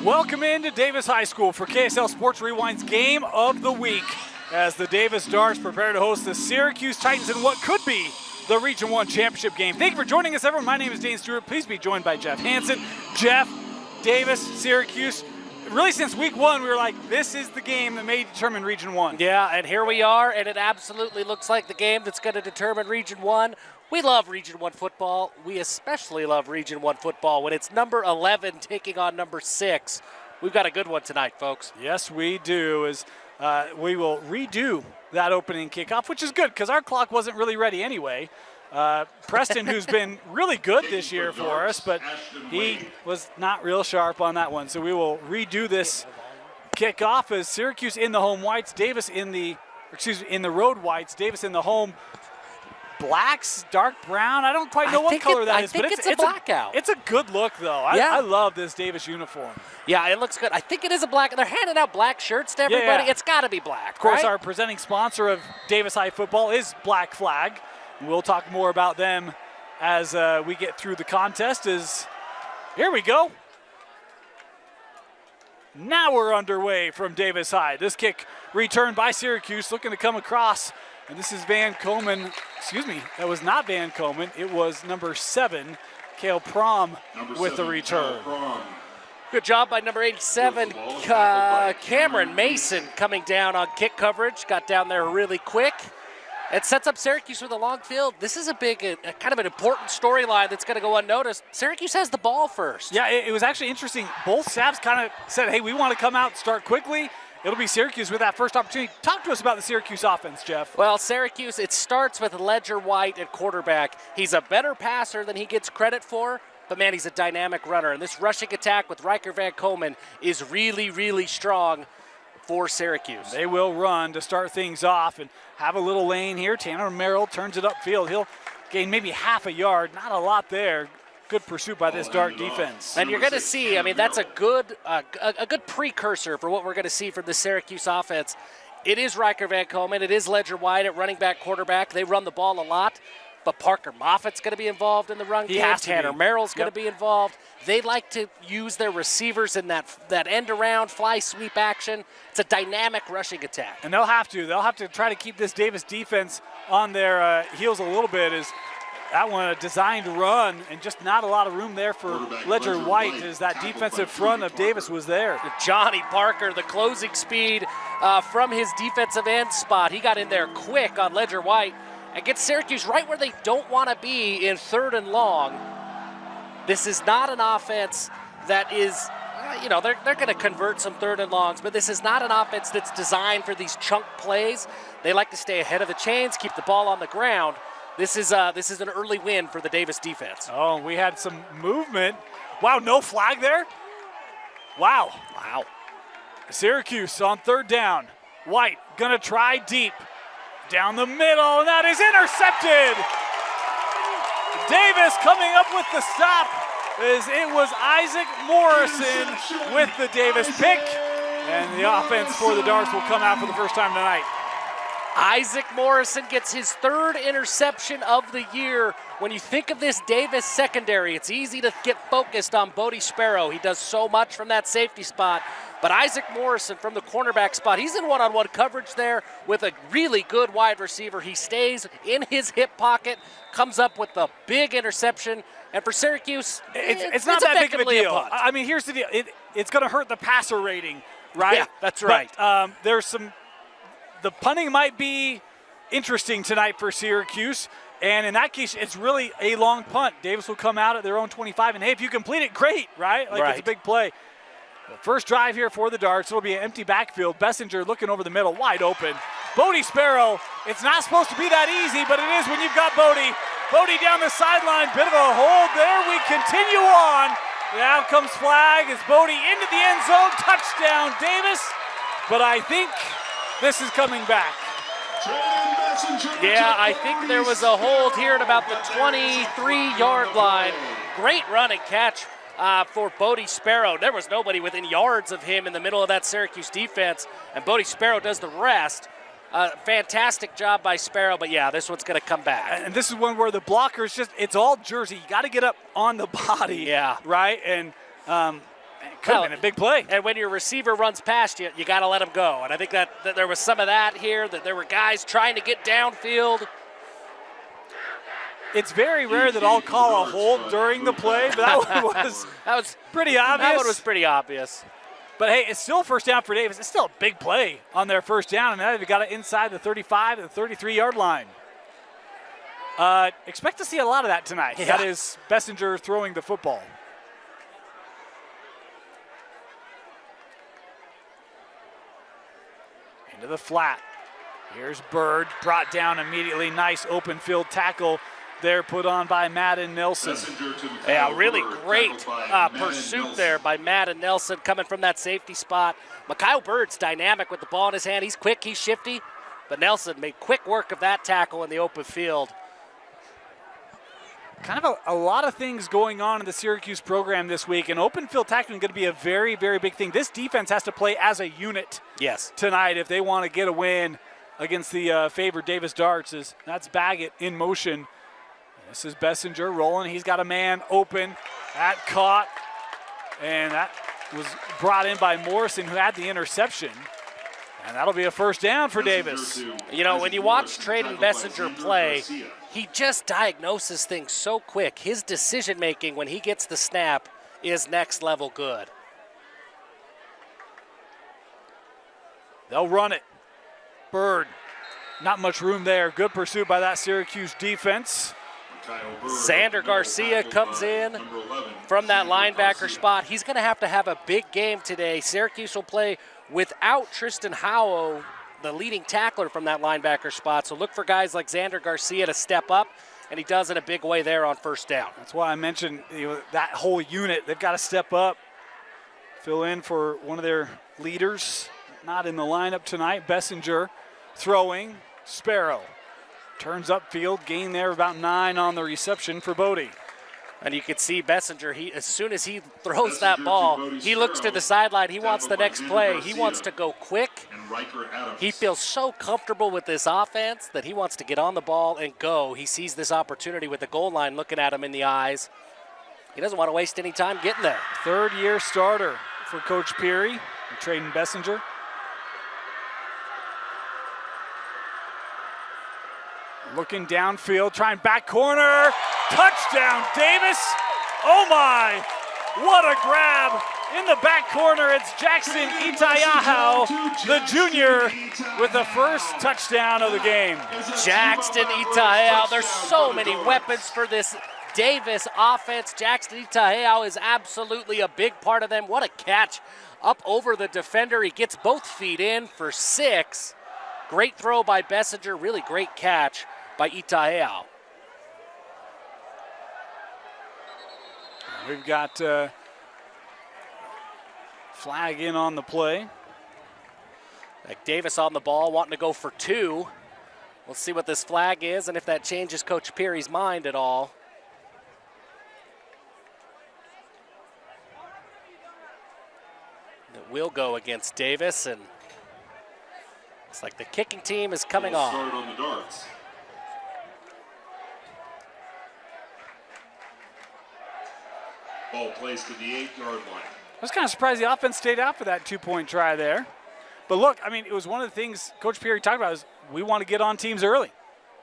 Welcome into Davis High School for KSL Sports Rewind's Game of the Week as the Davis Darts prepare to host the Syracuse Titans in what could be the Region 1 championship game. Thank you for joining us, everyone. My name is Dane Stewart. Please be joined by Jeff Hansen. Jeff, Davis, Syracuse. Really, since week one, we were like, this is the game that may determine Region 1. Yeah, and here we are, and it absolutely looks like the game that's going to determine Region 1. We love Region 1 football. We especially love Region 1 football when it's number 11 taking on number 6. We've got a good one tonight, folks. Yes, we do. As we will redo that opening kickoff, which is good because our clock wasn't really ready anyway. Preston, who's been really good this year for us, but he was not real sharp on that one. So we will redo this kickoff as Syracuse in the home whites, Davis in the road whites, Davis in the home blacks, dark brown. I don't quite know what color that is, but it's a blackout. It's a good look, though. I love this Davis uniform. Yeah, it looks good. I think it is a black. They're handing out black shirts to everybody. Yeah. It's got to be black, Of course, right? Our presenting sponsor of Davis High football is Black Flag. We'll talk more about them as we get through the contest. Here we go. Now we're underway from Davis High. This kick returned by Syracuse, looking to come across. And this is Van Komen. Excuse me, that was not Van Komen. It was number 7, Kale Prom, with the return. Good job by number 87, Cameron Mason, coming down on kick coverage. Got down there really quick. It sets up Syracuse with a long field. This is a big, kind of an important storyline that's going to go unnoticed. Syracuse has the ball first. Yeah, it was actually interesting. Both staffs kind of said, hey, we want to come out, start quickly. It'll be Syracuse with that first opportunity. Talk to us about the Syracuse offense, Jeff. Well, Syracuse, it starts with Ledger White at quarterback. He's a better passer than he gets credit for, but, man, he's a dynamic runner. And this rushing attack with Riker Van Komen is really, really strong for Syracuse. They will run to start things off and have a little lane here. Tanner Merrill turns it upfield. He'll gain maybe half a yard. Not a lot there. Good pursuit by this Dart defense. And you're going to see, I mean, that's a good precursor for what we're going to see from the Syracuse offense. It is Riker Van Komen. It is Ledger White at running back, quarterback. They run the ball a lot. But Parker Moffitt's going to be involved in the run game. Tanner Merrill's going to be involved. They like to use their receivers in that end-around, fly-sweep action. It's a dynamic rushing attack. And they'll have to. They'll have to try to keep this Davis defense on their heels a little bit. As that one, a designed run, and just not a lot of room there for Ledger White as that defensive front of Davis was there. Johnny Parker, the closing speed from his defensive end spot. He got in there quick on Ledger White and gets Syracuse right where they don't want to be in 3rd and long. This is not an offense that is, they're going to convert some 3rd and longs, but this is not an offense that's designed for these chunk plays. They like to stay ahead of the chains, keep the ball on the ground. This is an early win for the Davis defense. Oh, we had some movement. Wow, no flag there? Wow. Syracuse on 3rd down. White gonna try deep. Down the middle, and that is intercepted. Davis coming up with the stop. It was Isaac Morrison with the Davis pick. And the offense for the Darts will come out for the first time tonight. Isaac Morrison gets his 3rd interception of the year. When you think of this Davis secondary, it's easy to get focused on Bodie Sparrow. He does so much from that safety spot. But Isaac Morrison from the cornerback spot, he's in one-on-one coverage there with a really good wide receiver. He stays in his hip pocket, comes up with the big interception. And for Syracuse, it's not that big of a deal. I mean, here's the deal. It's going to hurt the passer rating, right? Yeah, that's right. But, the punting might be interesting tonight for Syracuse. And in that case, it's really a long punt. Davis will come out at their own 25. And, hey, if you complete it, great, right? It's a big play. First drive here for the Darts. It'll be an empty backfield. Bessinger looking over the middle, wide open. Bodie Sparrow, it's not supposed to be that easy, but it is when you've got Bodie. Bodie down the sideline, bit of a hold there. We continue on. Now comes flag as Bodie into the end zone. Touchdown, Davis. But I think this is coming back. Yeah, I think there was a hold here at about the 23-yard line. Great run and catch for Bodie Sparrow. There was nobody within yards of him in the middle of that Syracuse defense, and Bodie Sparrow does the rest. Fantastic job by Sparrow, but yeah, this one's going to come back. And this is one where the blockers it's all jersey. You got to get up on the body. Yeah. Right? And Could have been a big play. And when your receiver runs past you, you got to let him go. And I think that there was some of that here, that there were guys trying to get downfield. It's very rare that I'll call a hold during the play, but that one was pretty obvious. That one was pretty obvious. But, hey, it's still first down for Davis. It's still a big play on their first down, and now they've got it inside the 35 and the 33-yard line. Expect to see a lot of that tonight. Yeah. That is Bessinger throwing the football. Into the flat. Here's Bird, brought down immediately. Nice open field tackle there put on by Madden Nelson. Yeah, really great pursuit there by Madden Nelson coming from that safety spot. Mikhail Bird's dynamic with the ball in his hand. He's quick, he's shifty, but Nelson made quick work of that tackle in the open field. Kind of a lot of things going on in the Syracuse program this week, and open field tackling is going to be a very, very big thing. This defense has to play as a unit tonight if they want to get a win against the favored Davis Darts. That's Baggett in motion. This is Bessinger rolling. He's got a man open. That caught, and that was brought in by Morrison, who had the interception. And that'll be a first down for Davis. You know, when you watch Trayden Bessinger play, he just diagnoses things so quick. His decision-making when he gets the snap is next level good. They'll run it. Bird, not much room there. Good pursuit by that Syracuse defense. Xander Garcia comes in from that linebacker spot. He's going to have a big game today. Syracuse will play without Tristan Howell, the leading tackler from that linebacker spot. So look for guys like Xander Garcia to step up, and he does in a big way there on first down. That's why I mentioned that whole unit. They've got to step up, fill in for one of their leaders. Not in the lineup tonight. Bessinger throwing. Sparrow turns upfield, gain there about 9 on the reception for Bodie. And you can see Bessinger, as soon as he throws that ball, he looks to the sideline. He wants the next play. He wants to go quick. He feels so comfortable with this offense that he wants to get on the ball and go. He sees this opportunity with the goal line looking at him in the eyes. He doesn't want to waste any time getting there. Third-year starter for Coach Peary, Trayden Bessinger. Looking downfield, trying back corner. Touchdown, Davis. Oh, my. What a grab. In the back corner, it's Jackson Itayaho, the junior, with the first touchdown of the game. Jackson Itayaho. There's so many weapons for this Davis offense. Jackson Itayaho is absolutely a big part of them. What a catch up over the defender. He gets both feet in for 6. Great throw by Bessinger. Really great catch by Itayaho. We've got flag in on the play. Davis on the ball, wanting to go for 2. We'll see what this flag is and if that changes Coach Peary's mind at all. It will go against Davis, and looks like the kicking team is coming on. Start on the darts. Ball placed at the 8-yard line. I was kind of surprised the offense stayed out for that 2-point try there. But look, I mean, it was one of the things Coach Peary talked about is we want to get on teams early,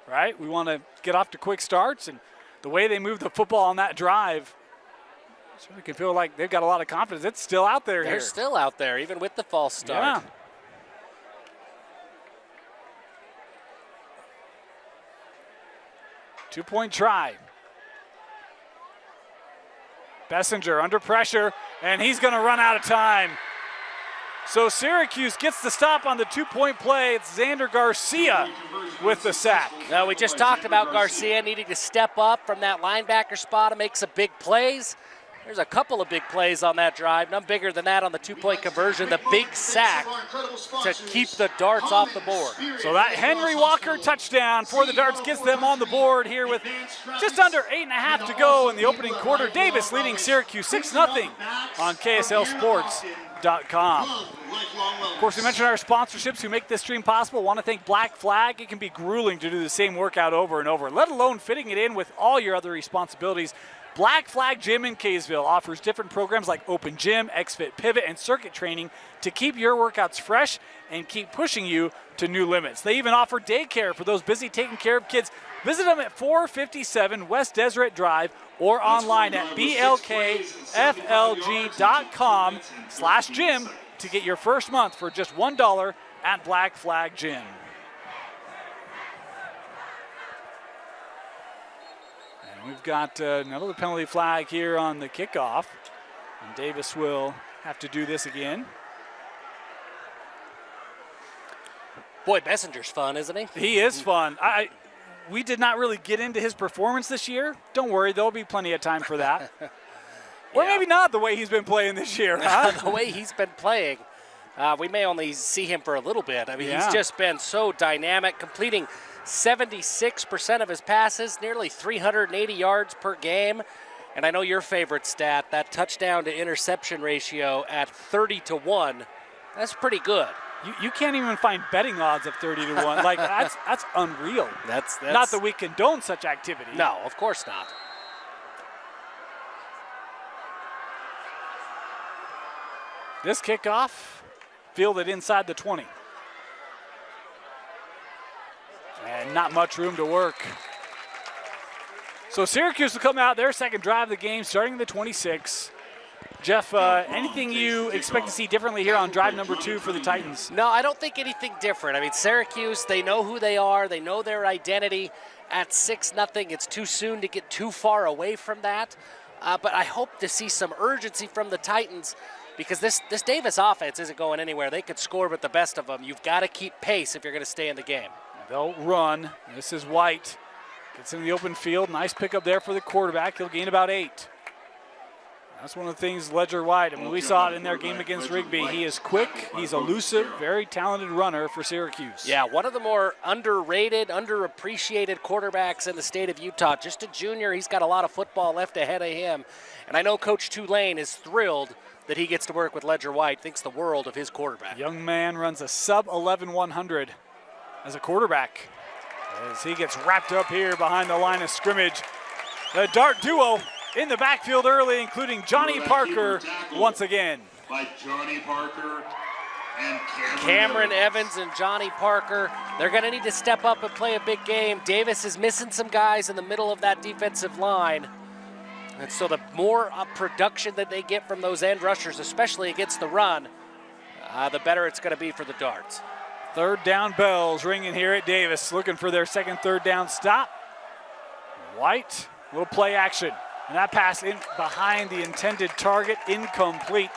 right? We want to get off to quick starts, and the way they moved the football on that drive, so you can feel like they've got a lot of confidence. It's still out there. They're still out there, even with the false start. Yeah. Two-point try. Bessinger under pressure, and he's going to run out of time. So Syracuse gets the stop on the 2-point play. It's Xander Garcia with the sack. Now, we just talked about Garcia needing to step up from that linebacker spot and make some big plays. There's a couple of big plays on that drive. None bigger than that on the 2-point conversion. The big sack to keep the Darts off the board. So that Henry Walker touchdown for the Darts gets them on the board here with just under 8.5 to go in the opening quarter. Davis leading Syracuse 6-0 on KSLSports.com. Of course, we mentioned our sponsorships who make this stream possible. Want to thank Black Flag. It can be grueling to do the same workout over and over, let alone fitting it in with all your other responsibilities. Black Flag Gym in Kaysville offers different programs like Open Gym, XFit Pivot, and circuit training to keep your workouts fresh and keep pushing you to new limits. They even offer daycare for those busy taking care of kids. Visit them at 457 West Deseret Drive or online at blkflg.com/gym to get your first month for just $1 at Black Flag Gym. And we've got another penalty flag here on the kickoff. And Davis will have to do this again. Boy, Messenger's fun, isn't he? He is fun. We did not really get into his performance this year. Don't worry, there'll be plenty of time for that. Or maybe not the way he's been playing this year, huh? The way he's been playing, we may only see him for a little bit. I mean, he's just been so dynamic, completing 76% of his passes, nearly 380 yards per game. And I know your favorite stat, that touchdown to interception ratio at 30-1. That's pretty good. You can't even find betting odds of 30-1. Like, that's unreal. That's not that we condone such activity. No, of course not. This kickoff fielded inside the 20. And not much room to work. So Syracuse will come out their second drive of the game, starting the 26. Jeff, anything you expect to see differently here on drive number 2 for the Titans? No, I don't think anything different. I mean, Syracuse, they know who they are. They know their identity. At 6-0, it's too soon to get too far away from that. But I hope to see some urgency from the Titans because this Davis offense isn't going anywhere. They could score with the best of them. You've got to keep pace if you're going to stay in the game. They'll run. This is White. Gets in the open field. Nice pickup there for the quarterback. He'll gain about 8. That's one of the things Ledger White, I mean, we saw it in their game against Rigby. He is quick, he's elusive, very talented runner for Syracuse. Yeah, one of the more underrated, underappreciated quarterbacks in the state of Utah. Just a junior, he's got a lot of football left ahead of him. And I know Coach Tulane is thrilled that he gets to work with Ledger White, thinks the world of his quarterback. Young man runs a sub-11 100 as a quarterback. As he gets wrapped up here behind the line of scrimmage. The Dart duo in the backfield early, including Johnny Parker once again. By Johnny Parker and Cameron Evans and Johnny Parker. They're going to need to step up and play a big game. Davis is missing some guys in the middle of that defensive line. And so the more production that they get from those end rushers, especially against the run, the better it's going to be for the Darts. Third down bells ringing here at Davis, looking for their second third down stop. White, little play action. And that pass in behind the intended target, incomplete,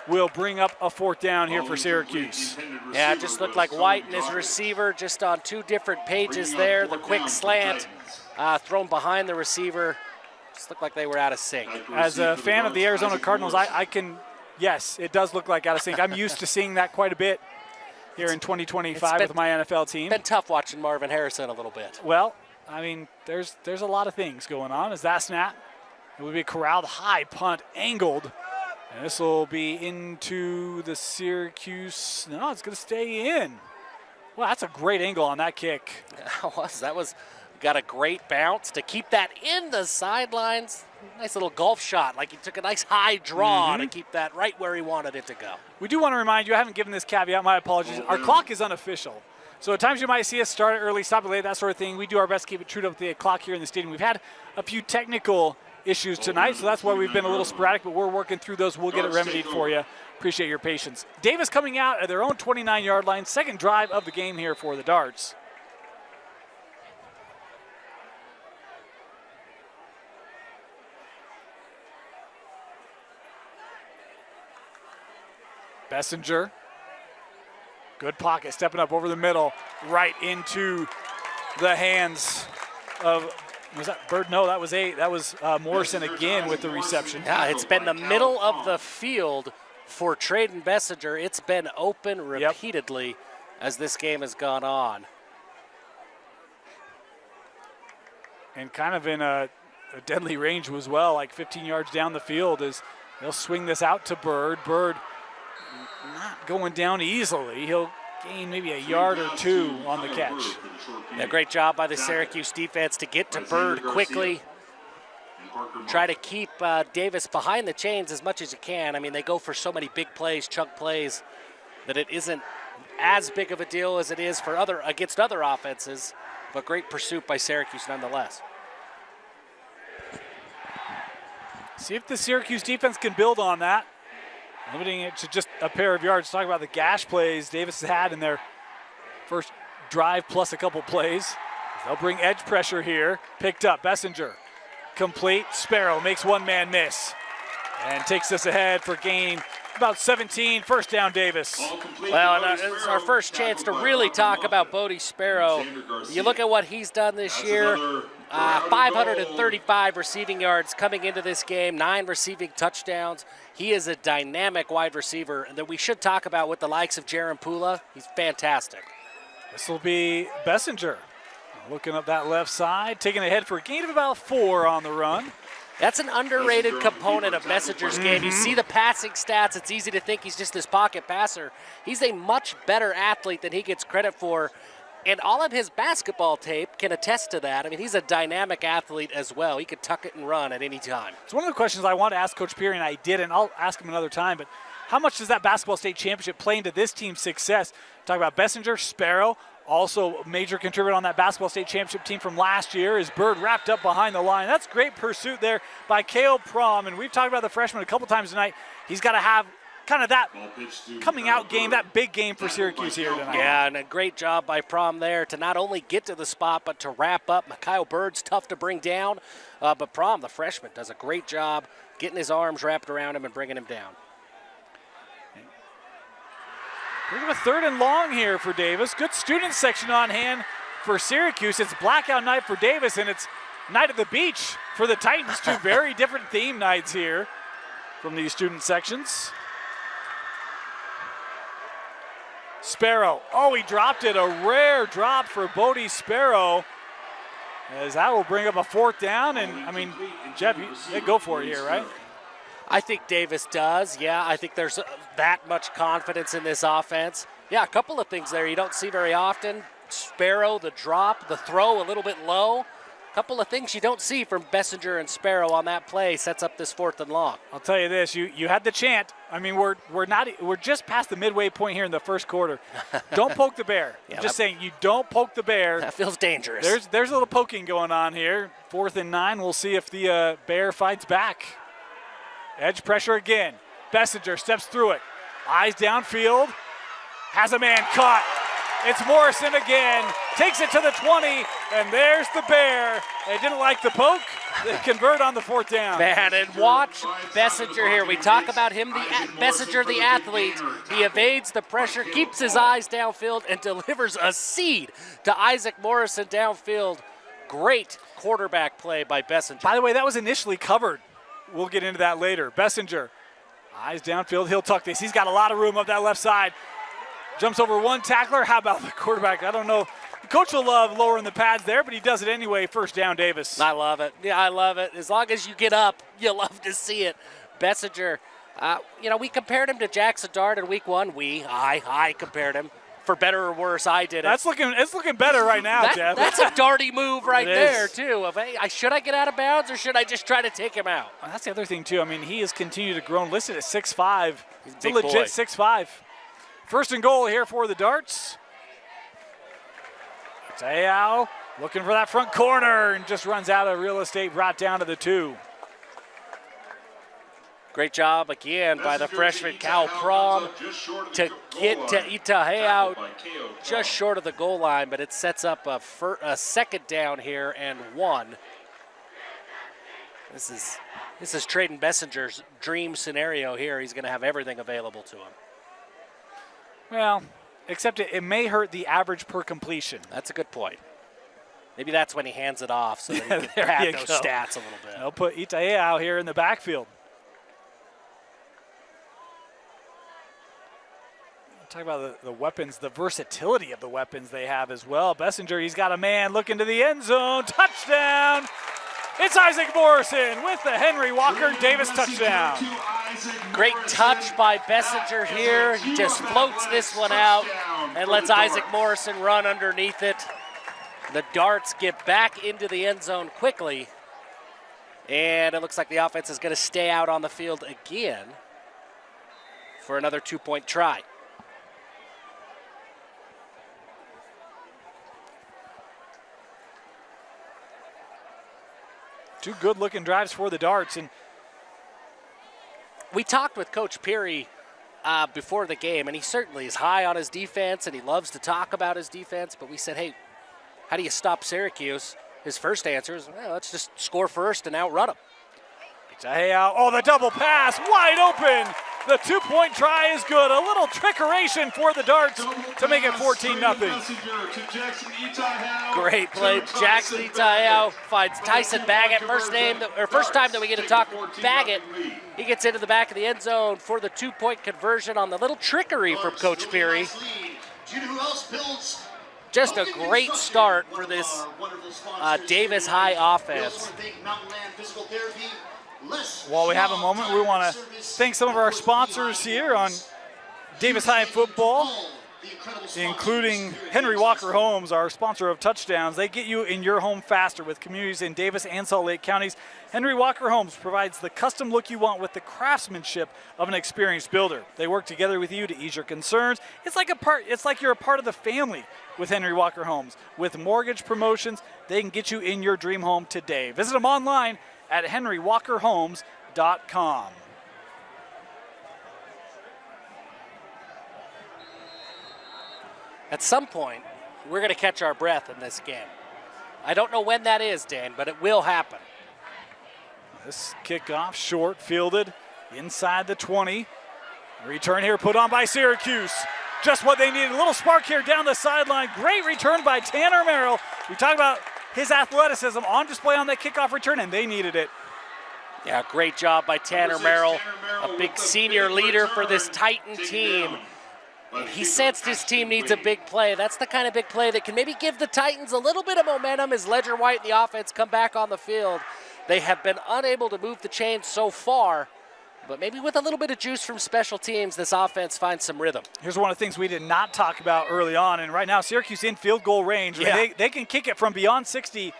will bring up a fourth down here for Syracuse. Yeah, it just looked like White and his receiver just on two different pages there. The quick slant thrown behind the receiver. Just looked like they were out of sync. As a fan of the Arizona Cardinals, I can, yes, it does look like out of sync. I'm used to seeing that quite a bit here in 2025 with my NFL team. It's been tough watching Marvin Harrison a little bit. Well, I mean, there's a lot of things going on. As that snap, it will be a corralled high punt, angled. And this will be into the Syracuse. No, it's going to stay in. Well, that's a great angle on that kick. That was got a great bounce to keep that in the sidelines. Nice little golf shot, like he took a nice high draw to keep that right where he wanted it to go. We do want to remind you, I haven't given this caveat, my apologies. Our clock is unofficial. So at times you might see us start it early, stop it late, that sort of thing. We do our best to keep it true to the clock here in the stadium. We've had a few technical issues tonight, so that's why we've been a little sporadic, but we're working through those. We'll get it remedied for you. Appreciate your patience. Davis coming out at their own 29-yard line, second drive of the game here for the Darts. Bessinger, good pocket, stepping up over the middle, right into the hands of, was that Bird? No, that was Morrison again with the reception. Yeah, it's been the middle of the field for Traden Bessinger. It's been open repeatedly as this game has gone on. And kind of in a deadly range as well, like 15 yards down the field, as they'll swing this out to Bird. Bird not going down easily. He'll gain maybe a yard or two on the catch. A great job by the Syracuse defense to get to Bird quickly. try to keep Davis behind the chains as much as you can. I mean, they go for so many big plays, chunk plays, that it isn't as big of a deal as it is for against other offenses, but great pursuit by Syracuse nonetheless. See if the Syracuse defense can build on that, limiting it to just a pair of yards. Talk about the gash plays Davis has had in their first drive plus a couple plays. They'll bring edge pressure here. Picked up, Bessinger. Complete, Sparrow makes one man miss and takes us ahead for gain about 17, first down Davis. Well, and it's our first chance to really talk about Bodie Sparrow. You look at what he's done this year, 535 receiving yards coming into this game, 9 receiving touchdowns. He is a dynamic wide receiver that we should talk about with the likes of Jaron Pula. He's fantastic. This will be Bessinger looking up that left side, taking ahead for a gain of about 4 on the run. That's an underrated component of Messenger's game. You see the passing stats, it's easy to think he's just this pocket passer. He's a much better athlete than he gets credit for, and all of his basketball tape can attest to that. I mean, he's a dynamic athlete as well. He could tuck it and run at any time. It's one of the questions I want to ask Coach Peary, and I did, and I'll ask him another time, but how much does that basketball state championship play into this team's success? Talk about Bessinger, Sparrow, also a major contributor on that basketball state championship team from last year. Is Bird wrapped up behind the line. That's great pursuit there by K.O. Prom, and we've talked about the freshman a couple times tonight. He's got to have kind of that coming out game, that big game for Syracuse here tonight. Yeah, and a great job by Prom there to not only get to the spot, but to wrap up. Kyle Bird's tough to bring down, but Prom, the freshman, does a great job getting his arms wrapped around him and bringing him down. We're going to 3rd and long here for Davis. Good student section on hand for Syracuse. It's blackout night for Davis, and it's night at the beach for the Titans. 2 very different theme nights here from these student sections. Sparrow. Oh, he dropped it. A rare drop for Bodie Sparrow, as that will bring up a 4th down. And, I mean, Jeff, you go for it here, right? I think Davis does, yeah. I think there's that much confidence in this offense. Yeah, a couple of things there you don't see very often. Sparrow, the drop, the throw a little bit low. A couple of things you don't see from Bessinger and Sparrow on that play sets up this 4th and long. I'll tell you this, you had the chant. I mean, we're just past the midway point here in the first quarter. Don't poke the bear. Yeah, I'm just saying, you don't poke the bear. That feels dangerous. There's a little poking going on here. 4th and 9. We'll see if the bear fights back. Edge pressure again. Bessinger steps through it. Eyes downfield. Has a man caught. It's Morrison again. Takes it to the 20, and there's the bear. They didn't like the poke. They convert on the 4th down. Man, and watch Bessinger here. We talk about him, Bessinger, the athlete. He evades the pressure, keeps his eyes downfield, and delivers a seed to Isaac Morrison downfield. Great quarterback play by Bessinger. By the way, that was initially covered. We'll get into that later. Bessinger, eyes downfield. He'll tuck this. He's got a lot of room up that left side. Jumps over one tackler. How about the quarterback? I don't know. The coach will love lowering the pads there, but he does it anyway. 1st down, Davis. I love it. Yeah, I love it. As long as you get up, you love to see it. Bessinger, we compared him to Jackson Dart in week 1. I compared him. For better or worse, I did it. It's looking better right now, Jeff. That's a darty move right there, too. Of, hey, should I get out of bounds or should I just try to take him out? Well, that's the other thing, too. I mean, he has continued to grow, listed at 6'5". He's a legit 6'5". 1st and goal here for the Darts. Te'ao looking for that front corner and just runs out of real estate, brought down to the 2. Great job again by the freshman Cal Prom to get to Itaheao just short of the goal line, but it sets up a 2nd down here and 1. This is Trayton Bessinger's dream scenario here. He's going to have everything available to him. Well, except it may hurt the average per completion. That's a good point. Maybe that's when he hands it off so that he can pad those stats a little bit. They'll put Itaea out here in the backfield. Talk about the weapons, the versatility of the weapons they have as well. Bessinger, he's got a man looking to the end zone. Touchdown! It's Isaac Morrison with the Henry Walker Davis touchdown. Great touch by Bessinger here. He just floats this one out and lets Isaac Morrison run underneath it. The Darts get back into the end zone quickly. And it looks like the offense is going to stay out on the field again for another 2-point try. Two good-looking drives for the Darts. And we talked with Coach Peary before the game, and he certainly is high on his defense, and he loves to talk about his defense. But we said, hey, how do you stop Syracuse? His first answer is, well, let's just score first and outrun them. Oh, the double pass, wide open. The 2-point try is good. A little trickeration for the Darts to make it 14-0. Great play. Jackson Itaiao finds Tyson Baggett. First time that we get to talk Baggett. He gets into the back of the end zone for the 2-point conversion on the little trickery from Coach Peary. Just a great start for this Davis High offense. While we have a moment, we want to thank some of our sponsors here on Davis High Football, including Henry Walker Homes, our sponsor of Touchdowns. They get you in your home faster with communities in Davis and Salt Lake counties. Henry Walker Homes provides the custom look you want with the craftsmanship of an experienced builder. They work together with you to ease your concerns. It's like you're a part of the family with Henry Walker Homes. With mortgage promotions, they can get you in your dream home today. Visit them online at henrywalkerhomes.com. At some point, we're going to catch our breath in this game. I don't know when that is, Dan, but it will happen. This kickoff short, fielded inside the 20. Return here put on by Syracuse. Just what they needed. A little spark here down the sideline. Great return by Tanner Merrill. We talk about his athleticism on display on that kickoff return, and they needed it. Yeah, great job by Tanner Merrill, a big senior leader for this Titan team. He sensed his team needs a big play. That's the kind of big play that can maybe give the Titans a little bit of momentum as Ledger White and the offense come back on the field. They have been unable to move the chains so far, but maybe with a little bit of juice from special teams, this offense finds some rhythm. Here's one of the things we did not talk about early on, and right now Syracuse in field goal range. Yeah. I mean, they can kick it from beyond 60,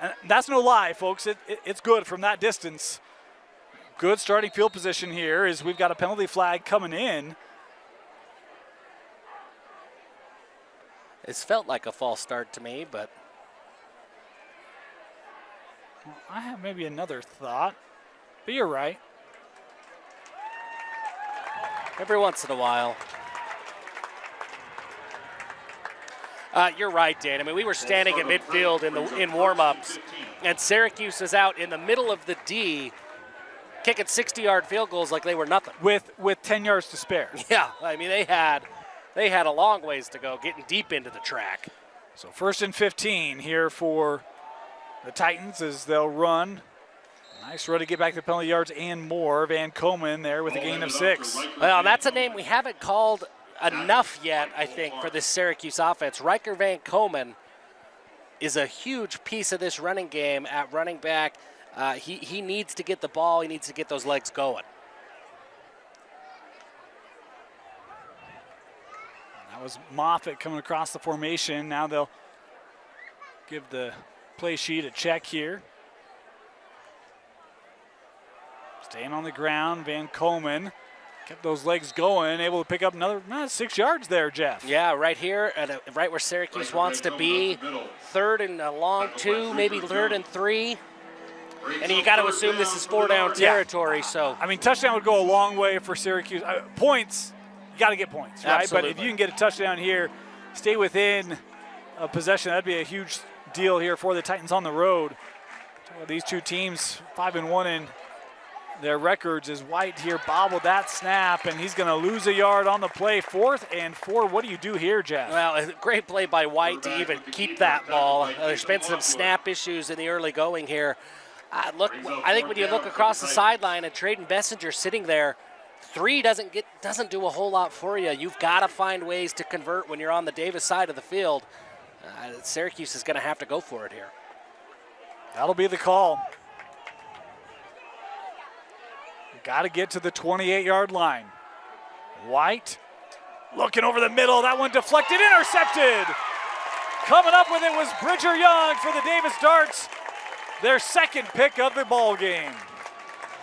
and that's no lie, folks. It's good from that distance. Good starting field position here as we've got a penalty flag coming in. It's felt like a false start to me, but I have maybe another thought, but you're right. every once in a while. You're right, Dan. I mean, we were standing at midfield in warm-ups, and Syracuse is out in the middle of the D, kicking 60-yard field goals like they were nothing. With 10 yards to spare. Yeah, I mean, they had a long ways to go, getting deep into the track. So 1st and 15 here for the Titans as they'll run. Nice run to get back to penalty yards and more. Van Komen there with a gain of 6. Well, that's a name we haven't called enough yet, I think, for this Syracuse offense. Riker Van Komen is a huge piece of this running game at running back. He needs to get the ball. He needs to get those legs going. That was Moffitt coming across the formation. Now they'll give the play sheet a check here. Staying on the ground, Van Komen kept those legs going, able to pick up another 6 yards there, Jeff. Yeah, right here, right where Syracuse wants to be. 3rd and a long 2, maybe 3rd and 3. And you got to assume this is 4-down territory. So I mean, touchdown would go a long way for Syracuse. Points, you got to get points, right? Absolutely. But if you can get a touchdown here, stay within a possession, that'd be a huge deal here for the Titans on the road. These two teams 5-1 in their records. As White here bobbled that snap, and he's going to lose a yard on the play. 4th and 4. What do you do here, Jeff? Well, a great play by White to even keep that ball. There's been some snap issues in the early going here. Look, I think when you look across the sideline and Trayden Bessinger sitting there, 3 doesn't do a whole lot for you. You've got to find ways to convert when you're on the Davis side of the field. Syracuse is going to have to go for it here. That'll be the call. Got to get to the 28-yard line. White looking over the middle. That one deflected, intercepted. Coming up with it was Bridger Young for the Davis Darts. their second pick of the ball game.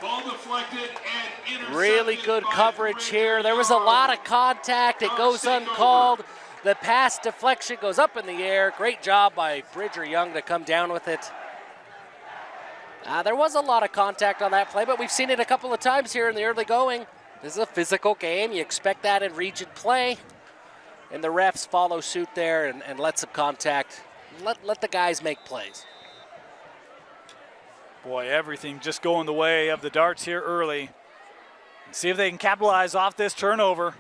Ball deflected and intercepted. Really good by coverage Bridger here. There was a lot of contact. It goes Take uncalled. over. The pass deflection goes up in the air. Great job by Bridger Young to come down with it. There was a lot of contact on that play, but we've seen it a couple of times here in the early going. This is a physical game. You expect that in region play. And the refs follow suit there and let some contact. Let the guys make plays. Boy, everything just going the way of the Darts here early. See if they can capitalize off this turnover.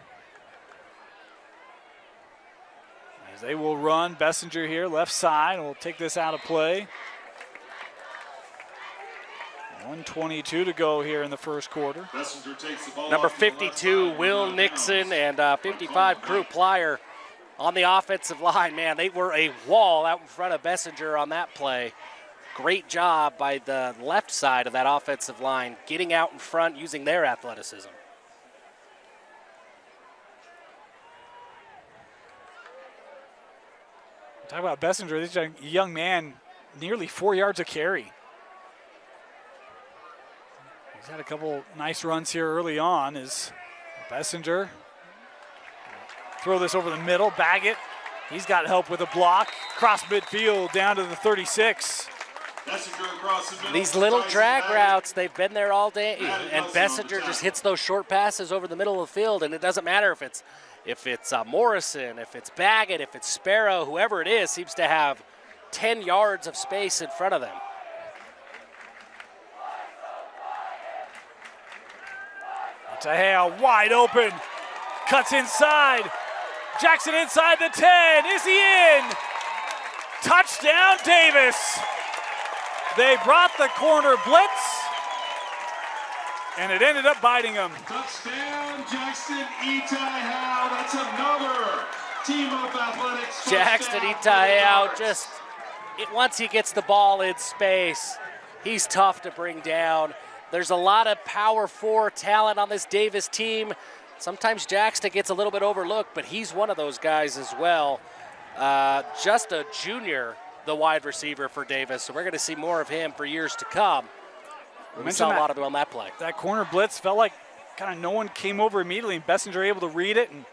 As they will run, Bessinger here, left side, will take this out of play. 1:22 to go here in the first quarter. Bessinger takes the ball Number off the left 52, side, Will out of Nixon, bounds. and 55, Crew Plyer on the offensive line. Man, they were a wall out in front of Bessinger on that play. Great job by the left side of that offensive line, getting out in front, using their athleticism. Talk about Bessinger, this young man, nearly 4 yards a carry. He's had a couple nice runs here early on as Bessinger throw this over the middle, bag it. He's got help with a block, cross midfield down to the 36. Bessinger across the middle. These little Tyson drag Baggett. routes, they've been there all day, Baggett and Nelson on the Bessinger just tackle. hits those short passes over the middle of the field, and it doesn't matter if it's Morrison, if it's Baggett, if it's Sparrow, whoever it is, seems to have 10 yards of space in front of them. Tahea wide open, cuts inside. Jackson inside the 10. Is he in? Touchdown, Davis. They brought the corner blitz, and it ended up biting him. Touchdown, Jackson Itahau. That's another team of athletics. Jackson Itahau once he gets the ball in space, he's tough to bring down. There's a lot of Power 4 talent on this Davis team. Sometimes Jackson gets a little bit overlooked, but he's one of those guys as well. Just a junior, the wide receiver for Davis, so we're going to see more of him for years to come. We saw a lot of him on that play. That corner blitz felt like kind of no one came over immediately, and Bessinger able to read it, and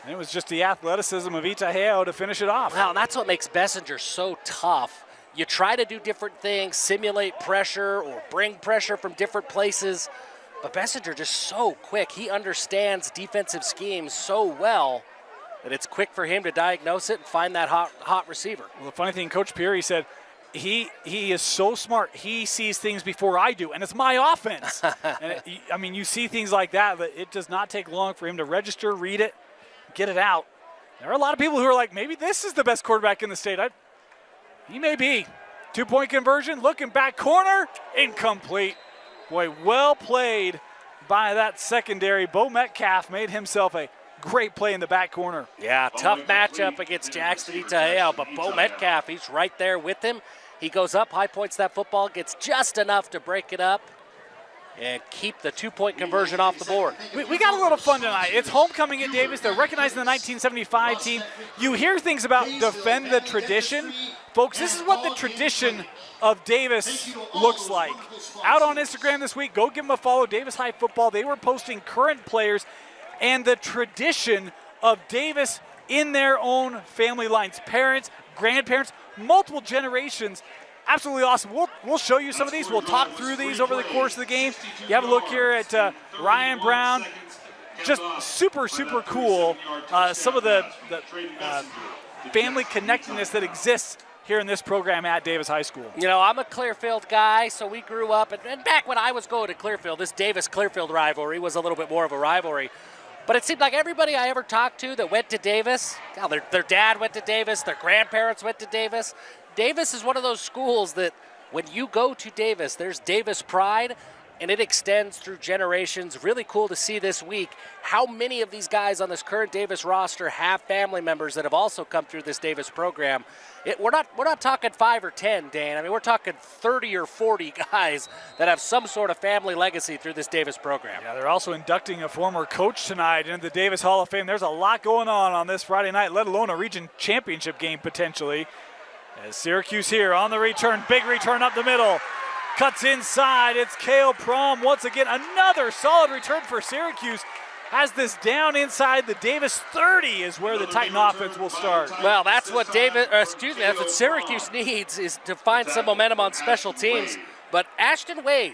it was just the athleticism of Itaheo to finish it off. Well, that's what makes Bessinger so tough. You try to do different things, simulate pressure or bring pressure from different places, but Bessinger just so quick. He understands defensive schemes so well that it's quick for him to diagnose it and find that hot receiver. Well, the funny thing, Coach Peary said, he is so smart. He sees things before I do, and it's my offense. And you see things like that, but it does not take long for him to register, read it, get it out. There are a lot of people who are like, maybe this is the best quarterback in the state. He may be. 2-point conversion, looking back corner, incomplete. Boy, well played by that secondary. Bo Metcalf made himself a great play in the back corner. Yeah, tough matchup against Jackson Itaheo, but Bo Metcalf, he's right there with him. He goes up, high points that football, gets just enough to break it up and keep the 2-point conversion off the board. We got a little fun tonight. It's homecoming at Davis. They're recognizing the 1975 team. You hear things about defend the tradition. Folks, this is what the tradition of Davis looks like. Out on Instagram this week, go give them a follow, Davis High Football. They were posting current players and the tradition of Davis in their own family lines. Parents, grandparents, multiple generations. Absolutely awesome. We'll show you some of these. We'll talk through these over the course of the game. You have a look here at Ryan Brown. Just super, super cool. Some of the family connectedness that exists here in this program at Davis High School. You know, I'm a Clearfield guy, so we grew up, and back when I was going to Clearfield, this Davis-Clearfield rivalry was a little bit more of a rivalry. But it seemed like everybody I ever talked to that went to Davis, their dad went to Davis, their grandparents went to Davis. Davis is one of those schools that when you go to Davis, there's Davis pride, and it extends through generations. Really cool to see this week how many of these guys on this current Davis roster have family members that have also come through this Davis program. We're not talking 5 or 10, Dan. I mean, we're talking 30 or 40 guys that have some sort of family legacy through this Davis program. Yeah, they're also inducting a former coach tonight into the Davis Hall of Fame. There's a lot going on this Friday night, let alone a region championship game potentially. As Syracuse here on the return, big return up the middle. Cuts inside, it's Kale Prom once again. Another solid return for Syracuse. Has this down inside the Davis 30 is where the Titan offense will start. Well, that's what that's what Syracuse needs, is to find some momentum on special teams. But Ashton Wade,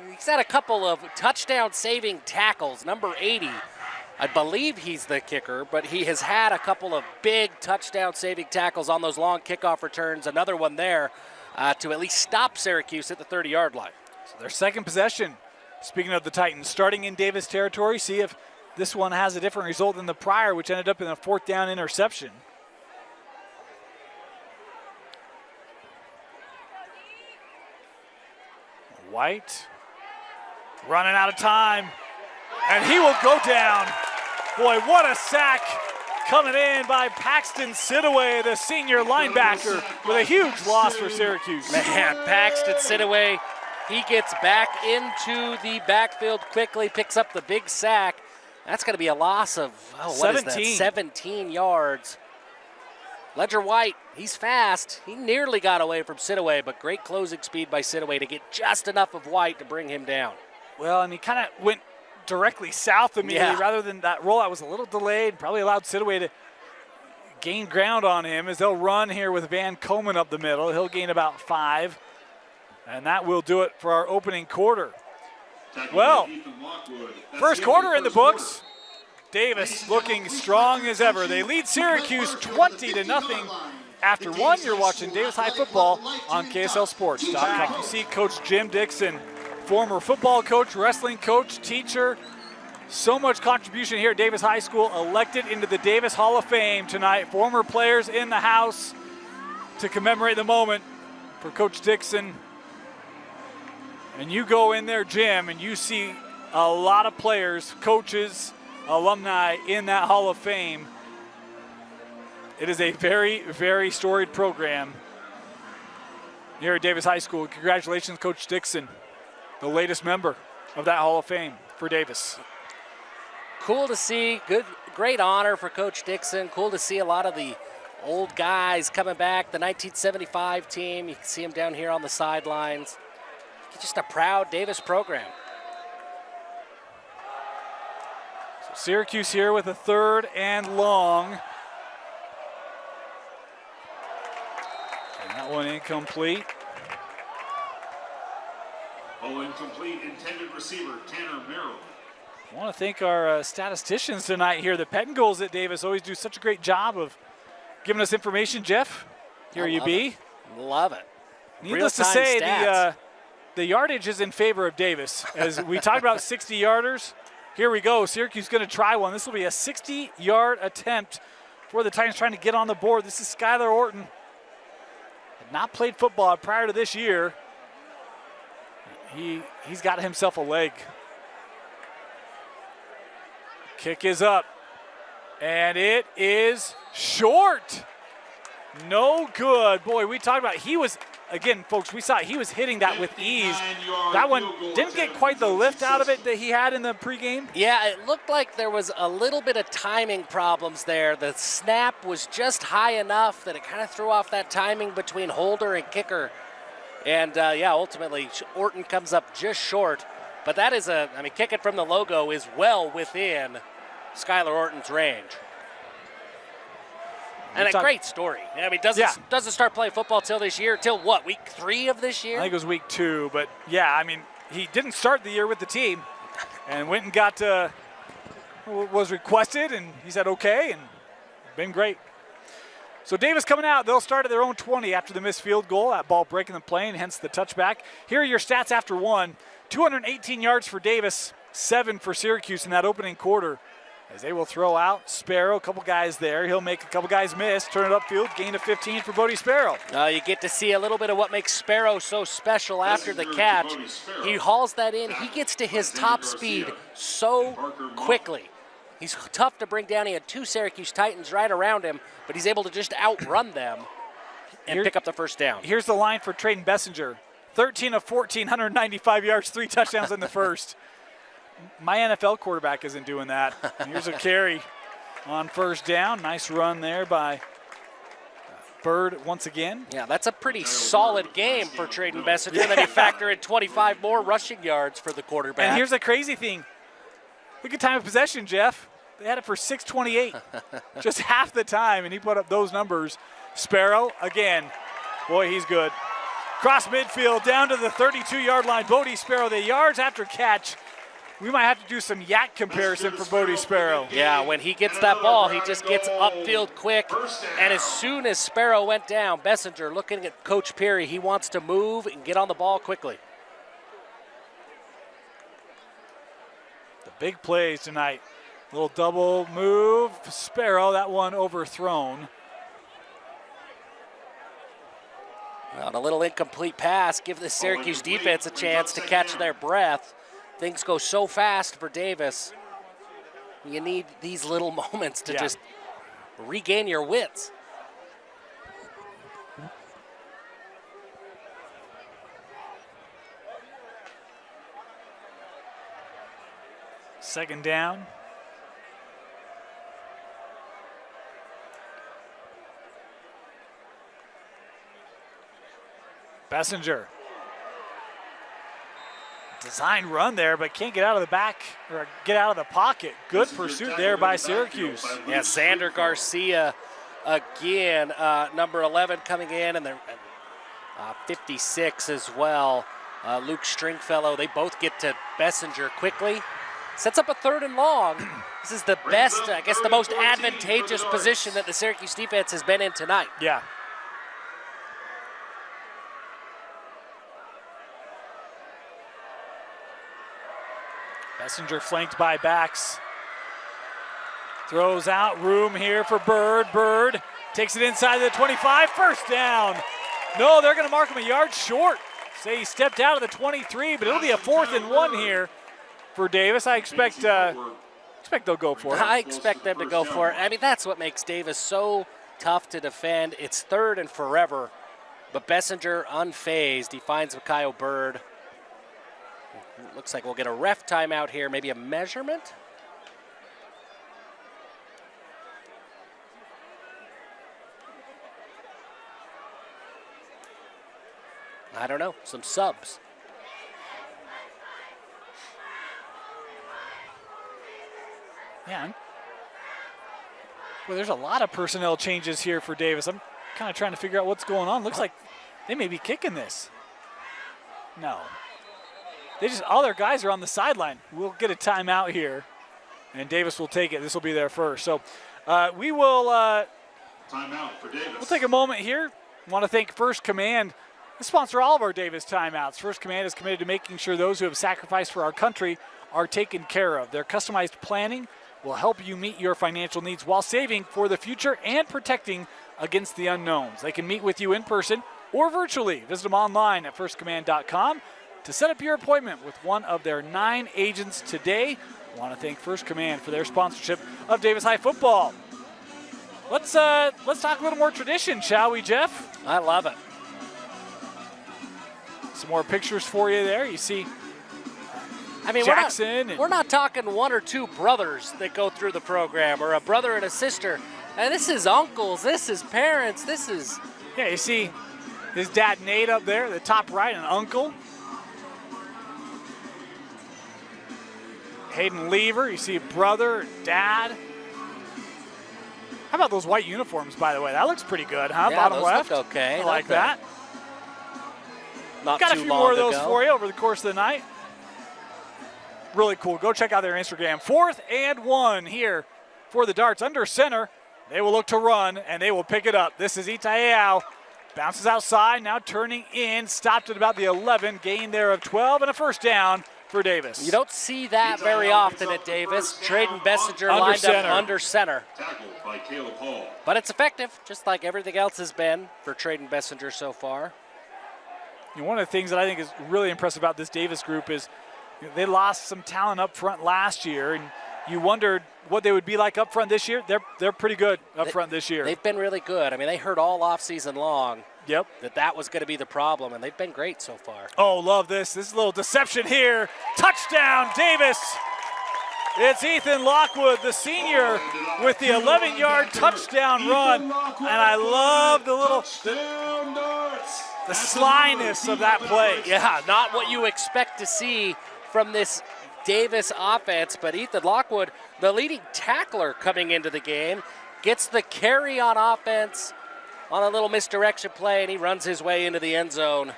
he's had a couple of touchdown-saving tackles, number 80. I believe he's the kicker, but he has had a couple of big touchdown-saving tackles on those long kickoff returns. Another one there to at least stop Syracuse at the 30-yard line. So their second possession. Speaking of the Titans, starting in Davis territory, see if this one has a different result than the prior, which ended up in a 4th down interception. White running out of time, and he will go down. Boy, what a sack coming in by Paxton Sidaway, the senior linebacker, with a huge loss for Syracuse. Man, Paxton Sidaway, he gets back into the backfield quickly, picks up the big sack. That's going to be a loss of, 17 yards. Ledger White, he's fast. He nearly got away from Sidaway, but great closing speed by Sidaway to get just enough of White to bring him down. Well, and he kind of went directly south immediately rather than that rollout was a little delayed. Probably allowed Sidaway to gain ground on him as they'll run here with Van Komen up the middle. He'll gain about 5. And that will do it for our opening quarter. Well, first quarter in the books. Davis looking strong as ever. They lead Syracuse 20-0. After 1, you're watching Davis High football on KSLSports.com. You see Coach Jim Dixon, former football coach, wrestling coach, teacher. So much contribution here at Davis High School, elected into the Davis Hall of Fame tonight. Former players in the house to commemorate the moment for Coach Dixon. And you go in there, Jim, and you see a lot of players, coaches, alumni in that Hall of Fame. It is a very, very storied program here at Davis High School. Congratulations, Coach Dixon, the latest member of that Hall of Fame for Davis. Cool to see, great honor for Coach Dixon. Cool to see a lot of the old guys coming back, the 1975 team. You can see them down here on the sidelines. Just a proud Davis program. So Syracuse here with a 3rd and long. And that one incomplete. Incomplete, intended receiver, Tanner Merrill. I want to thank our statisticians tonight here. The Pettingills at Davis always do such a great job of giving us information. Jeff, here you be. Love it. Needless to say, the yardage is in favor of Davis. As we talked about 60-yarders, here we go. Syracuse going to try one. This will be a 60-yard attempt for the Titans trying to get on the board. This is Skylar Orton. Had not played football prior to this year. He's got himself a leg. Kick is up, and it is short. No good. Boy, we talked about he was, again, folks, we saw he was hitting that with ease. That one didn't get quite the lift out of it that he had in the pregame. Yeah, it looked like there was a little bit of timing problems there. The snap was just high enough that it kind of threw off that timing between holder and kicker. And, ultimately, Orton comes up just short. But that is kicking from the logo is well within Skylar Orton's range. And a great story. I mean, doesn't start playing football till this year. Till what, week 3 of this year? I think it was week 2. But, yeah, I mean, he didn't start the year with the team and went and got was requested, and he said okay, and been great. So Davis coming out. They'll start at their own 20 after the missed field goal. That ball breaking the plane, hence the touchback. Here are your stats after 1. 218 yards for Davis, 7 for Syracuse in that opening quarter. As they will throw out Sparrow, a couple guys there. He'll make a couple guys miss, turn it upfield, gain of 15 for Bodie Sparrow. You get to see a little bit of what makes Sparrow so special after the catch. He hauls that in. He gets to his top speed so quickly. He's tough to bring down. He had 2 Syracuse Titans right around him, but he's able to just outrun them and pick up the first down. Here's the line for Trayton Bessinger. 13 of 14, 195 yards, 3 touchdowns in the first. My NFL quarterback isn't doing that. Here's a carry on first down. Nice run there by Bird once again. Yeah, that's a pretty solid game for Trayden Bessinger. Yeah. Then you factor in 25 more rushing yards for the quarterback. And here's the crazy thing. Look at time of possession, Jeff. They had it for 6:28, just half the time, and he put up those numbers. Sparrow, again, boy, he's good. Cross midfield, down to the 32-yard line. Bodie Sparrow, the yards after catch. We might have to do some yak comparison for Bodie Sparrow. Yeah, when he gets that ball, he just gets upfield quick. And as soon as Sparrow went down, Bessinger looking at Coach Perry, he wants to move and get on the ball quickly. The big plays tonight. Little double move. Sparrow, that one overthrown. Well, and a little incomplete pass, give the Syracuse defense a chance to catch their breath. Things go so fast for Davis. You need these little moments to just regain your wits. Second down. Bessinger. Design run there, but can't get out of the back or get out of the pocket. Good pursuit there by Syracuse. Yeah, Xander Garcia again, number 11 coming in, and they're 56 as well. Luke Stringfellow, they both get to Bessinger quickly. Sets up a 3rd and long. This is the best, I guess the most advantageous position that the Syracuse defense has been in tonight. Yeah. Bessinger flanked by backs. Throws out, room here for Bird. Bird takes it inside the 25, first down. No, they're going to mark him a yard short. Say he stepped out of the 23, but it'll be a 4th and 1 here for Davis. I expect they'll go for it. I expect them to go for it. I mean, that's what makes Davis so tough to defend. It's 3rd and forever, but Bessinger unfazed. He finds Mikael Bird. Looks like we'll get a ref timeout here, maybe a measurement. I don't know, some subs. Yeah. Well, there's a lot of personnel changes here for Davis. I'm kind of trying to figure out what's going on. Looks like they may be kicking this. No. All their guys are on the sideline. We'll get a timeout here, and Davis will take it. This will be there first. So we will timeout for Davis. We'll take a moment here. Want to thank First Command. They sponsor all of our Davis timeouts. First Command is committed to making sure those who have sacrificed for our country are taken care of. Their customized planning will help you meet your financial needs while saving for the future and protecting against the unknowns. They can meet with you in person or virtually. Visit them online at firstcommand.com. to set up your appointment with one of their 9 agents today. I want to thank First Command for their sponsorship of Davis High football. Let's talk a little more tradition, shall we, Jeff? I love it. Some more pictures for you there. You see Jackson. We're not talking 1 or 2 brothers that go through the program, or a brother and a sister. And this is uncles, this is parents, this is... Yeah, you see his dad Nate up there, the top right, an uncle. Hayden Lever, you see brother, dad. How about those white uniforms, by the way? That looks pretty good, huh? Yeah, Bottom those left. Look okay. I like that. Not Got a too few long more of those ago. for you over the course of the night. Really cool. Go check out their Instagram. 4th and 1 here for the Darts under center. They will look to run, and they will pick it up. This is Itaeao. Bounces outside, now turning in. Stopped at about the 11. Gain there of 12 and a first down for Davis. You don't see that very often at Davis. Trayden Bessinger lined up under center. Tackled by Caleb Hall. But it's effective, just like everything else has been for Trayden Bessinger so far. One of the things that I think is really impressive about this Davis group is they lost some talent up front last year, and you wondered what they would be like up front this year. They're pretty good up front this year. They've been really good. I mean, they heard all offseason long Yep. that was going to be the problem, and they've been great so far. Oh, love this. This is a little deception here. Touchdown, Davis. It's Ethan Lockwood, the senior, with the 11-yard touchdown run. And I love the slyness of that play. Yeah, not what you expect to see from this Davis offense, but Ethan Lockwood, the leading tackler coming into the game, gets the carry on offense on a little misdirection play, and he runs his way into the end zone.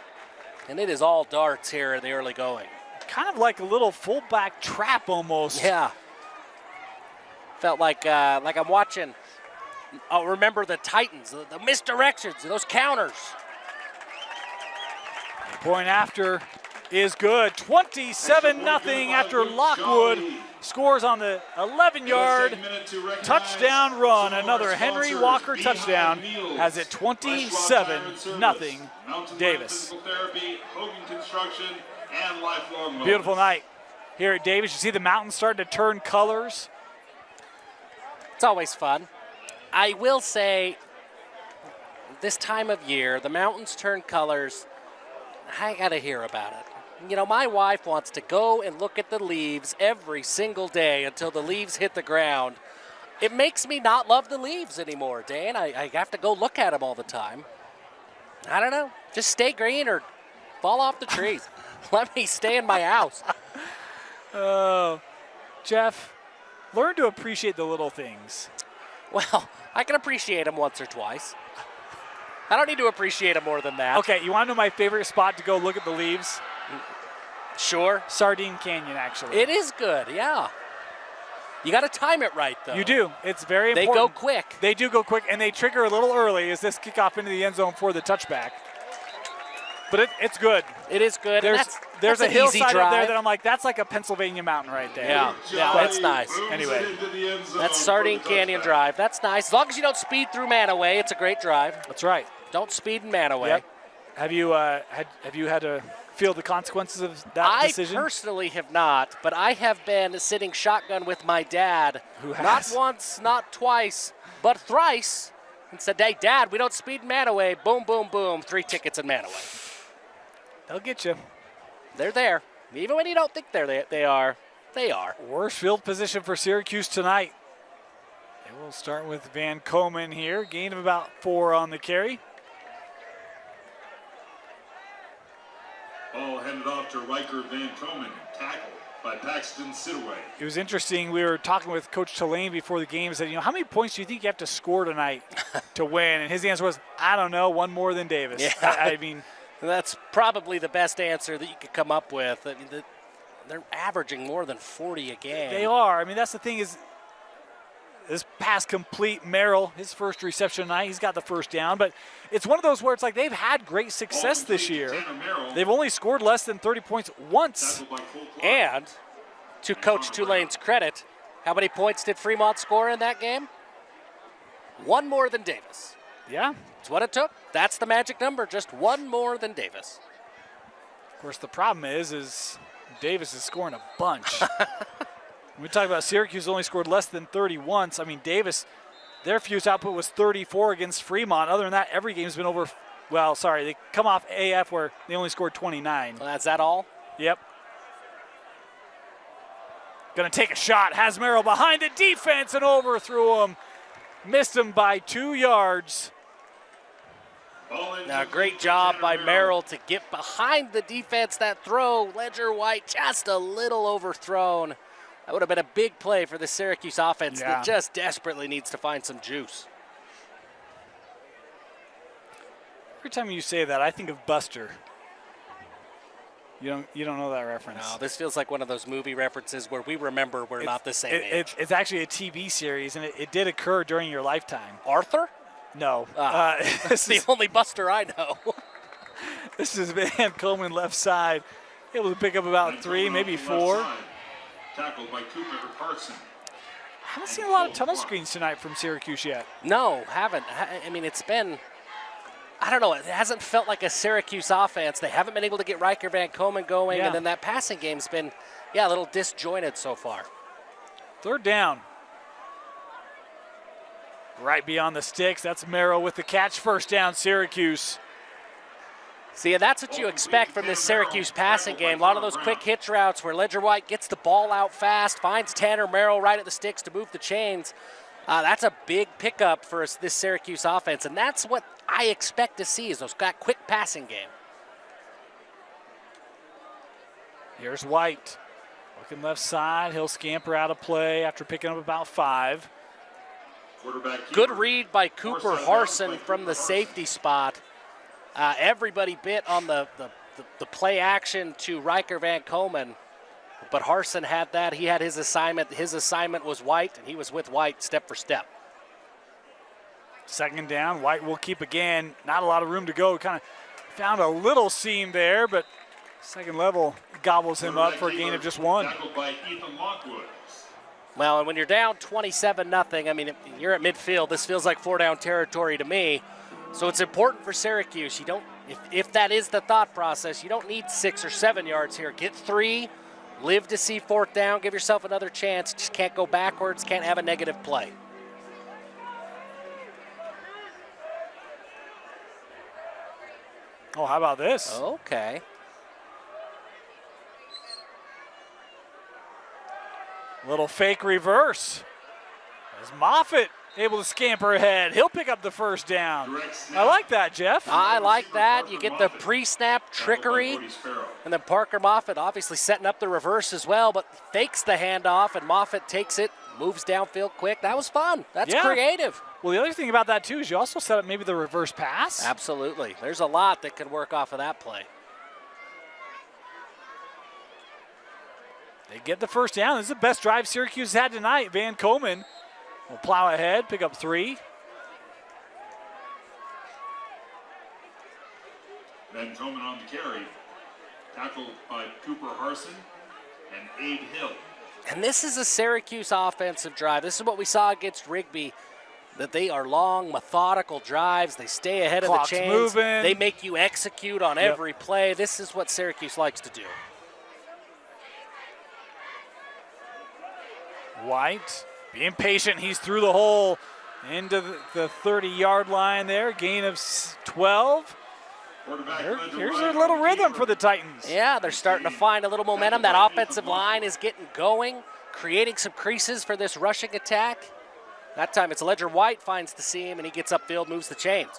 And it is all darts here in the early going. Kind of like a little fullback trap almost. Yeah. Felt like I'm watching, remember the Titans, the misdirections, those counters. Point after is good. 27-0 after Lockwood scores on the 11-yard touchdown run. Another Henry Walker touchdown has it 27-0 Davis. Beautiful night here at Davis. You see the mountains starting to turn colors. It's always fun. I will say, this time of year, the mountains turn colors. I gotta hear about it. You know, my wife wants to go and look at the leaves every single day until the leaves hit the ground. It makes me not love the leaves anymore, Dan. I have to go look at them all the time. I don't know. Just stay green or fall off the trees. Let me stay in my house. Oh, Jeff, learn to appreciate the little things. Well, I can appreciate them once or twice. I don't need to appreciate them more than that. Okay, you want to know my favorite spot to go look at the leaves? Sure. Sardine Canyon, actually. It is good, yeah. You got to time it right, though. You do. It's very They important. go quick. They do go quick, and they trigger a little early as this kickoff into the end zone for the touchback. But it's good. It is good. There's a an hillside easy drive up there that I'm like, that's like a Pennsylvania mountain right there. Yeah, that's nice. Anyway. That's Sardine Canyon Drive. That's nice. As long as you don't speed through Manaway, it's a great drive. That's right. Don't speed in Manaway. Yep. Have you had to feel the consequences of that decision? I personally have not, but I have been sitting shotgun with my dad. Who has? Not once, not twice, but thrice. And said, hey, Dad, we don't speed in Manaway. Boom, boom, boom. 3 tickets in Manaway. They'll get you. They're there. Even when you don't think they are. They are. Worst field position for Syracuse tonight. And we'll start with Van Komen here. Gain of about 4 on the carry. Ball handed off to Riker Van Komen. Tackle by Paxton Sidaway. It was interesting. We were talking with Coach Tulane before the game. Said, how many points do you think you have to score tonight to win? And his answer was, I don't know, 1 more than Davis. Yeah. I mean, that's probably the best answer that you could come up with. I mean, they're averaging more than 40 a game. They are. I mean, that's the thing is, this pass complete. Merrill, his first reception tonight, he's got the first down. But it's one of those where it's like they've had great success this year. They've only scored less than 30 points once. And to Coach Tulane's credit, how many points did Fremont score in that game? 1 more than Davis. Yeah. That's what it took. That's the magic number, just 1 more than Davis. Of course, the problem is Davis is scoring a bunch. When we talk about Syracuse only scored less than 30 once. I mean, Davis, their fuse output was 34 against Fremont. Other than that, every game's been over. Well, sorry, they come off AF where they only scored 29. Well, is that all? Yep. Going to take a shot. Has Merrill behind the defense and overthrew him. Missed him by 2 yards. Now, great job by Merrill to get behind the defense. That throw, Ledger White just a little overthrown. That would have been a big play for the Syracuse offense that just desperately needs to find some juice. Every time you say that, I think of Buster. You don't know that reference. No, this feels like one of those movie references where we remember we're not the same age. It's actually a TV series, and it did occur during your lifetime. Arthur? No. It's the only Buster I know. This is Van Komen left side. Able to pick up about 3, maybe 4. Tackled by Cooper Carson. Haven't seen a lot of tunnel screens tonight from Syracuse yet. No, haven't. I mean, it's been, I don't know, it hasn't felt like a Syracuse offense. They haven't been able to get Riker Van Komen going, and then that passing game's been, a little disjointed so far. 3rd down. Right beyond the sticks. That's Merrill with the catch. 1st down, Syracuse. See, and that's what you expect from this Syracuse passing game. A lot of those quick hitch routes where Ledger White gets the ball out fast, finds Tanner Merrill right at the sticks to move the chains. That's a big pickup for this Syracuse offense, and that's what I expect to see is that quick passing game. Here's White. Looking left side. He'll scamper out of play after picking up about 5. Good read by Cooper Harson from the safety spot. Everybody bit on the play action to Riker Van Komen, but Harson had that. He had his assignment. His assignment was White, and he was with White step for step. Second down. White will keep again. Not a lot of room to go. Kind of found a little seam there, but second level gobbles him up for a gain of just 1. Well, and when you're down 27-0, I mean, you're at midfield. This feels like 4-down territory to me. So it's important for Syracuse. You don't, if that is the thought process, you don't need 6 or 7 yards here. Get 3, live to see 4th down, give yourself another chance. Just can't go backwards, can't have a negative play. Oh, how about this? Okay. Little fake reverse. As Moffitt able to scamper ahead. He'll pick up the first down. I like that, Jeff. I like that. You get the pre-snap trickery. And then Parker Moffitt obviously setting up the reverse as well, but fakes the handoff, and Moffitt takes it, moves downfield quick. That was fun. That's creative. Well, the other thing about that, too, is you also set up maybe the reverse pass. Absolutely. There's a lot that can work off of that play. They get the first down. This is the best drive Syracuse had tonight. Van Komen will plow ahead, pick up 3. Van Komen on the carry. Tackled by Cooper Harson and Abe Hill. And this is a Syracuse offensive drive. This is what we saw against Rigby, that they are long, methodical drives. They stay ahead Clock's of the chains. moving. They make you execute on every play. This is what Syracuse likes to do. White being patient. He's through the hole into the 30-yard line there. Gain of 12. Here's a little rhythm for the Titans. Yeah, they're starting to find a little momentum. That offensive line is getting going, creating some creases for this rushing attack. That time it's Ledger White finds the seam, and he gets upfield, moves the chains.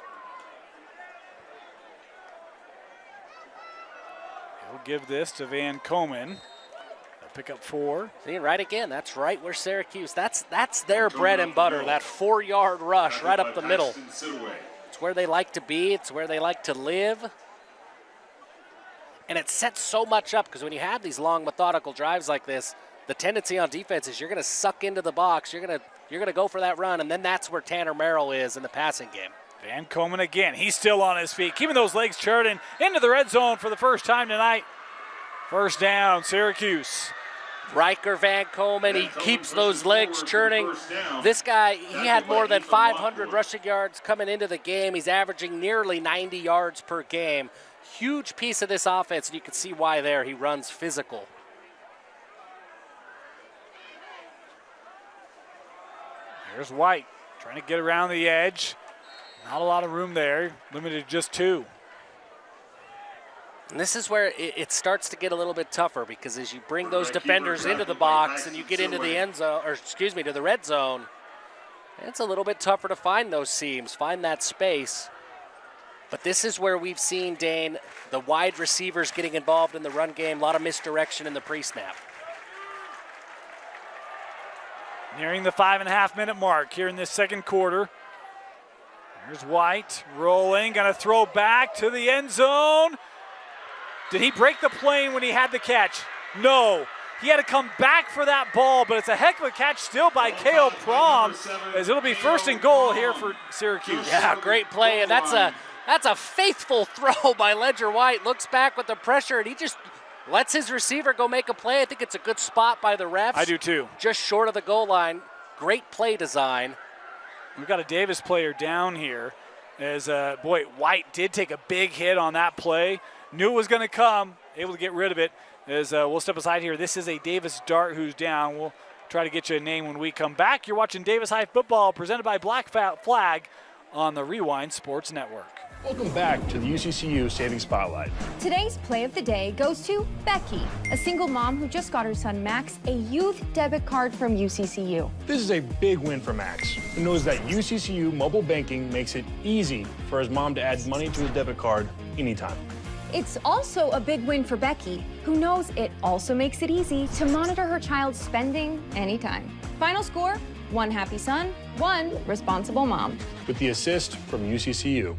He'll give this to Van Komen. They'll pick up 4. See, right again, that's right where Syracuse, that's their bread and butter, that 4-yard rush right up the middle. It's where they like to be. It's where they like to live. And it sets so much up because when you have these long, methodical drives like this, the tendency on defense is you're going to suck into the box. You're going to go for that run, and then that's where Tanner Merrill is in the passing game. Van Komen again. He's still on his feet, keeping those legs churning into the red zone for the first time tonight. First down, Syracuse. Riker Van Komen, he keeps those legs churning. This guy, he had more than 500 rushing yards coming into the game. He's averaging nearly 90 yards per game. Huge piece of this offense, and you can see why there. He runs physical. Here's White trying to get around the edge. Not a lot of room there, limited to just 2. And this is where it starts to get a little bit tougher because as you bring those defenders into the box and you get into the end zone, or excuse me, to the red zone, it's a little bit tougher to find those seams, find that space. But this is where we've seen, Dane, the wide receivers getting involved in the run game, a lot of misdirection in the pre-snap. Nearing the 5.5-minute mark here in this second quarter. Here's White rolling, gonna throw back to the end zone. Did he break the plane when he had the catch? No. He had to come back for that ball, but it's a heck of a catch still by Kale Prom, as it'll be 1st and goal here for Syracuse. Yeah, great play, and that's a faithful throw by Ledger White. Looks back with the pressure, and he just lets his receiver go make a play. I think it's a good spot by the refs. I do too. Just short of the goal line. Great play design. We've got a Davis player down here, as White did take a big hit on that play. Knew it was going to come, able to get rid of it. As we'll step aside here. This is a Davis Dart who's down. We'll try to get you a name when we come back. You're watching Davis High Football presented by Black Flag on the Rewind Sports Network. Welcome back to the UCCU Saving Spotlight. Today's play of the day goes to Becky, a single mom who just got her son Max a youth debit card from UCCU. This is a big win for Max, who knows that UCCU mobile banking makes it easy for his mom to add money to his debit card anytime. It's also a big win for Becky, who knows it also makes it easy to monitor her child's spending anytime. Final score, 1 happy son, 1 responsible mom. With the assist from UCCU.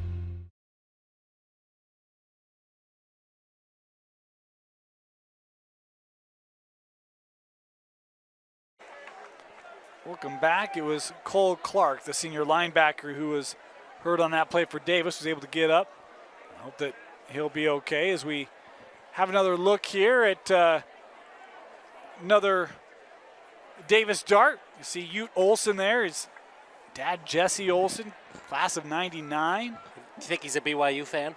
Welcome back. It was Cole Clark, the senior linebacker, who was hurt on that play for Davis, was able to get up. I hope that he'll be okay as we have another look here at another Davis dart. You see Ute Olson there. His dad, Jesse Olson, class of '99. Do you think he's a BYU fan?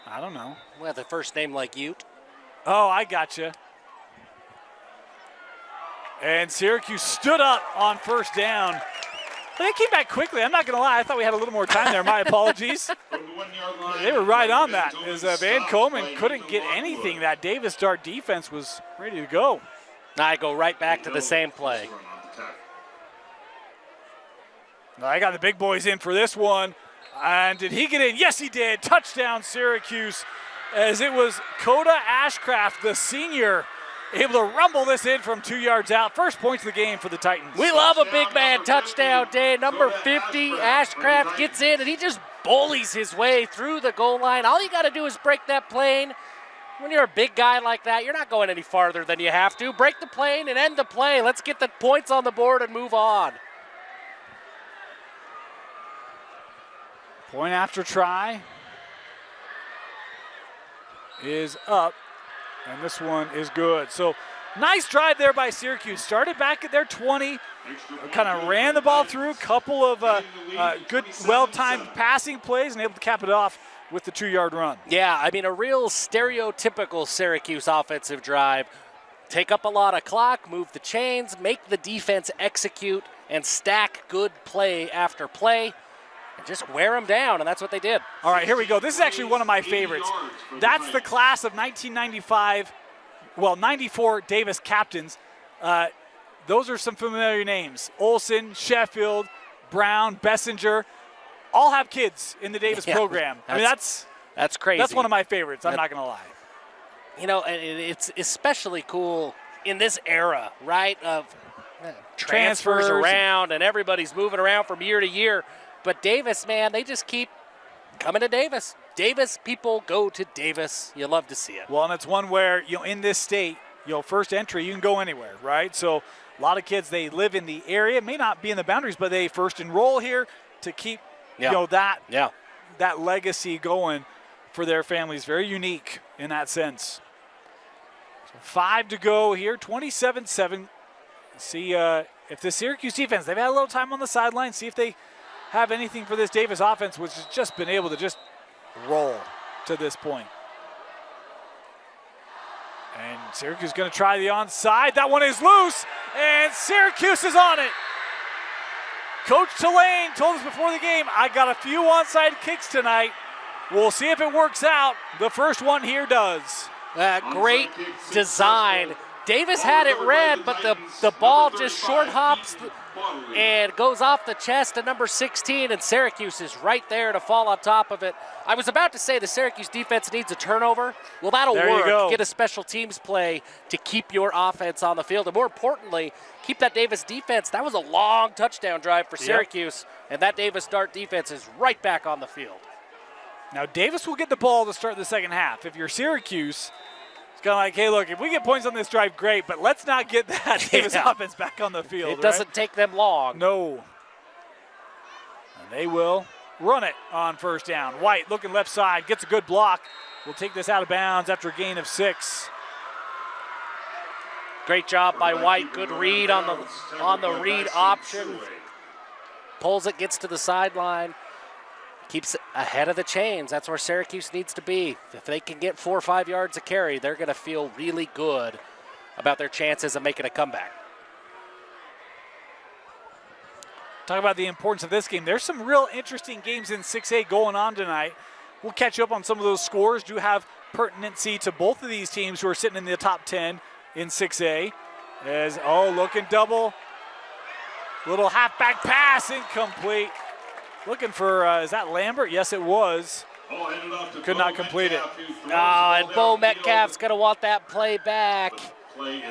I don't know. Well, the first name like Ute. Oh, I gotcha. And Syracuse stood up on first down. But they came back quickly. I'm not going to lie. I thought we had a little more time there. My apologies. They were right on that as Van Coleman couldn't get anything. That Davis Dart defense was ready to go. I go right back to the same play. I got the big boys in for this one. And did he get in? Yes, he did. Touchdown, Syracuse, as it was Coda Ashcraft, the senior, able to rumble this in from 2 yards out. First points of the game for the Titans. We love a big man touchdown day. Number 50, Ashcraft gets in, and he just bullies his way through the goal line. All you got to do is break that plane. When you're a big guy like that, you're not going any farther than you have to. Break the plane and end the play. Let's get the points on the board and move on. Point after try is up. And this one is good. So nice drive there by Syracuse. Started back at their 20, kind of ran the ball through, a couple of good, well-timed passing plays, and able to cap it off with the 2-yard run. Yeah, I mean, a real stereotypical Syracuse offensive drive. Take up a lot of clock, move the chains, make the defense execute, and stack good play after play. And just wear them down, and that's what they did. All right, here we go. This is actually one of my favorites. That's the class of 1995, well, 94 Davis captains. Those are some familiar names. Olson, Sheffield, Brown, Bessinger, all have kids in the Davis program. I mean, that's crazy. That's one of my favorites, I'm not going to lie. You know, and it's especially cool in this era, right, of transfers around and everybody's moving around from year to year. But Davis, man, they just keep coming to Davis. Davis people go to Davis. You love to see it. Well, and it's one where, in this state, first entry, you can go anywhere, right? So a lot of kids, they live in the area, may not be in the boundaries, but they first enroll here to keep, that legacy going for their families. Very unique in that sense. So 5 to go here, 27-7. See if the Syracuse defense, they've had a little time on the sideline, see if they have anything for this Davis offense, which has just been able to just roll to this point. And Syracuse is going to try the onside. That one is loose, and Syracuse is on it. Coach Tulane told us before the game, I got a few onside kicks tonight. We'll see if it works out. The first one here does. Great design. Davis had it red, but the ball just short hops and goes off the chest to number 16, and Syracuse is right there to fall on top of it. I was about to say the Syracuse defense needs a turnover. Well, that'll work. Get a special teams play to keep your offense on the field, and more importantly, keep that Davis defense. That was a long touchdown drive for Syracuse, and that Davis Dart defense is right back on the field. Now, Davis will get the ball to start the second half. If you're Syracuse, it's kind of like, hey, look, if we get points on this drive, great, but let's not get that Davis offense back on the field. It doesn't take them long. No. And they will run it on first down. White looking left side, gets a good block. We'll take this out of bounds after a gain of 6. Great job by White. Good read on the read option. Pulls it, gets to the sideline. Keeps it ahead of the chains. That's where Syracuse needs to be. If they can get 4 or 5 yards a carry, they're going to feel really good about their chances of making a comeback. Talk about the importance of this game. There's some real interesting games in 6A going on tonight. we'll catch up on some of those scores. Do have pertinency to both of these teams who are sitting in the top 10 in 6A. As, looking double. Little halfback pass, incomplete. Looking for, is that Lambert? Yes, it was. Could not complete it. And Bo Metcalf's going to want that play back.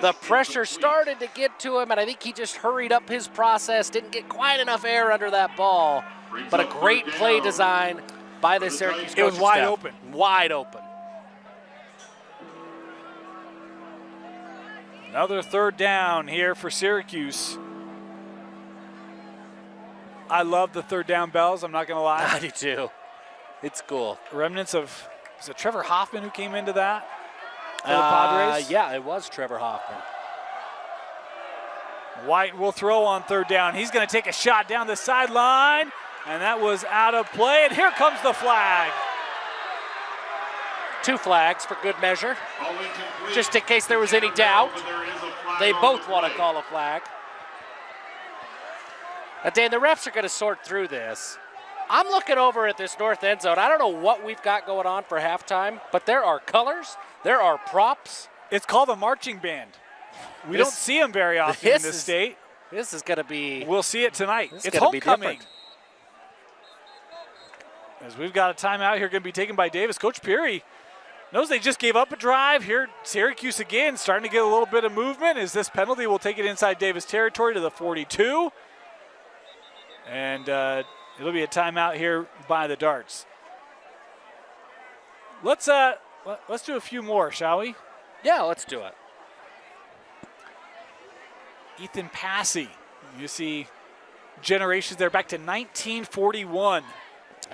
The pressure started to get to him, and I think he just hurried up his process, didn't get quite enough air under that ball. But a great play design by the Syracuse coaching It was wide staff. open. Wide open. Another third down here for Syracuse. I love the third down bells, I'm not going to lie. I do too. It's cool. Remnants of, is it Trevor Hoffman who came into that for the Padres? Yeah, it was Trevor Hoffman. White will throw on third down. He's going to take a shot down the sideline, and that was out of play, and here comes the flag. 2 flags for good measure. Just in case there was any doubt, they both want to call a flag. Now, Dan, the refs are going to sort through this. I'm looking over at this north end zone. I don't know what we've got going on for halftime, but there are colors, there are props. It's called a marching band. We don't see them very often in this state. This is going to be. We'll see it tonight. It's gonna be homecoming. different. As we've got a timeout here going to be taken by Davis. Coach Peary knows they just gave up a drive. Here, Syracuse again starting to get a little bit of movement. As this penalty will take it inside Davis territory to the 42. And it'll be a timeout here by the Darts. Let's do a few more, shall we? Yeah, let's do it. Ethan Passy. You see generations there back to 1941.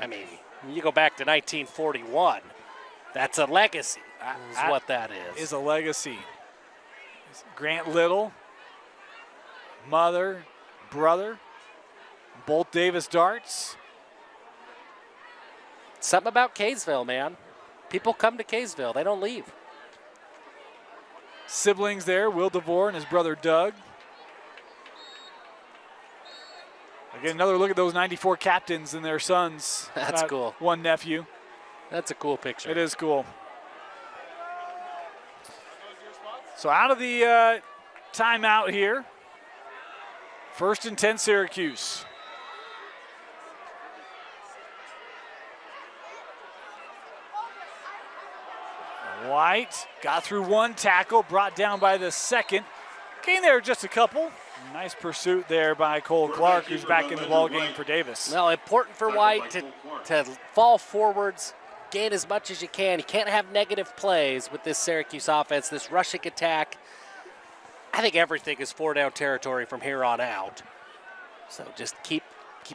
I mean, when you go back to 1941, that's a legacy, is what that is. Is a legacy. Grant Little, mother, brother, both Davis Darts. Something about Kaysville, man. People come to Kaysville. They don't leave. Siblings there, Will DeVore and his brother Doug. Again, another look at those 94 captains and their sons. That's cool. One nephew. That's a cool picture. It is cool. So out of the timeout here. 1st and 10 Syracuse. White got through one tackle, brought down by the second. Gained there just a couple. Nice pursuit there by Cole Clark, who's back in the ball game for Davis. Well, important for White to fall forwards, gain as much as you can. You can't have negative plays with this Syracuse offense, this rushing attack. I think everything is 4-down territory from here on out. So just keep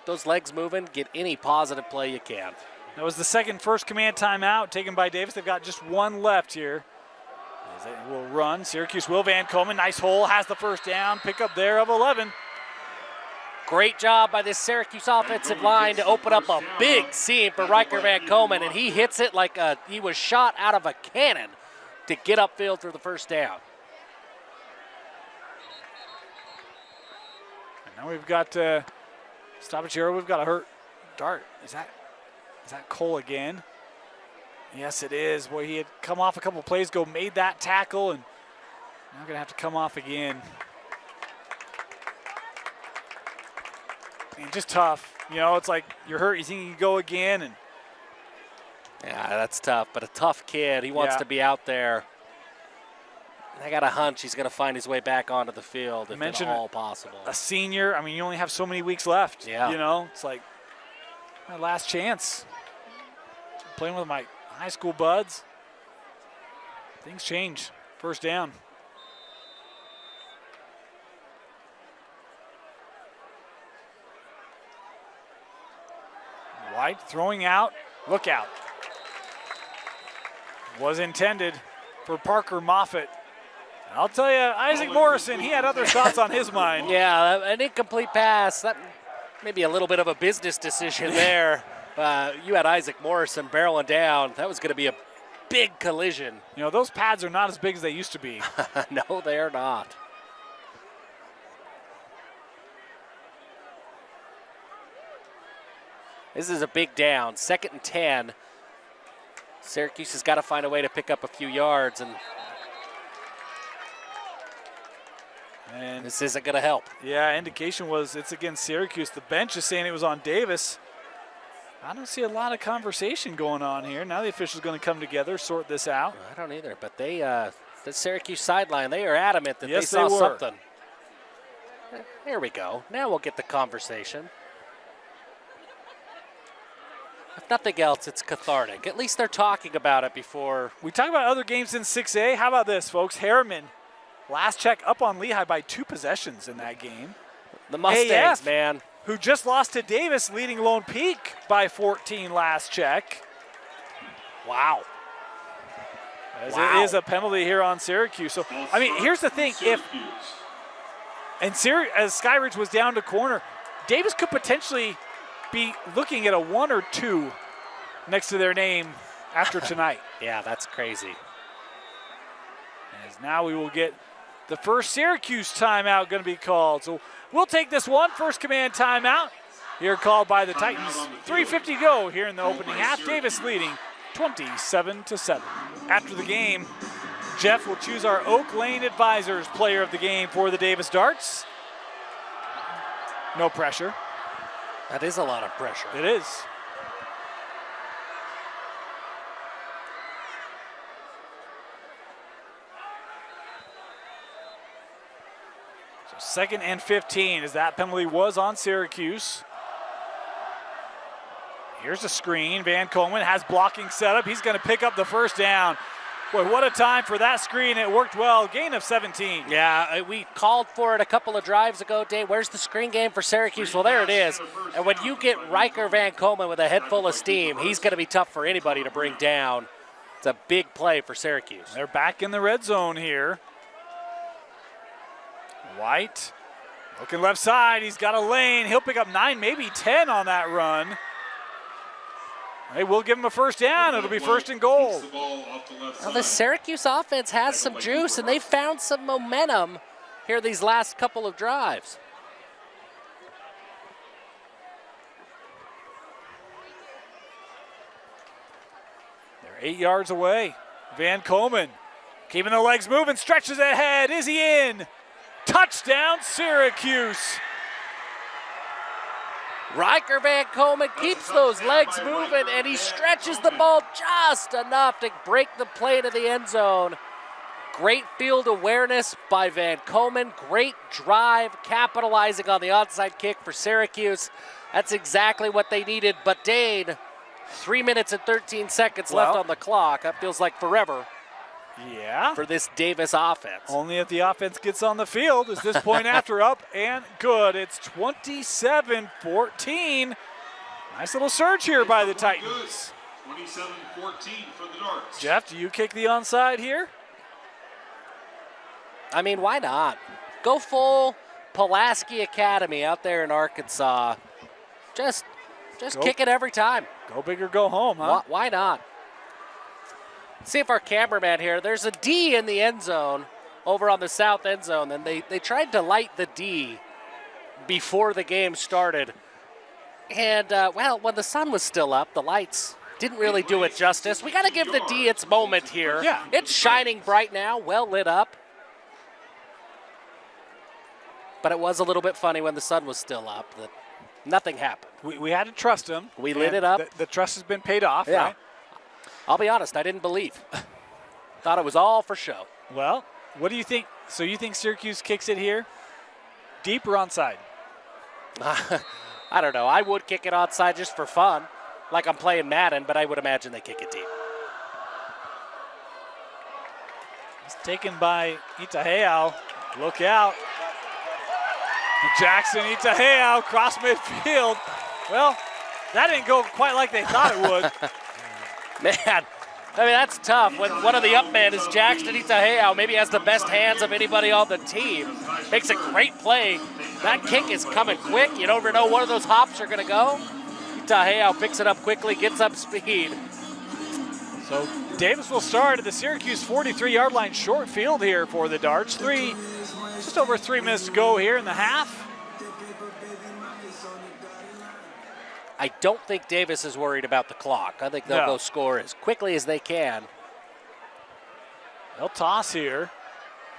those legs moving, get any positive play you can. That was the second first command timeout taken by Davis. They've got just one left here. As they will run. Syracuse will Van Komen. Nice hole, has the first down. Pickup there of 11. Great job by this Syracuse offensive line to open up a big seam for Riker Van Komen, and he hits it like he was shot out of a cannon to get upfield for the first down. And now we've got stoppage here. We've got a hurt Dart. Is that Cole again? Yes, it is. Boy, he had come off a couple plays ago, made that tackle, and now going to have to come off again. And just tough. You know, it's like you're hurt, you think you can go again. And yeah, that's tough, but a tough kid. He wants to be out there. I got a hunch he's going to find his way back onto the field if at all possible. A senior, I mean, you only have so many weeks left. Yeah. You know, it's like my last chance. Playing with my high school buds. Things change. First down. White throwing out. Look out. Was intended for Parker Moffitt. I'll tell you, Isaac Morrison, he had other thoughts on his mind. Yeah, an incomplete pass. That maybe a little bit of a business decision there. You had Isaac Morrison barreling down. That was going to be a big collision. You know, those pads are not as big as they used to be. No, they are not. This is a big down. 2nd and 10 Syracuse has got to find a way to pick up a few yards, and this isn't going to help. Yeah, indication was it's against Syracuse. The bench is saying it was on Davis. I don't see a lot of conversation going on here. Now the official's going to come together, sort this out. I don't either, but they, the Syracuse sideline, they are adamant that Yes, they saw they were. something. Here we go. Now we'll get the conversation. If nothing else, it's cathartic. At least they're talking about it before. We talk about other games in 6A. How about this, folks? Harriman, last check, up on Lehigh by 2 possessions in that game. The Mustangs, AF, man. Who just lost to Davis, leading Lone Peak by 14 last check. Wow. As it is a penalty here on Syracuse. So, I mean, here's the thing. As Skyridge was down to corner, Davis could potentially be looking at a 1 or 2 next to their name after tonight. Yeah, that's crazy. As now we will get the first Syracuse timeout going to be called. So we'll take this one, first command timeout, here called by the Titans. 3:50 to go here in the opening half. Davis leading 27-7. After the game, Jeff will choose our Oak Lane Advisors player of the game for the Davis Darts. No pressure. That is a lot of pressure. It is. So 2nd and 15 as that penalty was on Syracuse. Here's a screen. Van Coleman has blocking set up. He's going to pick up the first down. Boy, what a time for that screen. It worked well. Gain of 17. Yeah, we called for it a couple of drives ago, Dave. Where's the screen game for Syracuse? Well, there it is. And when you get Riker Van Coleman with a head full of steam, he's going to be tough for anybody to bring down. It's a big play for Syracuse. They're back in the red zone here. White looking left side. He's got a lane. He'll pick up 9, maybe 10 on that run. Hey, we'll give him a first down. It'll be 1st and goal. Well, the Syracuse offense has some juice, and they found some momentum here these last couple of drives. They're 8 yards away. Van Coleman keeping the legs moving, stretches ahead. Is he in? Touchdown, Syracuse. Riker Van Coleman keeps those legs moving, and he stretches the ball just enough to break the play to the end zone. Great field awareness by Van Coleman. Great drive, capitalizing on the onside kick for Syracuse. That's exactly what they needed. But Dane, 3 minutes and 13 seconds left on the clock. That feels like forever. Yeah. For this Davis offense. Only if the offense gets on the field is this point after up and good. It's 27-14. Nice little surge here by the Titans. 27-14 for the Darts. Jeff, do you kick the onside here? I mean, why not? Go full Pulaski Academy out there in Arkansas. Just kick it every time. Go big or go home, huh? Why not? See if our cameraman here, there's a D in the end zone over on the south end zone, and they tried to light the D before the game started. And, well, when the sun was still up, the lights didn't really do it justice. We got to give the D its moment here. Yeah. It's shining bright now, well lit up. But it was a little bit funny when the sun was still up that nothing happened. We had to trust him. We lit it up. The trust has been paid off, Yeah. right? I'll be honest, I didn't believe. Thought it was all for show. Well, what do you think? So you think Syracuse kicks it here? Deep or onside? I don't know. I would kick it onside just for fun, like I'm playing Madden, but I would imagine they kick it deep. It's taken by Itaheo. Look out. Jackson Itaheo cross midfield. Well, that didn't go quite like they thought it would. Man, I mean, that's tough when one of the up men is Jackson Itaheo. Maybe has the best hands of anybody on the team. Makes a great play. That kick is coming quick. You never know where those hops are going to go. Itaheo picks it up quickly, gets up speed. So Davis will start at the Syracuse 43-yard line, short field here for the Darts. Just over 3 minutes to go here in the half. I don't think Davis is worried about the clock. I think they'll go score as quickly as they can. They'll toss here.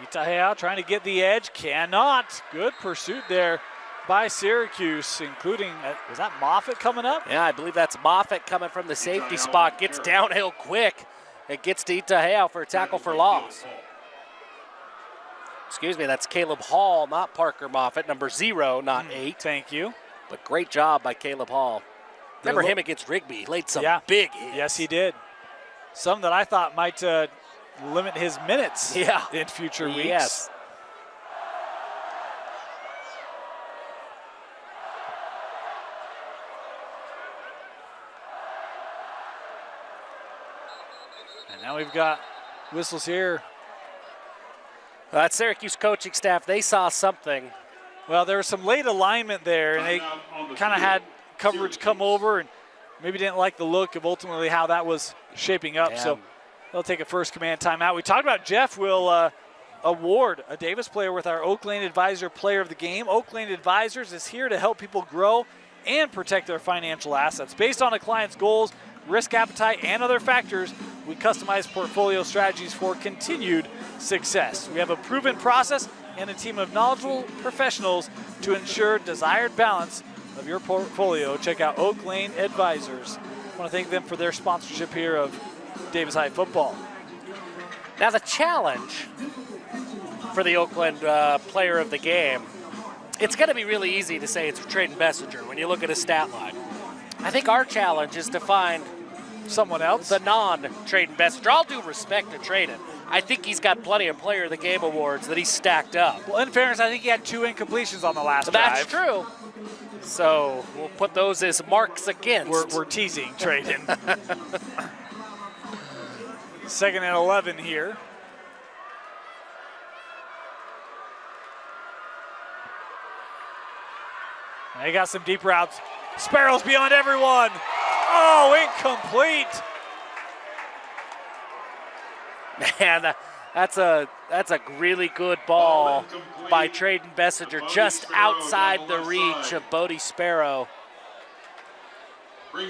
Itahea trying to get the edge, cannot. Good pursuit there by Syracuse, including, was that Moffitt coming up? Yeah, I believe that's Moffitt coming from the safety spot. Gets downhill quick. It gets to Itahea for a tackle for loss. Excuse me, that's Caleb Hall, not Parker Moffitt, number 0, not 8. Thank you. But great job by Caleb Hall. Remember him against Rigby. He laid some big hits. Yes, he did. Some that I thought might limit his minutes in future weeks. Yes. And now we've got whistles here. That Syracuse coaching staff, they saw something. Well, there was some late alignment there, and they kind of had coverage come over and maybe didn't like the look of ultimately how that was shaping up. So they'll take a first command timeout. We talked about Jeff will award a Davis player with our Oak Lane Advisor Player of the Game. Oak Lane Advisors is here to help people grow and protect their financial assets. Based on a client's goals, risk appetite, and other factors, we customize portfolio strategies for continued success. We have a proven process and a team of knowledgeable professionals to ensure desired balance of your portfolio. Check out Oak Lane Advisors. I want to thank them for their sponsorship here of Davis High football. Now the challenge for the Oakland Player of the Game, it's going to be really easy to say it's Traden Bessinger when you look at his stat line. I think our challenge is to find someone else, the non-Traden Bessinger. All due respect to Traden, I think he's got plenty of Player of the Game awards that he's stacked up. Well, in fairness, I think he had 2 incompletions on the last That's drive. true. So we'll put those as marks against. We're teasing Traden. 2nd and 11 here. And they got some deep routes. Sparrow's beyond everyone. Oh, incomplete. Man, that's a really good ball by Traden Bessinger, just outside the reach of Bodie Sparrow.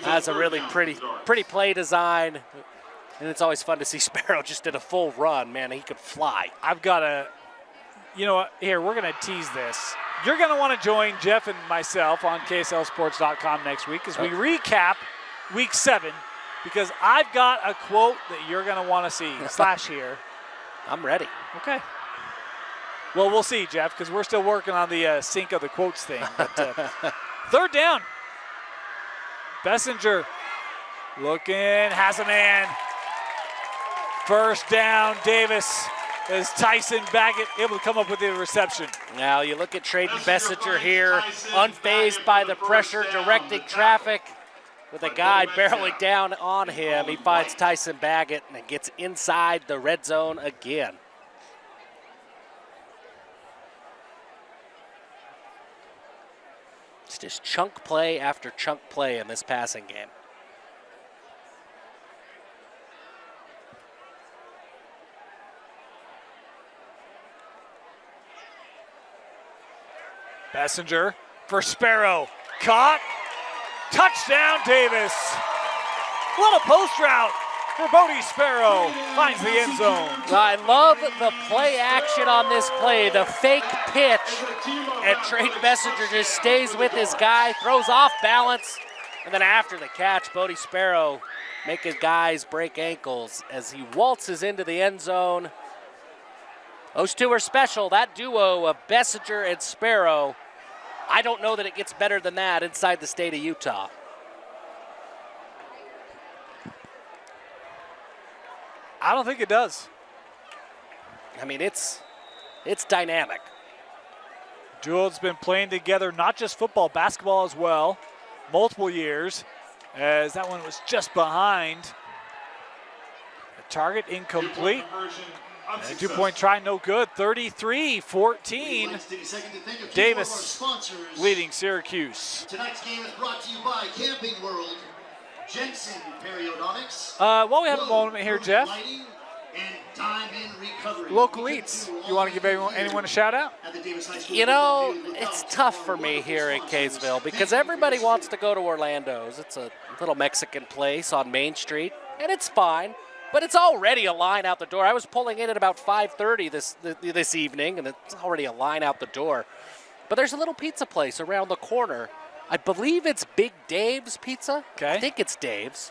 That's a really pretty play design, and it's always fun to see Sparrow just did a full run. Man, he could fly. I've got a, you know what? Here, we're going to tease this. You're going to want to join Jeff and myself on KSLSports.com next week as we recap Week 7, because I've got a quote that you're going to want to see. Slash here. I'm ready. Okay. Well, we'll see, Jeff, because we're still working on the sync of the quotes thing. But, 3rd down. Bessinger looking, has a man. 1st down, Davis. As Tyson Baggett able to come up with the reception. Now you look at Traden Bessinger here, unfazed by the pressure, directing traffic with a guy barreling down on him. He finds Tyson Baggett and it gets inside the red zone again. It's just chunk play after chunk play in this passing game. Bessinger for Sparrow. Caught. Touchdown, Davis. What a post route for Bodie Sparrow. Finds the end zone. I love the play action on this play. The fake pitch. And Traden Bessinger just stays with his guy, throws off balance. And then after the catch, Bodie Sparrow making guys break ankles as he waltzes into the end zone. Those two are special. That duo of Bessinger and Sparrow, I don't know that it gets better than that inside the state of Utah. I don't think it does. I mean, it's dynamic. Duo has been playing together, not just football, basketball as well, multiple years, as that one was just behind. The target incomplete. And a 2-point try, no good. 33-14. Davis leading Syracuse. Tonight's game is brought to you by Camping World, Jensen Periodontics. While we have a moment here, Jeff, Local eats. You want to give anyone a shout out? You know, it's tough for me here in Kaysville because everybody wants to go to Orlando's. It's a little Mexican place on Main Street, and it's fine, but it's already a line out the door. I was pulling in at about 5:30 this evening, and it's already a line out the door. But there's a little pizza place around the corner. I believe it's Big Dave's Pizza. Okay. I think it's Dave's.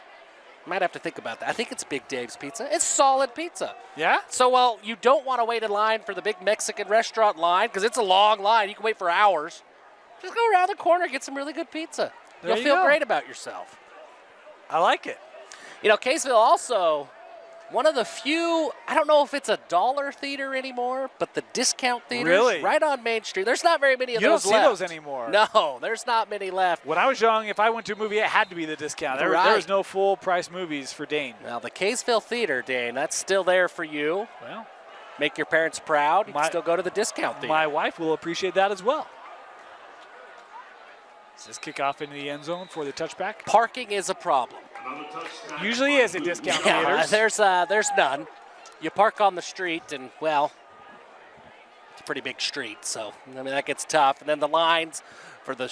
Might have to think about that. I think it's Big Dave's Pizza. It's solid pizza. Yeah? So, well, you don't want to wait in line for the big Mexican restaurant line because it's a long line. You can wait for hours. Just go around the corner, get some really good pizza. You'll feel great about yourself. I like it. You know, Kaysville also, one of the few, I don't know if it's a dollar theater anymore, but the discount theaters Really? right on Main Street. There's not very many of You don't those see left. those anymore. No, there's not many left. When I was young, if I went to a movie, it had to be the discount. There was no full price movies for Dane. Now, the Kaysville Theater, Dane, that's still there for you. Well, Make your parents proud. You can still go to the discount theater. my wife will appreciate that as well. Does this kick off into the end zone for the touchback? Parking is a problem. Usually is at discount Yeah, theaters. there's none. You park on the street, and, well, it's a pretty big street, so, I mean, that gets tough. And then the lines for the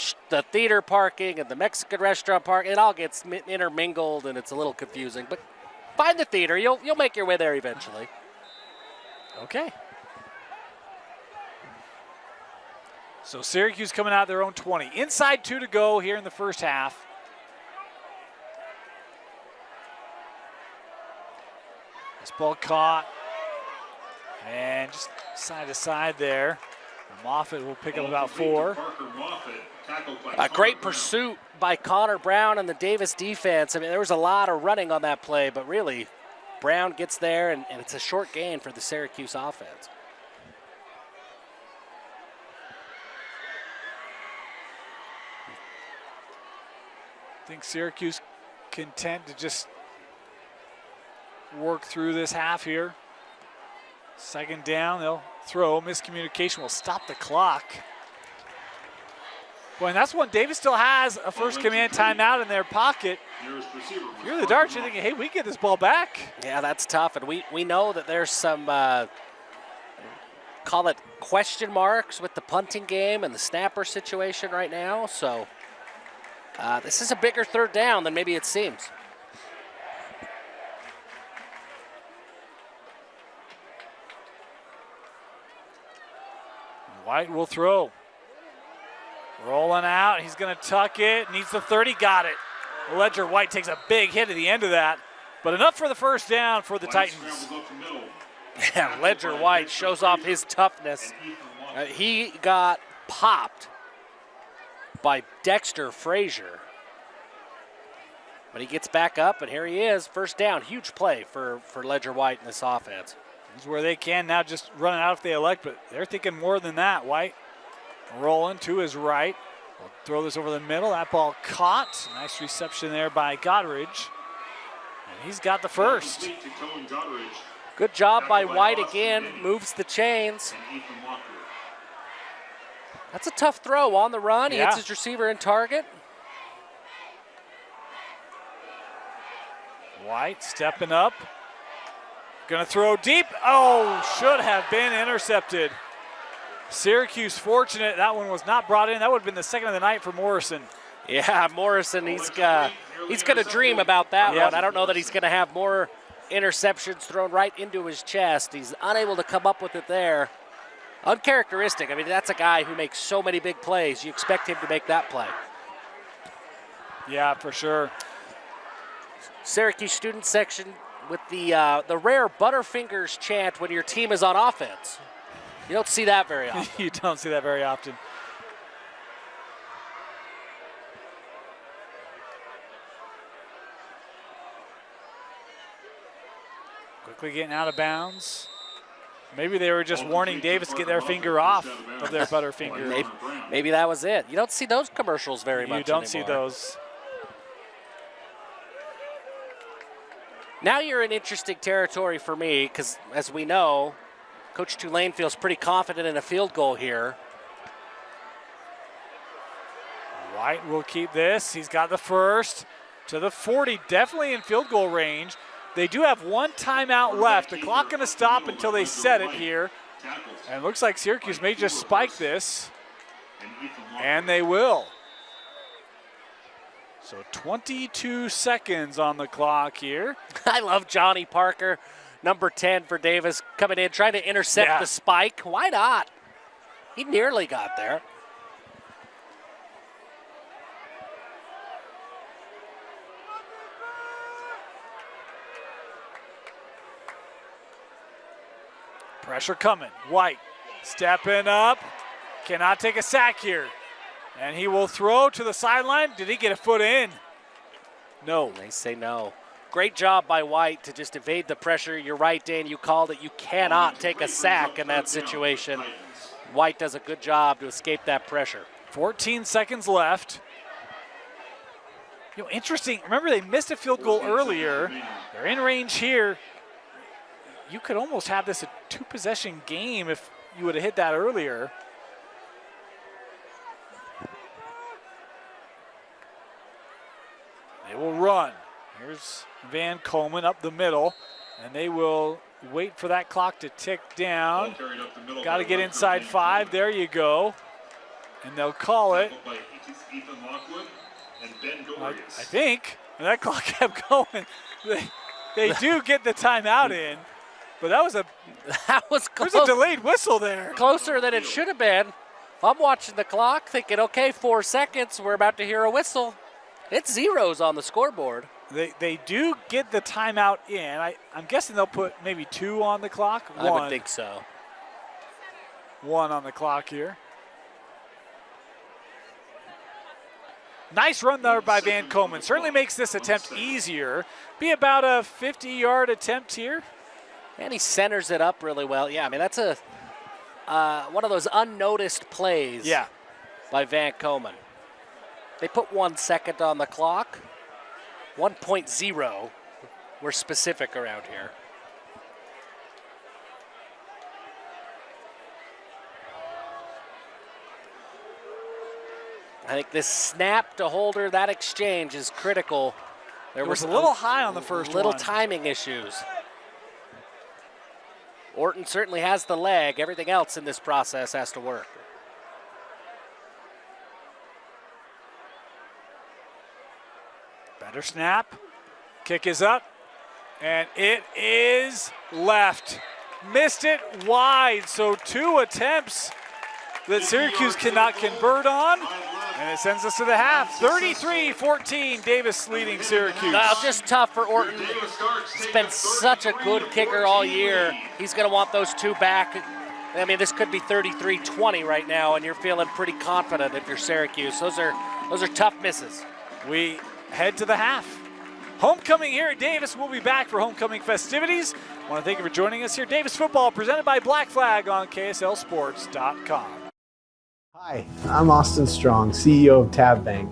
theater parking and the Mexican restaurant parking, it all gets intermingled, and it's a little confusing. But find the theater. You'll make your way there eventually. Okay. So Syracuse coming out their own 20. Inside 2 to go here in the first half. This ball caught. And just side to side there. Moffitt will pick up about 4. A great pursuit by Connor Brown and the Davis defense. I mean, there was a lot of running on that play, but really, Brown gets there, and it's a short gain for the Syracuse offense. I think Syracuse content to just work through this half here. Second down, they'll throw. Miscommunication will stop the clock. Boy, and that's one Davis still has a first command timeout in their pocket. If you're the Darts, you're thinking, hey, we get this ball back. Yeah, that's tough, and we know that there's some, call it question marks with the punting game and the snapper situation right now, so this is a bigger third down than maybe it seems. White will throw. Rolling out, he's going to tuck it, needs the 30, got it. Ledger White takes a big hit at the end of that, but enough for the first down for the Titans. Yeah, Ledger White shows off his toughness. He got popped by Dexter Frazier. But he gets back up, and here he is, first down. Huge play for Ledger White in this offense. This is where they can now just run it out if they elect, but they're thinking more than that. White rolling to his right. We'll throw this over the middle. That ball caught. Nice reception there by Godridge. And he's got the first. Good job by White again. Moves the chains. That's a tough throw on the run. He hits his receiver in target. White stepping up. Gonna throw deep. Oh, should have been intercepted. Syracuse fortunate that one was not brought in. That would have been the second of the night for Morrison. Yeah, Morrison, he's gonna dream about that one. I don't know that he's gonna have more interceptions thrown right into his chest. He's unable to come up with it there. Uncharacteristic. I mean, that's a guy who makes so many big plays. You expect him to make that play. Yeah, for sure. Syracuse student section with the rare Butterfingers chant when your team is on offense. You don't see that very often. You don't see that very often. Quickly getting out of bounds. Maybe they were just warning Davis to get their finger off of their Butterfinger. Maybe that was it. You don't see those commercials very much You don't anymore. see those. Now you're in interesting territory for me because, as we know, Coach Tulane feels pretty confident in a field goal here. White will keep this. He's got the first to the 40, definitely in field goal range. They do have one timeout left. The clock going to stop until they set it here. And it looks like Syracuse may just spike this. And they will. So 22 seconds on the clock here. I love Johnny Parker, number 10 for Davis, coming in, trying to intercept the spike. Why not? He nearly got there. Pressure coming. White stepping up. Cannot take a sack here. And he will throw to the sideline. Did he get a foot in? No. They say no. Great job by White to just evade the pressure. You're right, Dan. You called it. You cannot take a sack in that situation. White does a good job to escape that pressure. 14 seconds left. You know, interesting. Remember, they missed a field goal earlier. They're in range here. You could almost have this a two-possession game if you would have hit that earlier. They will run. Here's Van Coleman up the middle, and they will wait for that clock to tick down. Got to get inside 5. There you go. And they'll call it. I think. And that clock kept going. They do get the timeout in. But that was close. There's a delayed whistle there. Closer than it should have been. I'm watching the clock thinking, okay, 4 seconds. We're about to hear a whistle. It's zeros on the scoreboard. They do get the timeout in. I'm guessing they'll put maybe 2 on the clock. I would think so. 1 on the clock here. Nice run there by Van Coleman. Certainly makes this attempt easier. Be about a 50-yard attempt here. And he centers it up really well. Yeah, I mean, that's a one of those unnoticed plays by Van Coleman. They put 1 second on the clock. 1.0. We're specific around here. I think this snap to Holder, that exchange is critical. There was a little high on the first one. Little timing issues. Orton certainly has the leg. Everything else in this process has to work. Better snap. Kick is up. And it is left. Missed it wide. So 2 attempts that Syracuse cannot convert on. And it sends us to the half. 33-14, Davis leading Syracuse. Just tough for Orton. He's been such a good kicker all year. He's going to want those 2 back. I mean, this could be 33-20 right now, and you're feeling pretty confident if you're Syracuse. Those are tough misses. We head to the half. Homecoming here at Davis. We'll be back for homecoming festivities. I want to thank you for joining us here. Davis football presented by Black Flag on KSLSports.com. Hi, I'm Austin Strong, CEO of Tab Bank.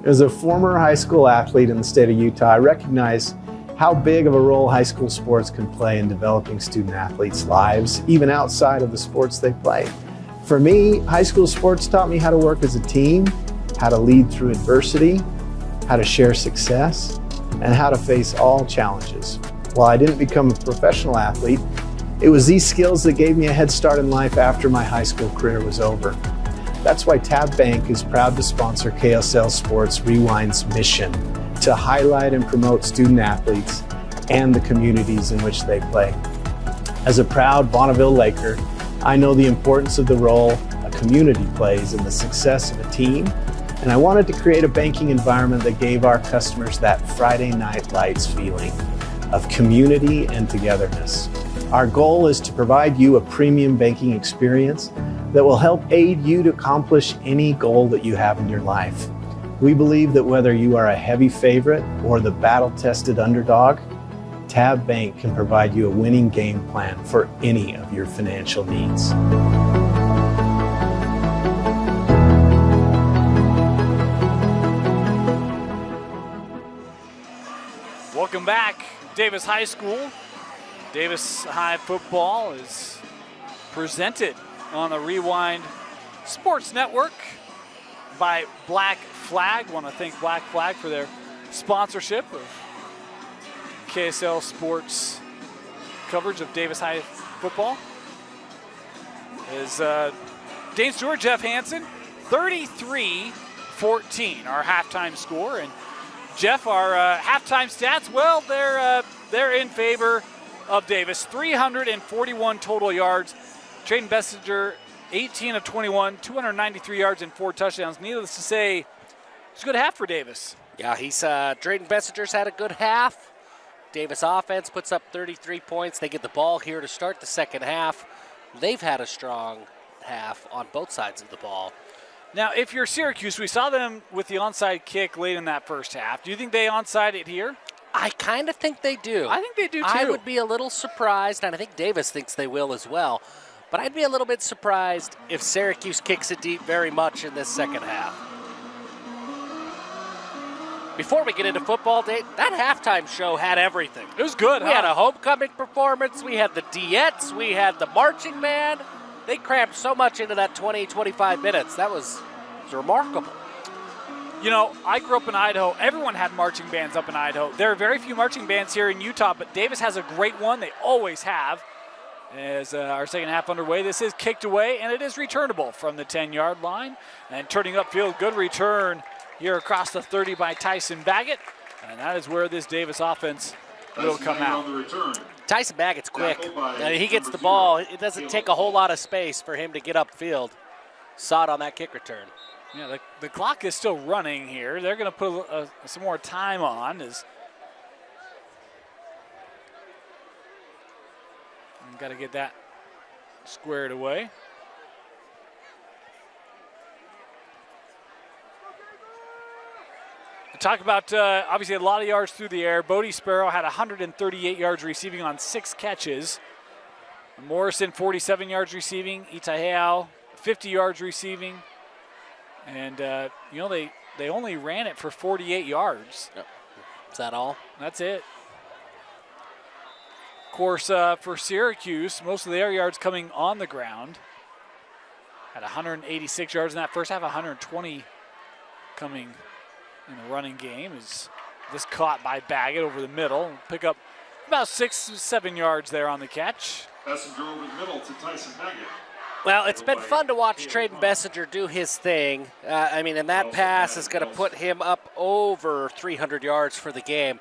As a former high school athlete in the state of Utah, I recognize how big of a role high school sports can play in developing student athletes' lives, even outside of the sports they play. For me, high school sports taught me how to work as a team, how to lead through adversity, how to share success, and how to face all challenges. While I didn't become a professional athlete, it was these skills that gave me a head start in life after my high school career was over. That's why Tab Bank is proud to sponsor KSL Sports Rewind's mission to highlight and promote student athletes and the communities in which they play. As a proud Bonneville Laker, I know the importance of the role a community plays in the success of a team, and I wanted to create a banking environment that gave our customers that Friday Night Lights feeling of community and togetherness. Our goal is to provide you a premium banking experience that will help aid you to accomplish any goal that you have in your life. We believe that whether you are a heavy favorite or the battle-tested underdog, Tab Bank can provide you a winning game plan for any of your financial needs. Welcome back, Davis High School. Davis High football is presented on the Rewind Sports Network by Black Flag. Want to thank Black Flag for their sponsorship of KSL Sports coverage of Davis High football. Is Dane Stewart, Jeff Hansen, 33-14, our halftime score. And Jeff, our halftime stats, well, they're in favor of Davis. 341 total yards. Trayton Bessinger, 18 of 21, 293 yards and 4 touchdowns. Needless to say, it's a good half for Davis. Yeah, Trayton Bessinger's had a good half. Davis offense puts up 33 points. They get the ball here to start the second half. They've had a strong half on both sides of the ball. Now, if you're Syracuse, we saw them with the onside kick late in that first half. Do you think they onside it here? I kind of think they do. I think they do, too. I would be a little surprised, and I think Davis thinks they will as well. But I'd be a little bit surprised if Syracuse kicks it deep very much in this second half. Before we get into football, Dave, that halftime show had everything. It was good, We had a homecoming performance. We had the Diettes. We had the marching band. They crammed so much into that 20, 25 minutes. That was remarkable. You know, I grew up in Idaho. Everyone had marching bands up in Idaho. There are very few marching bands here in Utah, but Davis has a great one. They always have. As our second half underway, this is kicked away, and it is returnable from the 10-yard line. And turning upfield, good return here across the 30 by Tyson Baggett. And that is where this Davis offense will come out. Tyson Baggett's quick. He gets the ball. It doesn't take a whole lot of space for him to get upfield. Saw it on that kick return. Yeah, the clock is still running here. They're going to put some more time on. Got to get that squared away. Talk about, obviously, a lot of yards through the air. Bodie Sparrow had 138 yards receiving on 6 catches. Morrison, 47 yards receiving. Itaheao, 50 yards receiving. And, they only ran it for 48 yards. Yep. Is that all? That's it. Of course, for Syracuse, most of their yards coming on the ground. Had 186 yards in that first half, 120 coming in the running game. Is this caught by Baggett over the middle. Pick up about 6-7 yards there on the catch. Bessinger over the middle to Tyson Baggett. Well, it's been fun to watch Trayton Bessinger do his thing. And that pass is going to put him up over 300 yards for the game.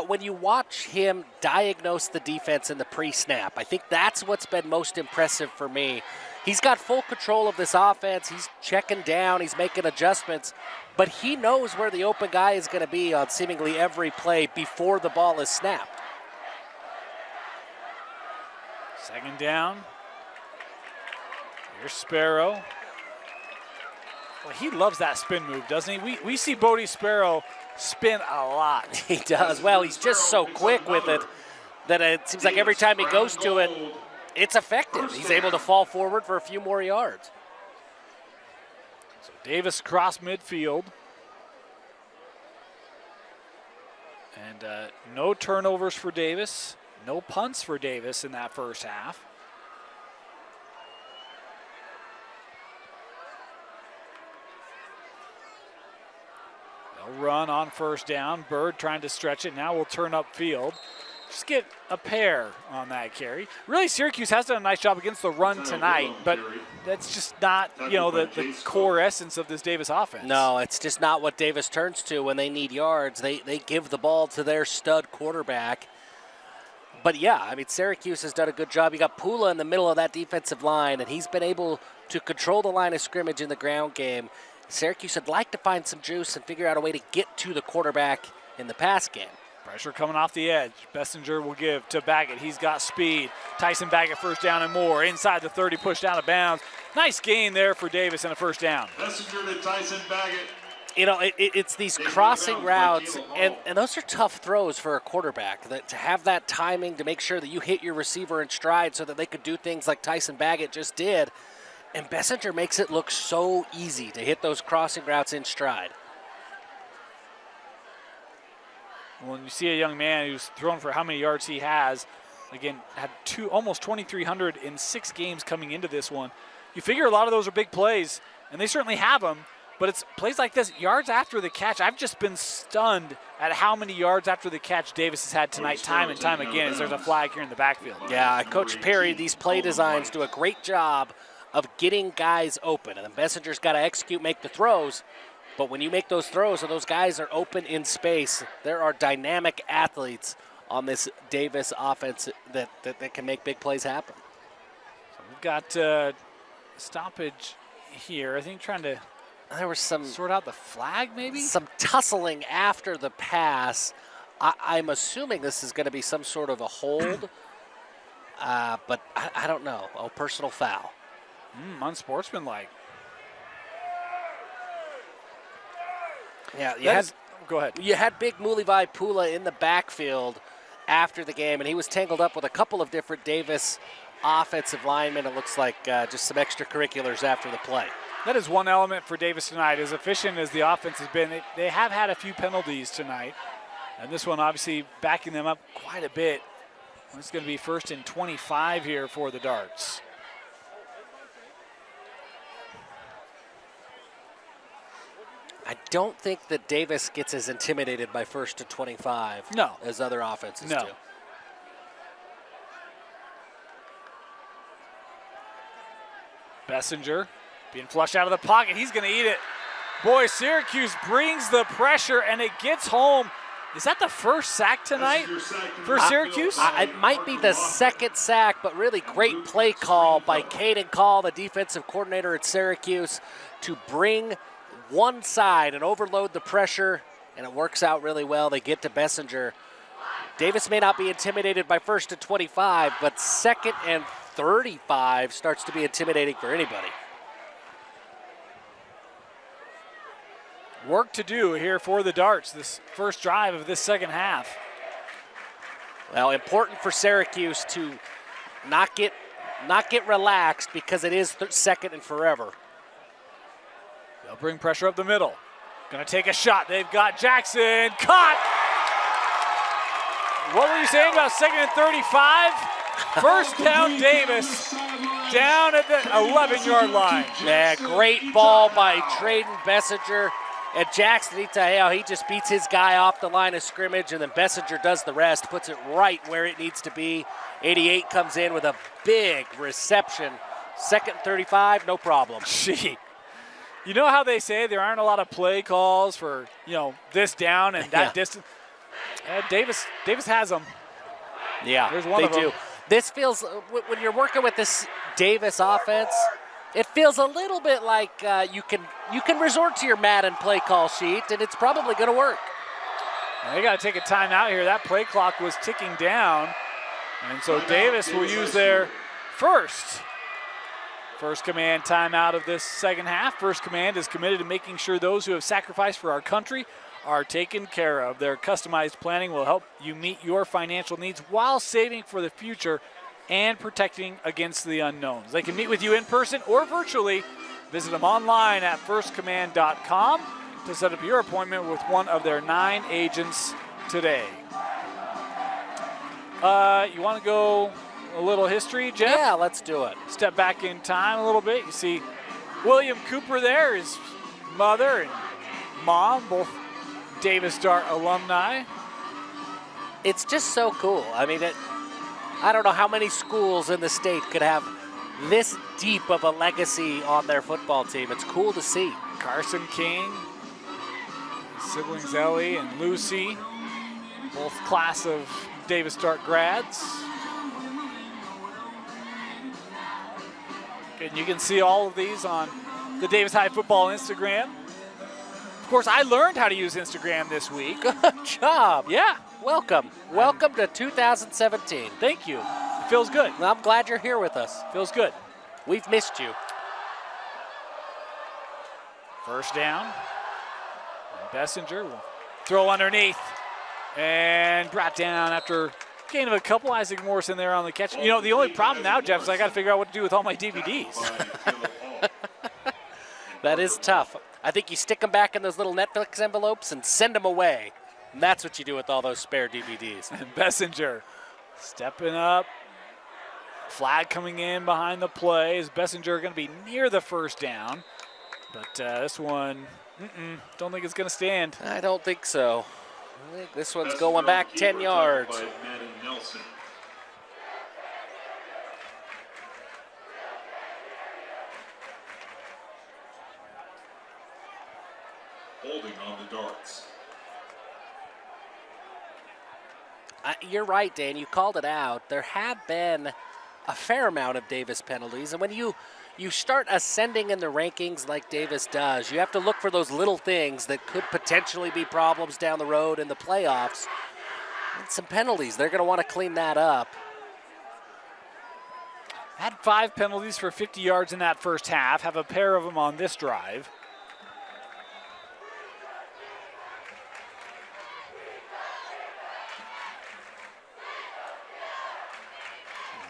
When you watch him diagnose the defense in the pre-snap, I think that's what's been most impressive for me. He's got full control of this offense. He's checking down. He's making adjustments. But he knows where the open guy is going to be on seemingly every play before the ball is snapped. Second down. Here's Sparrow. Well, he loves that spin move, doesn't he? We see Bodie Sparrow spin a lot. He does. Well, he's just so quick with it that it seems like every time he goes to it, it's effective. He's able to fall forward for a few more yards. So Davis cross midfield. And no turnovers for Davis. No punts for Davis in that first half. They'll run on first down. Bird trying to stretch it. Now we'll turn upfield. Just get a pair on that carry. Really, Syracuse has done a nice job against the run tonight, but that's just not, the core essence of this Davis offense. No, it's just not what Davis turns to when they need yards. They give the ball to their stud quarterback. But yeah, Syracuse has done a good job. You got Pula in the middle of that defensive line, and he's been able to control the line of scrimmage in the ground game. Syracuse would like to find some juice and figure out a way to get to the quarterback in the pass game. Pressure coming off the edge. Bessinger will give to Baggett. He's got speed. Tyson Baggett first down and more. Inside the 30, pushed out of bounds. Nice gain there for Davis and a first down. Bessinger to Tyson Baggett. It's these crossing routes, and those are tough throws for a quarterback. To have that timing to make sure that you hit your receiver in stride so that they could do things like Tyson Baggett just did. And Bessinger makes it look so easy to hit those crossing routes in stride. When you see a young man who's thrown for how many yards he has, again, had almost 2,300 in 6 games coming into this one, you figure a lot of those are big plays, and they certainly have them, But it's plays like this, yards after the catch. I've just been stunned at how many yards after the catch Davis has had tonight, time and time again, as there's a flag here in the backfield. Yeah, Coach Perry, these play designs do a great job of getting guys open. And the Messenger's got to execute, make the throws. But when you make those throws and those guys are open in space, there are dynamic athletes on this Davis offense that can make big plays happen. So we've got stoppage here. I think trying to there was some sort out the flag, maybe? Some tussling after the pass. I'm assuming this is going to be some sort of a hold, but I don't know. Oh, personal foul. Unsportsmanlike. Yeah, go ahead. You had Big Mulivai Pula in the backfield after the game, and he was tangled up with a couple of different Davis offensive linemen. It looks like just some extracurriculars after the play. That is one element for Davis tonight. As efficient as the offense has been, they have had a few penalties tonight. And this one obviously backing them up quite a bit. It's going to be 1st and 25 here for the Darts. I don't think that Davis gets as intimidated by 1st to 25 as other offenses do. Bessinger being flushed out of the pocket. He's going to eat it. Boy, Syracuse brings the pressure, and it gets home. Is that the first sack tonight for Syracuse? It might be the second sack, but really great play call by Caden Call, the defensive coordinator at Syracuse, to bring one side and overload the pressure, and it works out really well. They get to Bessinger. Davis may not be intimidated by 1st to 25, but 2nd and 35 starts to be intimidating for anybody. Work to do here for the Darts, this first drive of this second half. Well, important for Syracuse to not get relaxed because it is 2nd and forever. They'll bring pressure up the middle. Gonna take a shot. They've got Jackson caught. What were you saying about 2nd and 35? First down, Davis down at the 11-yard line. Yeah, great ball by Traden Bessinger. And Jackson Itaheo, he just beats his guy off the line of scrimmage, and then Bessinger does the rest, puts it right where it needs to be. 88 comes in with a big reception. 2nd and 35, no problem. Gee. You know how they say there aren't a lot of play calls for, this down and that distance? Davis has them. Yeah, there's one they of them. do. This feels, when you're working with this Davis offense, it feels a little bit like you can resort to your Madden play call sheet, and it's probably going to work. Now they got to take a timeout here. That play clock was ticking down, and so Davis will use their first command timeout of this second half. First Command is committed to making sure those who have sacrificed for our country are taken care of. Their customized planning will help you meet your financial needs while saving for the future and protecting against the unknowns. They can meet with you in person or virtually. Visit them online at firstcommand.com to set up your appointment with one of their 9 agents today. You want to go a little history, Jeff? Yeah, let's do it. Step back in time a little bit. You see William Cooper there, his mother and mom, both Davis Dart alumni. It's just so cool. I mean, I don't know how many schools in the state could have this deep of a legacy on their football team. It's cool to see. Carson King, siblings Ellie and Lucy, both class of Davis Dart grads. And you can see all of these on the Davis High Football Instagram. Of course, I learned how to use Instagram this week. Good job. Yeah. Welcome. Welcome to 2017. Thank you. It feels good. Well, I'm glad you're here with us. Feels good. We've missed you. First down. And Bessinger will throw underneath. And brought down after gain of a couple. Isaac Morrison there on the catch. You know, the only problem now, Jeff, is I got to figure out what to do with all my DVDs. That is tough. I think you stick them back in those little Netflix envelopes and send them away. And that's what you do with all those spare DVDs. And Bessinger stepping up. Flag coming in behind the play. Is Bessinger going to be near the first down? But this one, don't think it's going to stand. I don't think so. I think this one's Best going back keeper 10 yards. by Madden Nelson. Holding on the darts. You're right, Dan. You called it out. There have been a fair amount of Davis penalties, and when you start ascending in the rankings like Davis does, you have to look for those little things that could potentially be problems down the road in the playoffs. And some penalties. They're going to want to clean that up. Had 5 penalties for 50 yards in that first half. Have a pair of them on this drive.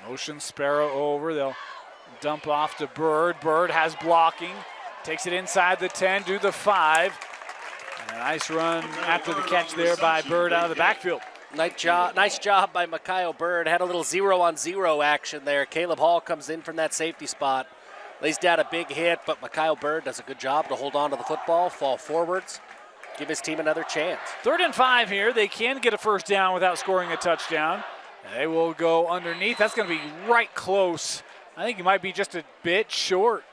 Motion Sparrow over. They'll dump off to Bird. Bird has blocking. Takes it inside the 10 to the 5. And a nice run after the catch there by Bird out of the backfield. Nice job by Micaiah Bird. Had a little 0-on-0 action there. Caleb Hall comes in from that safety spot. Lays down a big hit, but Micaiah Bird does a good job to hold on to the football, fall forwards, give his team another chance. 3rd and 5 here. They can get a first down without scoring a touchdown. They will go underneath. That's going to be right close. I think he might be just a bit short.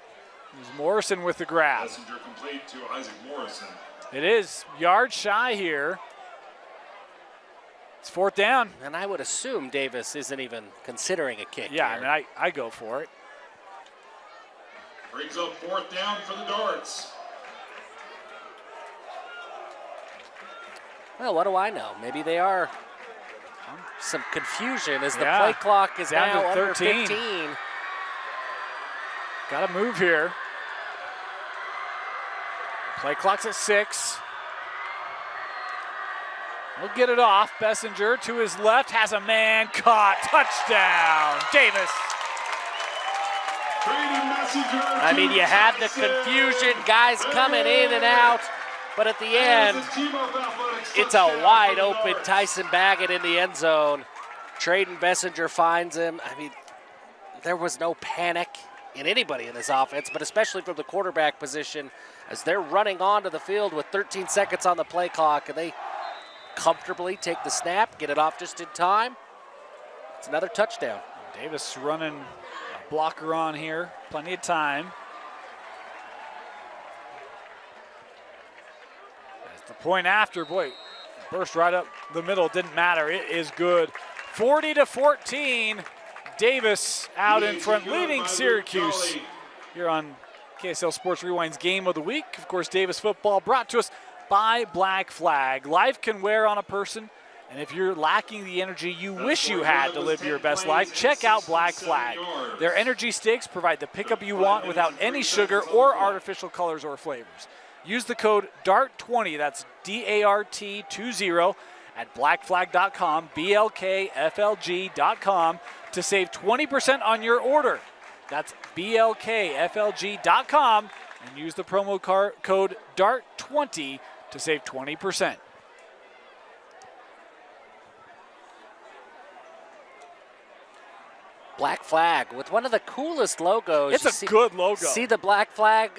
There's Morrison with the grab. Messenger complete to Isaac Morrison. It is yard shy here. It's 4th down. And I would assume Davis isn't even considering a kick. Yeah, here. I mean, I go for it. Brings up 4th down for the darts. Well, what do I know? Maybe they are some confusion as the Yeah. play clock is Down now to under 13. 15. Got to move here. Play clock's at 6. We'll get it off. Bessinger to his left has a man caught. Touchdown, Davis. I mean, you had the confusion, guys coming in and out, but at the end, it's a wide open Tyson Baggett in the end zone. Traden Bessinger finds him. I mean, there was no panic in anybody in this offense, but especially from the quarterback position as they're running onto the field with 13 seconds on the play clock, and they comfortably take the snap, get it off just in time. It's another touchdown. Davis running a blocker on here. Plenty of time. As the point after, boy, burst right up the middle. Didn't matter. It is good. 40-14. Davis out in front, leading Syracuse here on KSL Sports Rewind's Game of the Week. Of course, Davis football brought to us by Black Flag. Life can wear on a person, and if you're lacking the energy you wish you had to live your best life, check out Black Flag. Their energy sticks provide the pickup you want without any sugar or artificial colors or flavors. Use the code DART20, that's DART20, at blackflag.com, BLKFLG.com, to save 20% on your order. That's BLKFLG.com, and use the promo code DART20 to save 20%. Black Flag with one of the coolest logos. It's a good logo. See the Black Flag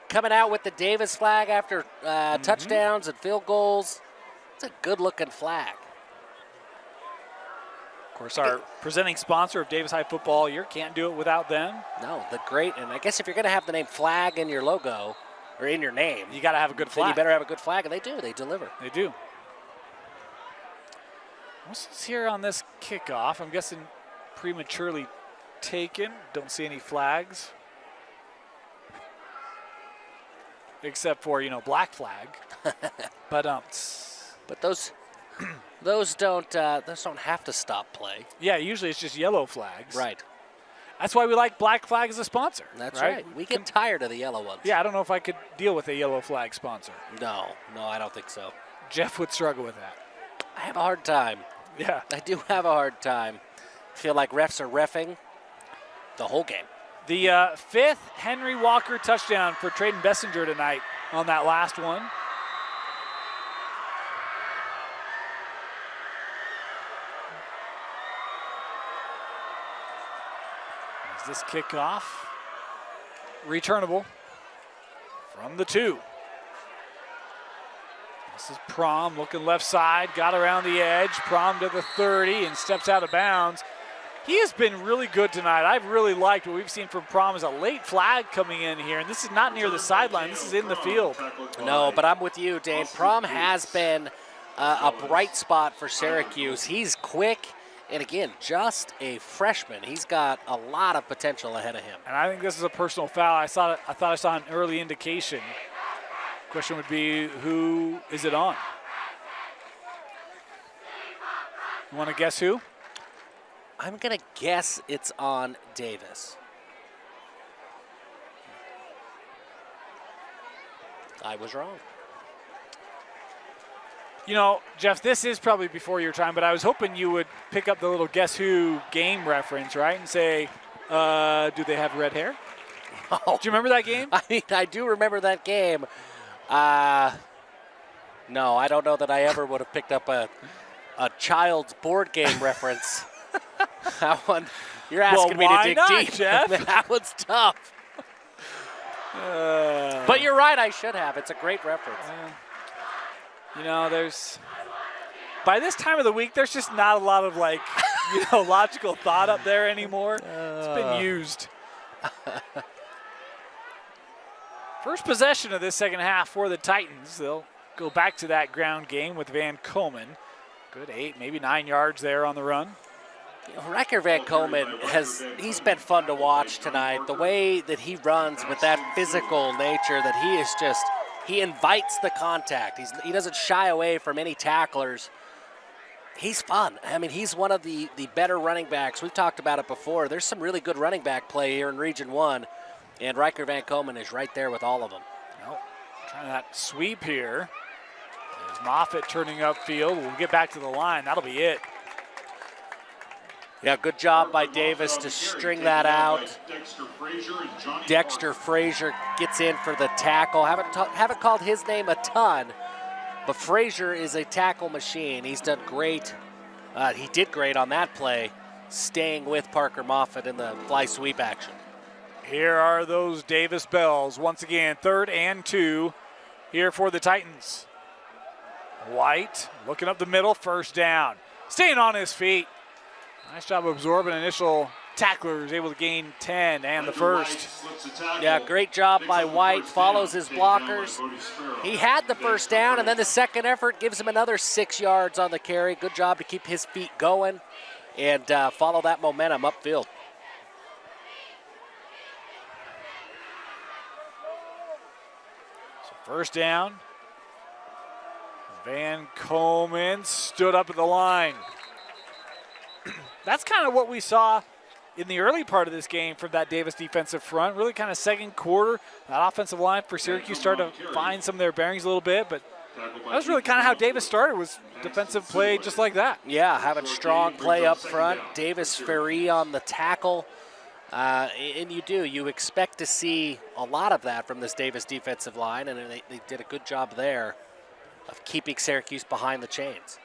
coming out with the Davis flag after touchdowns and field goals. It's a good-looking flag. Of course, our presenting sponsor of Davis High Football year, can't do it without them. No, the great, and I guess if you're going to have the name Flag in your logo, or in your name, You got to have a good then flag. you better have a good flag, and they do. They deliver. They do. What's this here on this kickoff? I'm guessing prematurely taken. Don't see any flags. Except for, black flag. But those don't have to stop play. yeah, usually it's just yellow flags. Right. That's why we like Black Flag as a sponsor. That's right. We get tired of the yellow ones. Yeah, I don't know if I could deal with a yellow flag sponsor. No, I don't think so. Jeff would struggle with that. I have a hard time. Yeah. I do have a hard time. I feel like refs are reffing the whole game. The 5th Henry Walker touchdown for Traden Bessinger tonight on that last one. Is this kickoff returnable? from the 2. This is Prom looking left side, got around the edge. Prom to the 30 and steps out of bounds. He has been really good tonight. I've really liked what we've seen from Prom as a late flag coming in here. And this is not near the sideline. This is in the field. No, but I'm with you, Dane. Prom has been a bright spot for Syracuse. He's quick, and again, just a freshman. He's got a lot of potential ahead of him. And I think this is a personal foul. I thought I saw an early indication. Question would be, who is it on? You want to guess who? I'm going to guess it's on Davis. I was wrong. You know, Jeff, this is probably before your time, but I was hoping you would pick up the little Guess Who game reference, right, and say, do they have red hair? Oh. Do you remember that game? I mean, I do remember that game. No, I don't know that I ever would have picked up a child's board game reference. That one, you're asking me to dig deep. Jeff? That one's tough. But you're right, I should have. It's a great reference. You know, by this time of the week, there's just not a lot of logical thought up there anymore. It's been used. First possession of this second half for the Titans. They'll go back to that ground game with Van Komen. Good 8, maybe 9 yards there on the run. Riker Van Komen he's been fun to watch tonight. The way that he runs with that physical nature, that he invites the contact. He doesn't shy away from any tacklers. He's fun. I mean, he's one of the better running backs. We've talked about it before. There's some really good running back play here in Region 1. And Riker Van Komen is right there with all of them. Nope. Trying that sweep here. There's Moffitt turning upfield. We'll get back to the line. That'll be it. Yeah, good job by Davis to string that out. Dexter Frazier gets in for the tackle. Haven't called his name a ton, but Frazier is a tackle machine. He's done great. He did great on that play, staying with Parker Moffitt in the fly sweep action. Here are those Davis Bells. Once again, 3rd and 2 here for the Titans. White looking up the middle, first down. Staying on his feet. Nice job of absorbing initial tacklers, able to gain 10 and the first. Yeah, great job by White, follows his blockers. He had the first down, and then the second effort gives him another 6 yards on the carry. Good job to keep his feet going and follow that momentum upfield. First down. Van Komen stood up at the line. That's kind of what we saw in the early part of this game from that Davis defensive front. Really kind of second quarter, that offensive line for Syracuse started to find some of their bearings a little bit, but that was really kind of how Davis started, was defensive play just like that. Yeah, having strong play up front. Davis Ferry on the tackle. And you expect to see a lot of that from this Davis defensive line, and they did a good job there of keeping Syracuse behind the chains.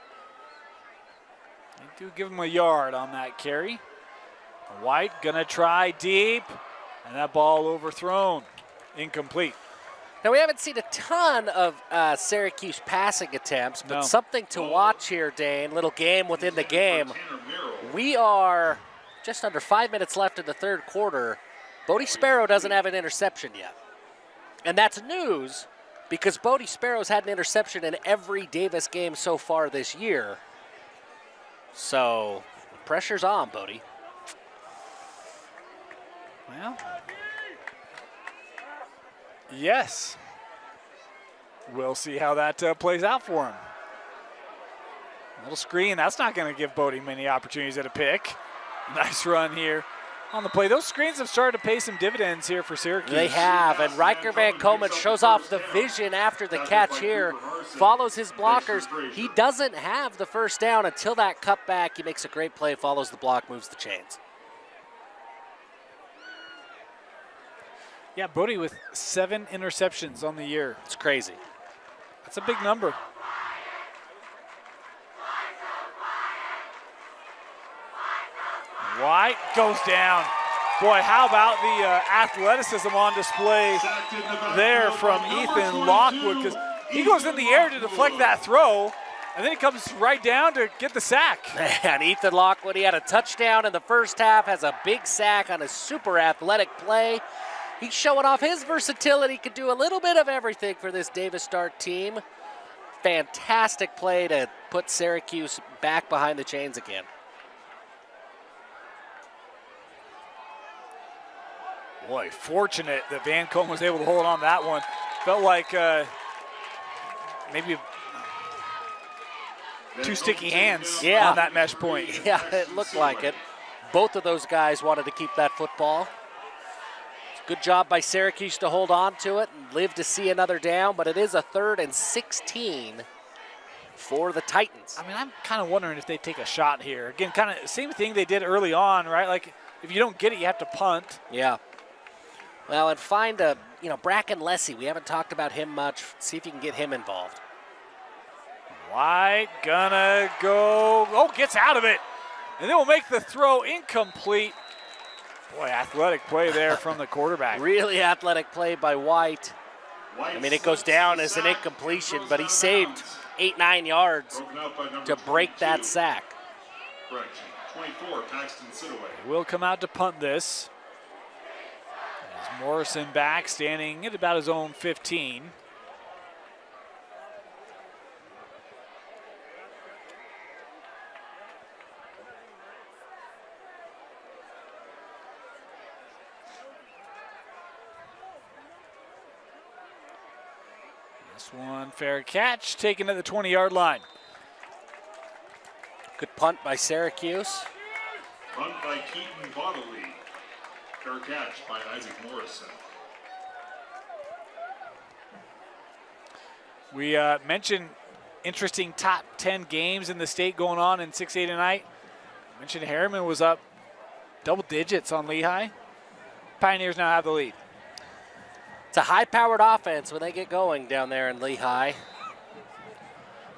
They do give him a yard on that carry. White gonna try deep, and that ball overthrown, incomplete. Now, we haven't seen a ton of Syracuse passing attempts, but something to watch here, Dane. Little game within the game. We are just under 5 minutes left in the third quarter. Bodie Sparrow doesn't have an interception yet. And that's news because Bodie Sparrow's had an interception in every Davis game so far this year. So, pressure's on, Bodie. Well, yes. We'll see how that plays out for him. Little screen, that's not going to give Bodie many opportunities at a pick. Nice run here on the play. Those screens have started to pay some dividends here for Syracuse. They have, and Riker Van Komen shows off the vision after the catch here, follows his blockers. He doesn't have the first down until that cutback. He makes a great play, follows the block, moves the chains. Yeah, Bodie with 7 interceptions on the year. It's crazy. That's a big number. White goes down. Boy, how about the athleticism on display Sacked in the backfield there from by number Ethan 22, Lockwood, because he goes in the air to deflect that throw, and then he comes right down to get the sack. And Ethan Lockwood, he had a touchdown in the first half, has a big sack on a super athletic play. He's showing off his versatility, could do a little bit of everything for this Davis Start team. Fantastic play to put Syracuse back behind the chains again. Boy, fortunate that Van Combe was able to hold on to that one. Felt like maybe two sticky hands Yeah. on that mesh point. Yeah, it looked like it. Both of those guys wanted to keep that football. Good job by Syracuse to hold on to it and live to see another down, but it is a 3rd and 16 for the Titans. I mean, I'm kind of wondering if they take a shot here. Again, kind of same thing they did early on, right? Like, if you don't get it, you have to punt. Yeah. Well, and find Bracken Lessie. We haven't talked about him much. See if you can get him involved. White gonna go, gets out of it. And then we'll make the throw incomplete. Boy, athletic play there from the quarterback. Really athletic play by White. I mean, it goes down as an incompletion, but he saved 8-9 yards to break that sack. Correction. 24, Paxton Sitaway. Will come out to punt this. As Morrison back, standing at about his own 15. This one, fair catch, taken at the 20-yard line. Good punt by Syracuse. Run by Keaton Bodley. Fair catch by Isaac Morrison. We mentioned interesting top 10 games in the state going on in 6A tonight. Mentioned Harriman was up double digits on Lehigh. Pioneers now have the lead. It's a high-powered offense when they get going down there in Lehigh.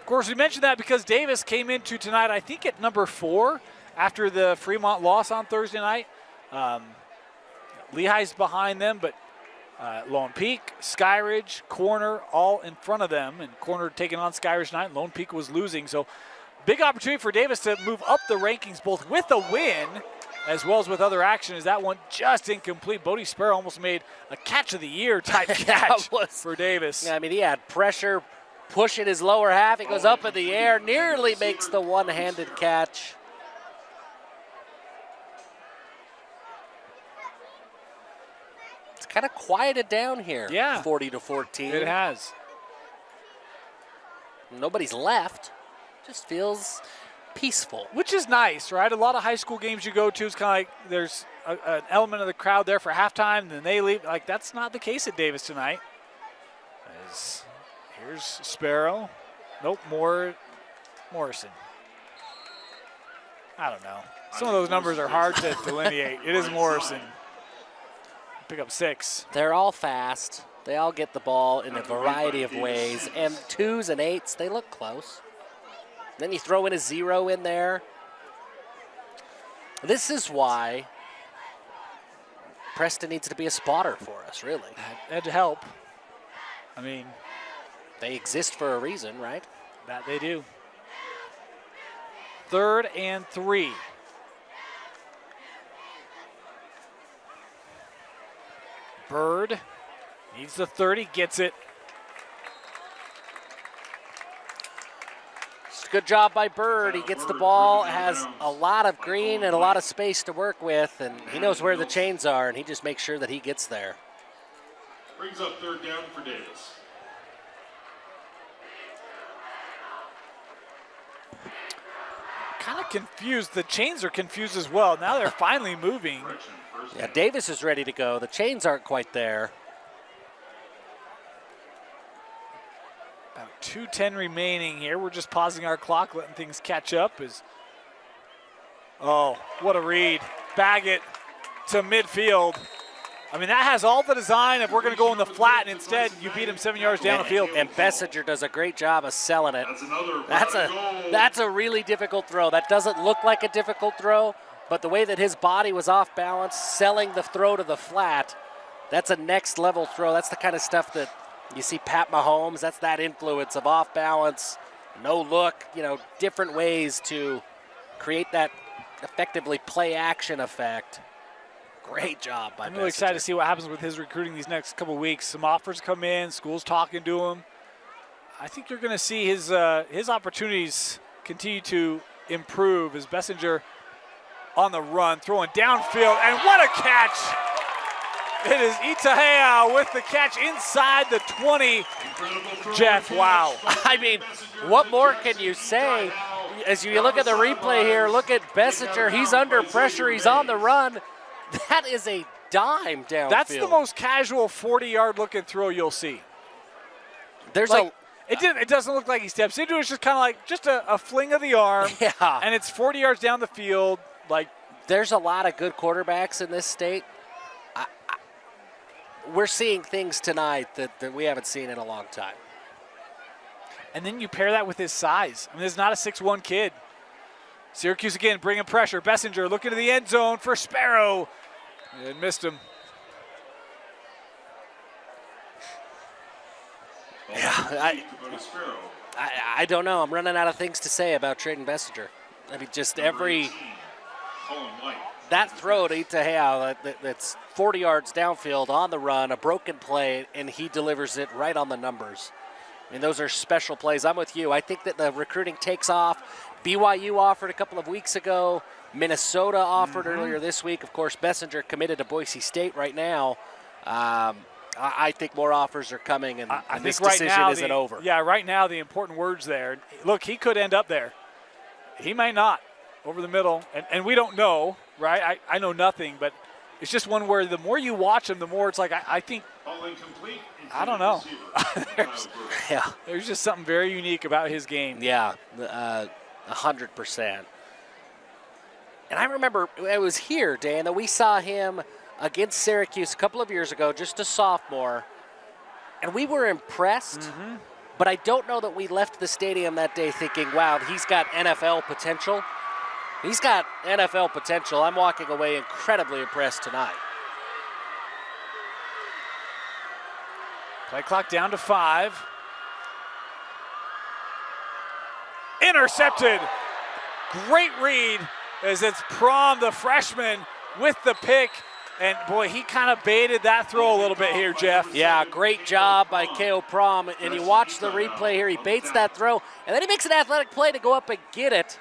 Of course, we mentioned that because Davis came into tonight, I think, at number 4 after the Fremont loss on Thursday night. Lehigh's behind them, but Lone Peak, Skyridge, Corner, all in front of them. And Corner taking on Skyridge tonight. Lone Peak was losing. So big opportunity for Davis to move up the rankings, both with a win as well as with other action. As that one just incomplete. Bodie Sparrow almost made a catch of the year type catch for Davis. Yeah, I mean, he had pressure pushing his lower half. He goes up in the air, nearly makes the one-handed catch. It's kind of quieted down here. Yeah. 40-14. It has. Nobody's left. Just feels peaceful. Which is nice, right? A lot of high school games you go to is kind of like there's an element of the crowd there for halftime, and then they leave. Like, that's not the case at Davis tonight. Here's Sparrow. Nope, Morrison. I don't know. Some of those numbers are hard to delineate. It is Morrison. Pick up 6. They're all fast. They all get the ball in a variety of ways. And 2s and 8s, they look close. Then you throw in a 0 in there. This is why Preston needs to be a spotter for us, really. That'd help. I mean, they exist for a reason, right? That they do. 3rd and 3. Bird needs the 30, gets it. Good job by Bird. He gets the ball, has a lot of green and a lot of space to work with, and he knows where the chains are, and he just makes sure that he gets there. Brings up 3rd down for Davis. Kind of confused. The chains are confused as well. Now they're finally moving. Yeah, Davis is ready to go. The chains aren't quite there. About 2:10 remaining here. We're just pausing our clock, letting things catch up. Oh, what a read. Baggett to midfield. I mean, that has all the design if we're going to go in the flat, and instead you beat him 7 yards down the field. And Bessinger does a great job of selling it. That's another That's a really difficult throw. That doesn't look like a difficult throw, but the way that his body was off balance, selling the throw to the flat, that's a next level throw. That's the kind of stuff that you see Pat Mahomes. That's that influence of off balance, no look, different ways to create that effectively play action effect. Great job by I'm really excited to see what happens with his recruiting these next couple of weeks. Some offers come in, school's talking to him. I think you're going to see his opportunities continue to improve as Bessinger on the run, throwing downfield, and what a catch! It is Itahea with the catch inside the 20. Jeff, wow. I mean, what more can you say? As you look at the replay here, look at Bessinger. He's under pressure. He's on the run. That is a dime downfield. That's the most casual 40-yard looking throw you'll see. There's It doesn't look like he steps into it. It's just kind of like just a fling of the arm. Yeah. And it's 40 yards down the field. There's a lot of good quarterbacks in this state. We're seeing things tonight that we haven't seen in a long time. And then you pair that with his size. I mean, this is not a 6'1" kid. Syracuse again bringing pressure. Bessinger looking to the end zone for Sparrow. And missed him. Yeah, I don't know. I'm running out of things to say about Trayden Bessinger. I mean, just that throw to Itahea that's 40 yards downfield on the run, a broken play, and he delivers it right on the numbers. I mean, those are special plays. I'm with you. I think that the recruiting takes off. BYU offered a couple of weeks ago. Minnesota offered earlier this week. Of course, Bessinger committed to Boise State right now. I think more offers are coming, and this decision isn't over. Yeah, right now the important words there. Look, he could end up there. He may not, over the middle, and we don't know, right? I know nothing, but it's just one where the more you watch him, the more it's like I think, I don't know. There's just something very unique about his game. Yeah, 100%. And I remember it was here, Dan, that we saw him against Syracuse a couple of years ago, just a sophomore, and we were impressed, but I don't know that we left the stadium that day thinking, wow, he's got NFL potential. He's got NFL potential. I'm walking away incredibly impressed tonight. Play clock down to 5. Intercepted. Great read as it's Prom, the freshman, with the pick. And, boy, he kind of baited that throw a little bit here, Jeff. Yeah, great job by K.O. Prom. And you watch the replay here. He baits that throw, and then he makes an athletic play to go up and get it.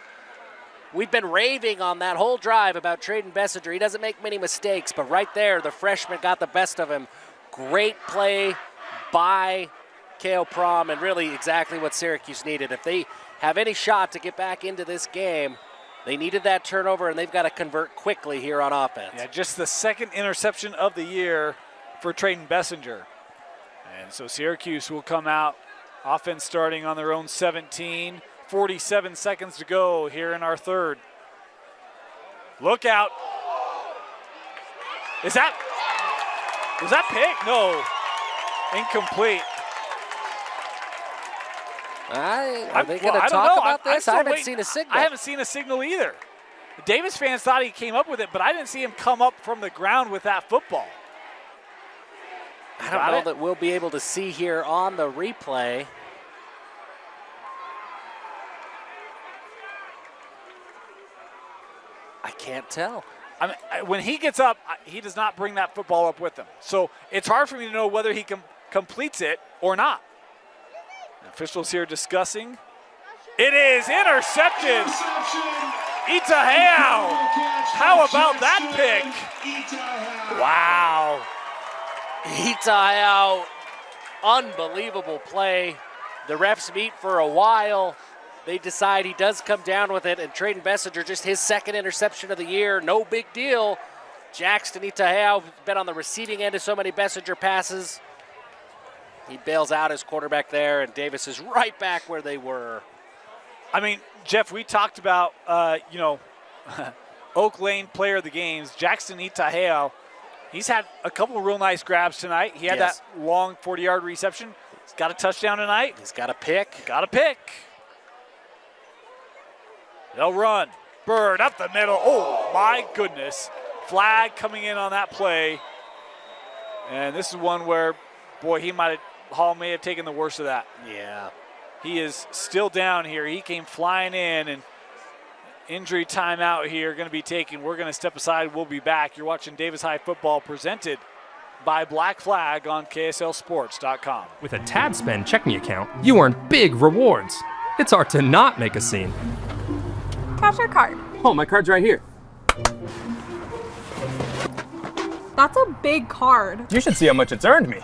We've been raving on that whole drive about Trayden Bessinger. He doesn't make many mistakes, but right there, the freshman got the best of him. Great play by K.O. Prom, and really exactly what Syracuse needed. If they have any shot to get back into this game, they needed that turnover, and they've got to convert quickly here on offense. Yeah, just the second interception of the year for Trayden Bessinger. And so Syracuse will come out, offense starting on their own 17. 47 seconds to go here in our third. Look out. Was that pick? No. Incomplete. Are they going to talk about this? I haven't seen a signal. I haven't seen a signal either. The Davis fans thought he came up with it, but I didn't see him come up from the ground with that football. I don't know that we'll be able to see here on the replay. I can't tell. I mean, when he gets up, he does not bring that football up with him. So it's hard for me to know whether he completes it or not. Officials here discussing. It is intercepted. Itahea. How about that pick? Wow. Itahea, unbelievable play. The refs meet for a while. They decide he does come down with it, and Trayden Bessinger, just his second interception of the year. No big deal. Jackson Itahea has been on the receiving end of so many Bessinger passes. He bails out his quarterback there, and Davis is right back where they were. I mean, Jeff, we talked about, Oak Lane player of the games, Jackson Itahea. He's had a couple of real nice grabs tonight. He had that long 40-yard reception. He's got a touchdown tonight. He's got a pick. Got a pick. They'll run. Bird up the middle. Oh, my goodness. Flag coming in on that play. And this is one where, boy, Hall may have taken the worst of that. Yeah. He is still down here. He came flying in, and injury timeout here going to be taken. We're going to step aside. We'll be back. You're watching Davis High football presented by Black Flag on KSLSports.com. With a Tab Spend checking account, you earn big rewards. It's hard to not make a scene. Cash or card? Oh, my card's right here. That's a big card. You should see how much it's earned me.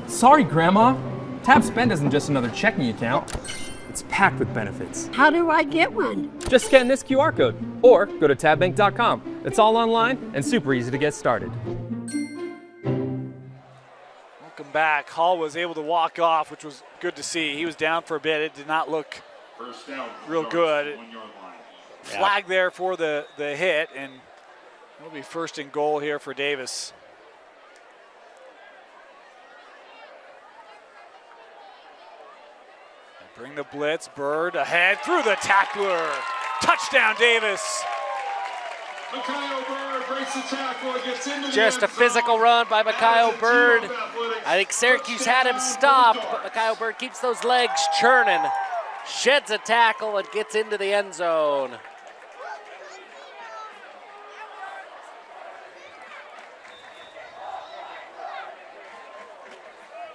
Sorry, Grandma. Tab Spend isn't just another checking account. It's packed with benefits. How do I get one? Just scan this QR code or go to tabbank.com. It's all online and super easy to get started. Welcome back. Hall was able to walk off, which was good to see. He was down for a bit. It did not look First down, real good. 1 yard line. Flag there for the hit, and it'll be first and goal here for Davis. They bring the blitz. Bird ahead through the tackler. Touchdown, Davis. Mikael Bird breaks the tackle and gets into the Just a end zone. physical run by Mikael As a team Bird. of athletics, I think Syracuse had him touchdown, stopped, Blue but Dogs. Mikael Bird keeps those legs churning, sheds a tackle, and gets into the end zone.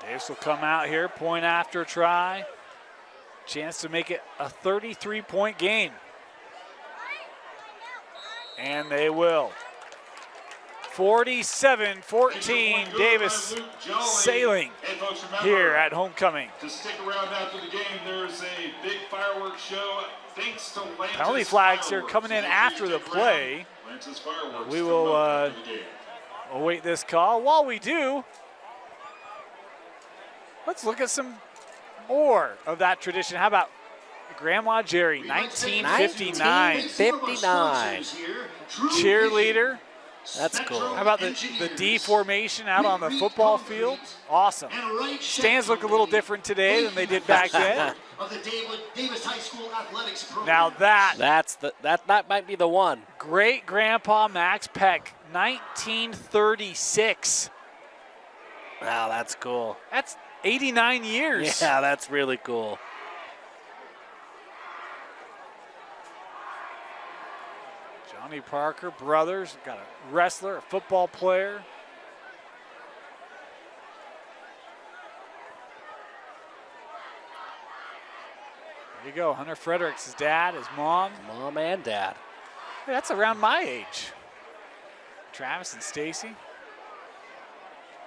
Davis will come out here, point after try. Chance to make it a 33-point game. And they will. 47-14, Davis sailing Hey, folks, remember, here at homecoming. to stick around after the game, there's a big fireworks show thanks to Lance's Penalty flags here Fireworks. coming in So after please the stick play. around. Lance's Fireworks We coming will up after the game. await this call. While we do, let's look at some more of that tradition. How about Grandma Jerry, 1959. 59. Cheerleader. That's cool. How about the D formation out on the football field? Awesome. Stands look a little different today than they did back then. Now That might be the one. great grandpa Max Peck, 1936. Wow, that's cool. That's 89 years. Yeah, that's really cool. Johnny Parker, brothers, got a wrestler, a football player. There you go, Hunter Fredericks, his dad, his mom. Mom and dad. Hey, that's around my age. Travis and Stacy.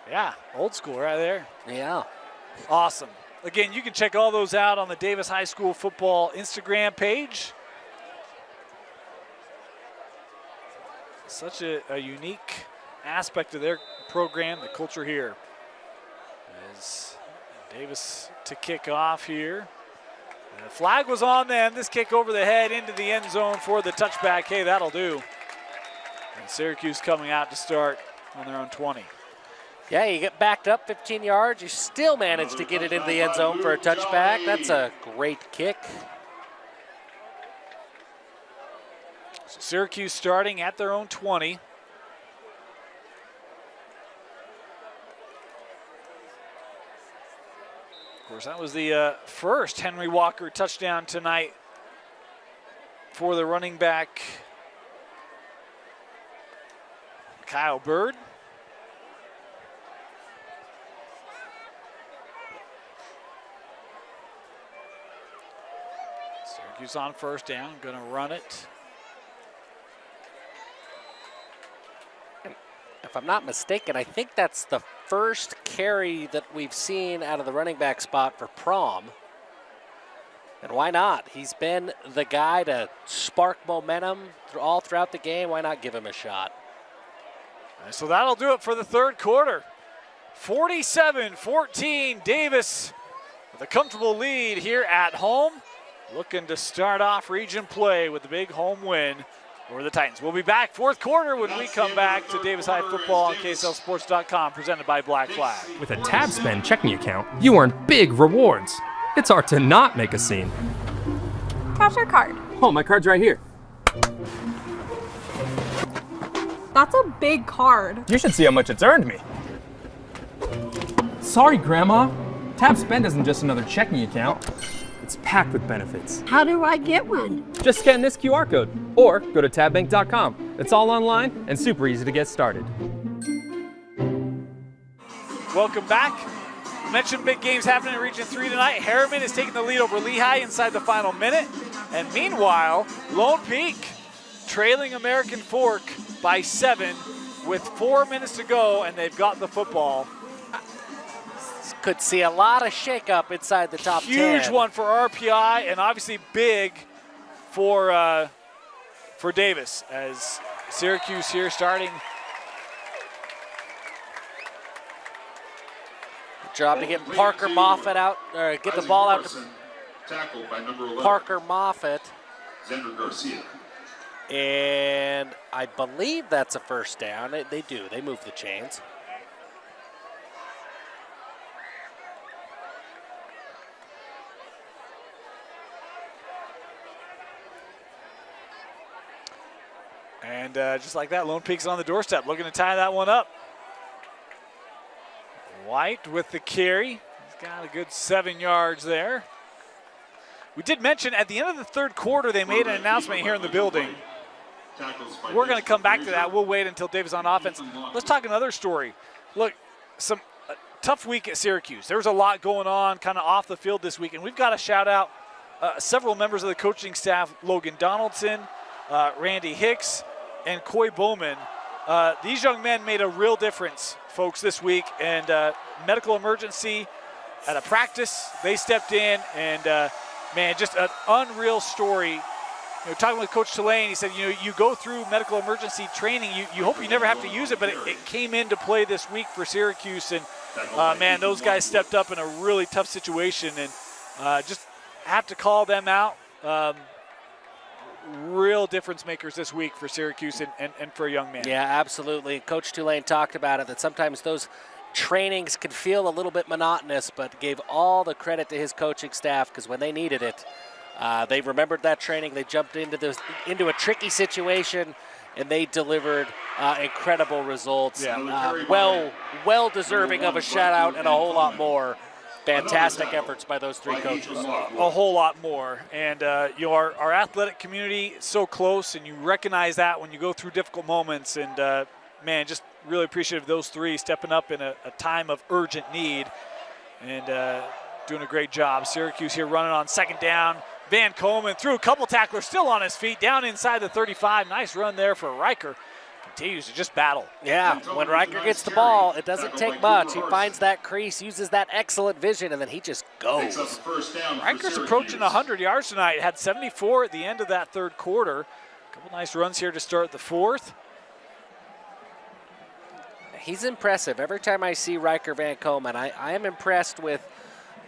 Yeah, old school right there. Yeah. Awesome. Again, you can check all those out on the Davis High School football Instagram page. Such a unique aspect of their program, the culture here. As Davis to kick off here. And the flag was on them. This kick over the head into the end zone for the touchback. Hey, that'll do. And Syracuse coming out to start on their own 20. Yeah, you get backed up 15 yards. You still manage to get it into the end zone for a touchback. That's a great kick. So Syracuse starting at their own 20. Of course, that was the first Henry Walker touchdown tonight for the running back, Kyle Bird. Syracuse on first down, gonna run it. If I'm not mistaken, I think that's the first carry that we've seen out of the running back spot for Prom. And why not? He's been the guy to spark momentum all throughout the game. Why not give him a shot? So that'll do it for the third quarter. 47-14, Davis with a comfortable lead here at home. Looking to start off region play with the big home win over the Titans. We'll be back fourth quarter when we come back to Davis High Football on KSLSports.com, presented by Black Flag. With a Tab Spend checking account, you earn big rewards. It's hard to not make a scene. Cash or card? Oh, my card's right here. That's a big card. You should see how much it's earned me. Sorry, Grandma. Tab Spend isn't just another checking account. It's packed with benefits. How do I get one? Just scan this QR code or go to tabbank.com. It's all online and super easy to get started. Welcome back. Mentioned big games happening in Region 3 tonight. Harriman is taking the lead over Lehigh inside the final minute. And meanwhile, Lone Peak trailing American Fork by 7 with 4 minutes to go, and they've got the football. Could see a lot of shakeup inside the top 10. Huge one for RPI, and obviously big for Davis, as Syracuse here starting. Good job to get Parker Moffitt out, or get the ball out to Tackled by number 11, Parker Moffitt. Xander Garcia. And I believe that's a first down. They do. They move the chains. And just like that, Lone Peak's on the doorstep, looking to tie that one up. White with the carry. He's got a good 7 yards there. We did mention at the end of the third quarter, they made an announcement here in the building. We're going to come back to that. We'll wait until Davis on offense. Let's talk another story. Look, some tough week at Syracuse. There was a lot going on kind of off the field this week, and we've got to shout out several members of the coaching staff, Logan Donaldson, Randy Hicks, and Coy Bowman. These young men made a real difference, folks, this week. And medical emergency at a practice, they stepped in, and man, just an unreal story. You know, talking with Coach Tulane, he said, you know, you go through medical emergency training, you hope you never have to use it, but it came into play this week for Syracuse, and man, those guys stepped up in a really tough situation, and just have to call them out. Real difference makers this week for Syracuse and for a young man. Yeah, absolutely. Coach Tulane talked about it, that sometimes those trainings can feel a little bit monotonous, but gave all the credit to his coaching staff, because when they needed it, they remembered that training. They jumped into a tricky situation, and they delivered incredible results. Yeah. Well deserving of a shout out and a whole lot more. Fantastic efforts by those three coaches. A whole lot more. And you know, our athletic community is so close, and you recognize that when you go through difficult moments. And man, just really appreciative of those three stepping up in a time of urgent need and doing a great job. Syracuse here running on second down. Van Coleman threw a couple tacklers, still on his feet, down inside the 35. Nice run there for Riker. Continues to just battle. Yeah, when Riker gets the ball, it doesn't take much. He finds that crease, uses that excellent vision, and then he just goes. Riker's approaching 100 yards tonight. Had 74 at the end of that third quarter. A couple nice runs here to start the fourth. He's impressive. Every time I see Riker Van Coleman, I am impressed with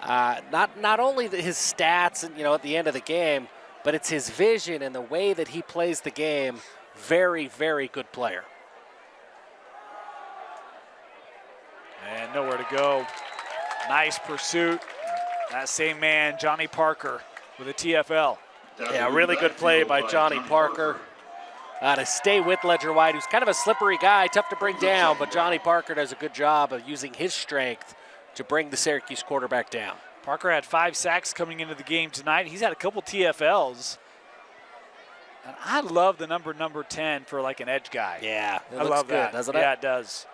not only his stats and, you know, at the end of the game, but it's his vision and the way that he plays the game. Very, very good player. And nowhere to go. Nice pursuit. That same man, Johnny Parker, with a TFL. Yeah, really good play by Johnny Parker. To stay with Ledger White, who's kind of a slippery guy, tough to bring down, but Johnny Parker does a good job of using his strength to bring the Syracuse quarterback down. Parker had 5 sacks coming into the game tonight. He's had a couple TFLs. And I love the number 10 for like an edge guy. Yeah, I love good, that. Doesn't it? Yeah, it does.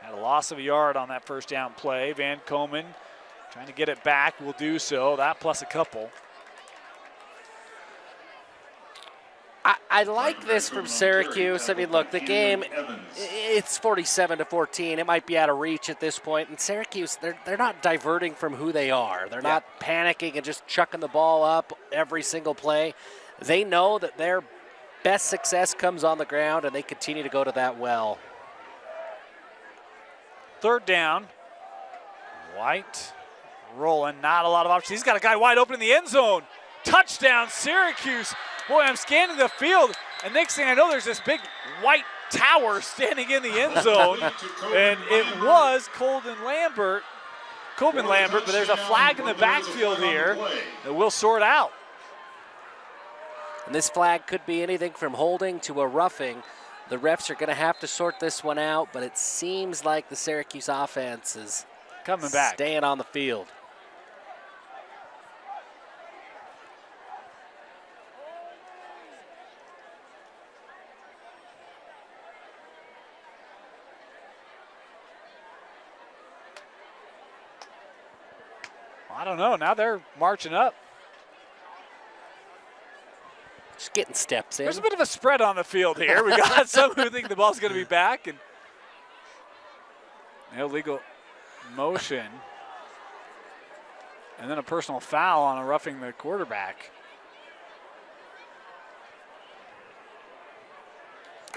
Had a loss of a yard on that first down play. Van Coleman trying to get it back, will do so. That plus a couple. I like this from Syracuse. I mean, look, the game, it's 47-14. It might be out of reach at this point. And Syracuse, they're not diverting from who they are. They're not panicking and just chucking the ball up every single play. They know that their best success comes on the ground, and they continue to go to that well. Third down. White rolling, not a lot of options. He's got a guy wide open in the end zone. Touchdown, Syracuse. Boy, I'm scanning the field, and next thing I know, there's this big white tower standing in the end zone, and it was Colden Lambert. Coleman Lambert, but there's a flag in the backfield here that we'll sort out. And this flag could be anything from holding to a roughing. The refs are going to have to sort this one out, but it seems like the Syracuse offense is coming back, staying on the field. I don't know. Now they're marching up. Just getting steps in. There's a bit of a spread on the field here. We got some who think the ball's going to be back, and illegal motion, and then a personal foul on a roughing the quarterback.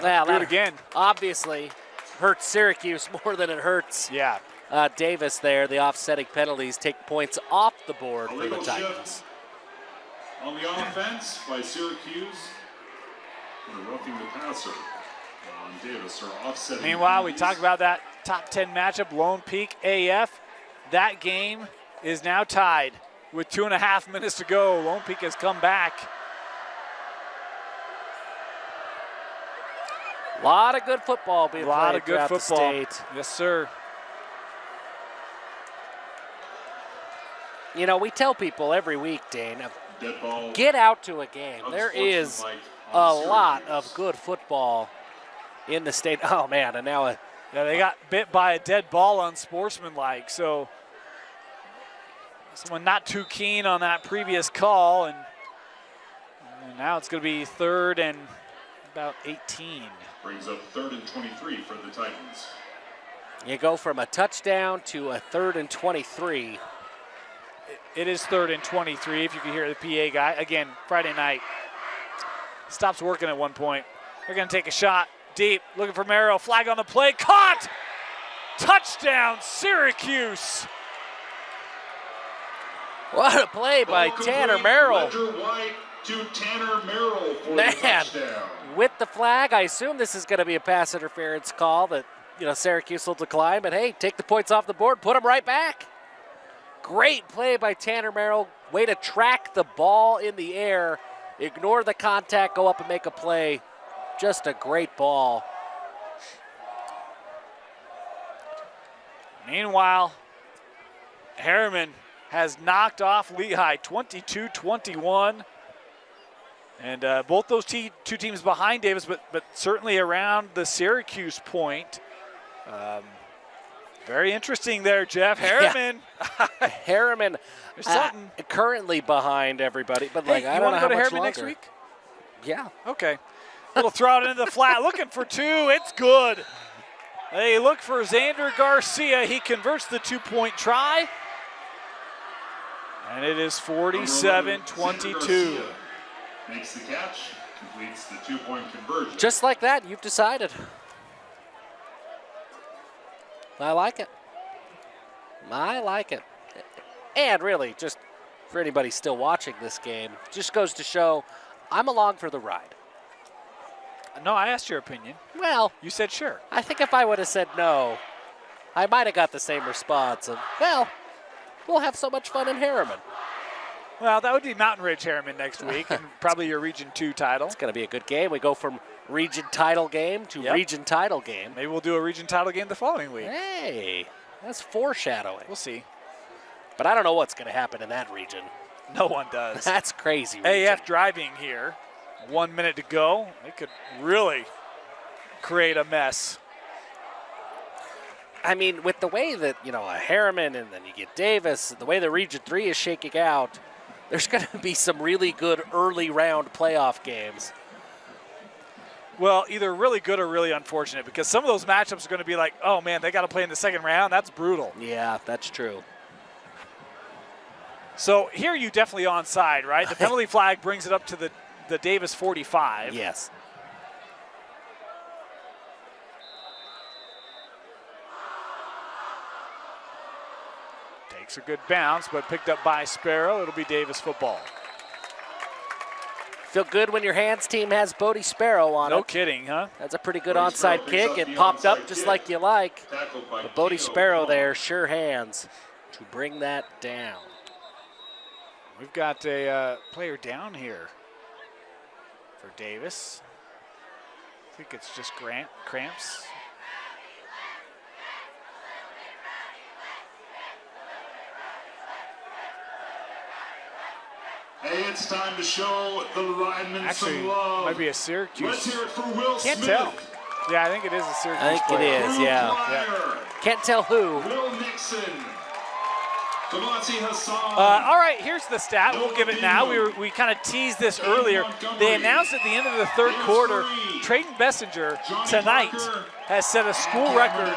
Well, do it again. Obviously hurts Syracuse more than it hurts Davis there. The offsetting penalties take points off the board for the Titans. On the offense by Syracuse, and roughing the passer on Davis or offsetting. Meanwhile, we talked about that top 10 matchup, Lone Peak AF. That game is now tied with 2.5 minutes to go. Lone Peak has come back. A lot of good football being played throughout the state. Yes, sir. You know, we tell people every week, Dane, get out to a game. There is a lot of good football in the state. Oh, man, and now they got bit by a dead ball unsportsmanlike, so someone not too keen on that previous call, and now it's going to be 3rd and about 18. Brings up 3rd and 23 for the Titans. You go from a touchdown to a 3rd and 23. It is 3rd and 23, if you can hear the PA guy. Again, Friday night. Stops working at one point. They're going to take a shot deep, looking for Merrill. Flag on the play, caught! Touchdown, Syracuse! What a play by Tanner Merrill. Ledger White to Tanner Merrill for the touchdown. With the flag, I assume this is going to be a pass interference call that, Syracuse will decline. But, hey, take the points off the board, put them right back. Great play by Tanner Merrill. Way to track the ball in the air, ignore the contact, go up and make a play. Just a great ball. Meanwhile, Harriman has knocked off Lehigh 22-21. And both those two teams behind Davis, but certainly around the Syracuse point. Very interesting there, Jeff. Harriman. Yeah. Harriman currently behind everybody. But, hey, I don't know how much longer. You want to go to Harriman next week? Yeah. Okay. Little throw it into the flat. Looking for 2. It's good. They look for Xander Garcia. He converts the 2-point try. And it is 47-22. Makes the catch, completes the 2-point conversion. Just like that, you've decided. I like it. I like it. And really, just for anybody still watching this game, just goes to show I'm along for the ride. No, I asked your opinion. Well, you said sure. I think if I would have said no, I might have got the same response of, well, we'll have so much fun in Harriman. Well, that would be Mountain Ridge Harriman next week, and probably your Region 2 title. It's going to be a good game. We go from region title game to region title game. Maybe we'll do a region title game the following week. Hey, that's foreshadowing. We'll see. But I don't know what's going to happen in that region. No one does. That's crazy. AF driving here. 1 minute to go. They could really create a mess. I mean, with the way that, a Harriman and then you get Davis, the way the Region 3 is shaking out, there's going to be some really good early round playoff games. Well, either really good or really unfortunate, because some of those matchups are going to be like, oh, man, they got to play in the second round. That's brutal. Yeah, that's true. So here you definitely onside, right? The penalty flag brings it up to the Davis 45. Yes. Takes a good bounce, but picked up by Sparrow. It'll be Davis football. Feel good when your hands team has Bodie Sparrow on it. No kidding, huh? That's a pretty good onside kick. It popped up just like you like. But Bodie Sparrow there, sure hands. to bring that down. We've got a player down here for Davis. I think it's just cramps. Hey, it's time to show the linemen some love. Might be a Syracuse. Let's hear it for Will Can't Smith. tell. Yeah, I think it is a Syracuse I think player. it is, yeah. Can't tell who. Will Nixon. Devontae Hassan. All right, here's the stat. We'll give it now. We kind of teased this earlier. They announced at the end of the third quarter, Trayton Bessinger tonight has set a school record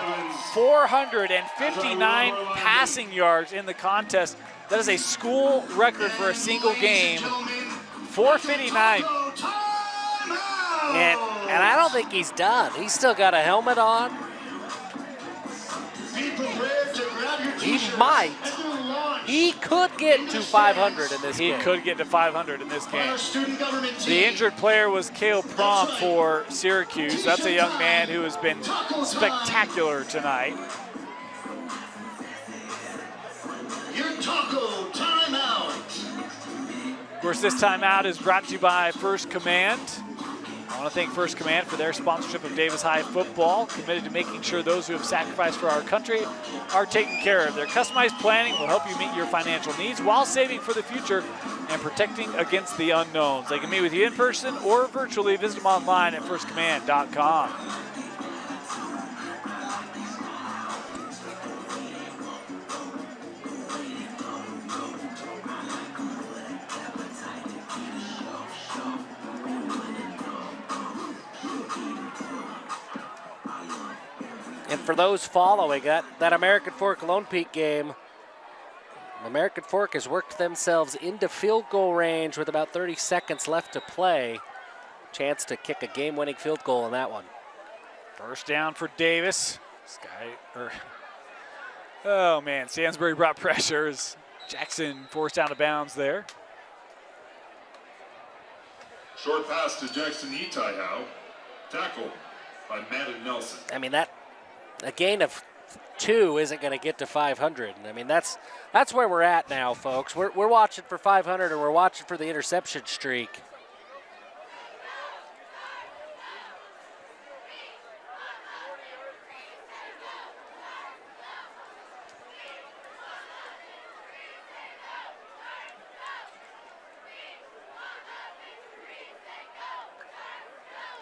459 passing yards in the contest. That is a school record for a single game. 459. And I don't think he's done. He's still got a helmet on. He might. He could get to 500 in this game. He could get to 500 in this game. The injured player was Cale Prom for Syracuse. That's a young man who has been spectacular tonight. Your taco timeout. Of course, this timeout is brought to you by First Command. I want to thank First Command for their sponsorship of Davis High football, committed to making sure those who have sacrificed for our country are taken care of. Their customized planning will help you meet your financial needs while saving for the future and protecting against the unknowns. They can meet with you in person or virtually. Visit them online at firstcommand.com. And for those following that American Fork Lone Peak game, American Fork has worked themselves into field goal range with about 30 seconds left to play. Chance to kick a game-winning field goal in that one. First down for Davis. Oh man, Stansbury brought pressure as Jackson forced out of bounds there. Short pass to Jackson Itaiao. Tackle by Madden Nelson. I mean, a gain of 2 isn't going to get to 500. I mean, that's where we're at now, folks. We're watching for 500, and we're watching for the interception streak.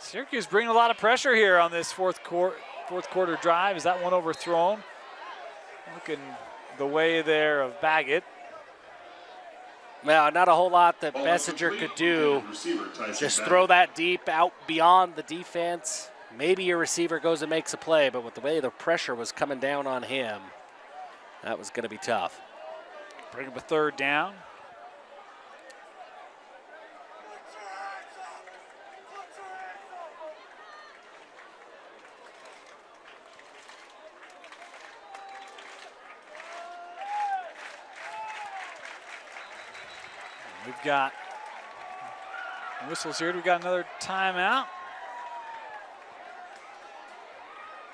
Syracuse bringing a lot of pressure here on this fourth quarter drive. Is that one overthrown? Looking the way there of Baggett. Well, not a whole lot that Bessinger could do. Just throw that deep out beyond the defense. Maybe your receiver goes and makes a play, but with the way the pressure was coming down on him, that was going to be tough. Bring up a third down. We've got whistles here. We've got another timeout.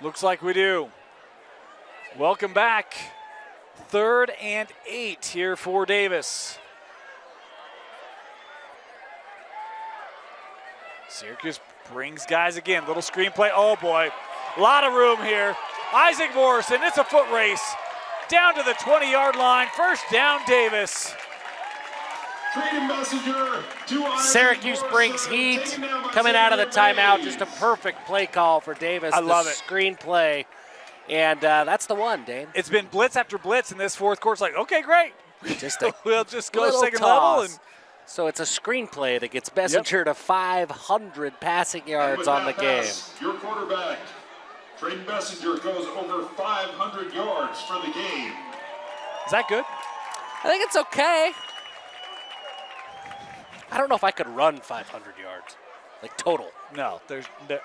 Looks like we do. Welcome back. 3rd and 8 here for Davis. Syracuse brings guys again. Little screen play. Oh boy. A lot of room here. Isaac Morrison. It's a foot race. Down to the 20-yard line. First down, Davis. Syracuse brings heat coming out of the timeout. Just a perfect play call for Davis. I love it. Screen play. And that's the one, Dane. It's been blitz after blitz in this fourth quarter. It's like, okay, great. We'll just go second toss. level. So it's a screen play that gets Bessinger to 500 passing yards on the game. Your quarterback, Trayton Bessinger, goes over 500 yards for the game. Is that good? I think it's okay. I don't know if I could run 500 yards, like total. No,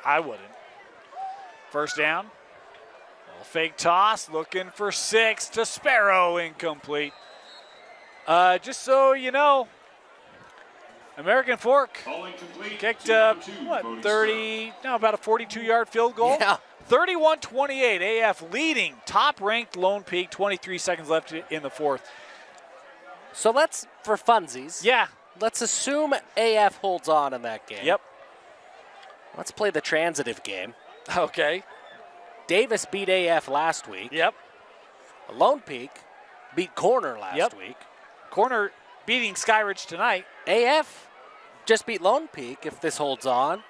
I wouldn't. First down. Fake toss, looking for 6 to Sparrow, incomplete. Just so you know, American Fork kicked about a 42-yard field goal. Yeah. 31-28, AF leading top-ranked Lone Peak, 23 seconds left in the fourth. So let's, for funsies, Yeah. let's assume AF holds on in that game. Yep. Let's play the transitive game. Okay. Davis beat AF last week. Yep. Lone Peak beat Corner last week. Corner beating Skyridge tonight. AF just beat Lone Peak if this holds on.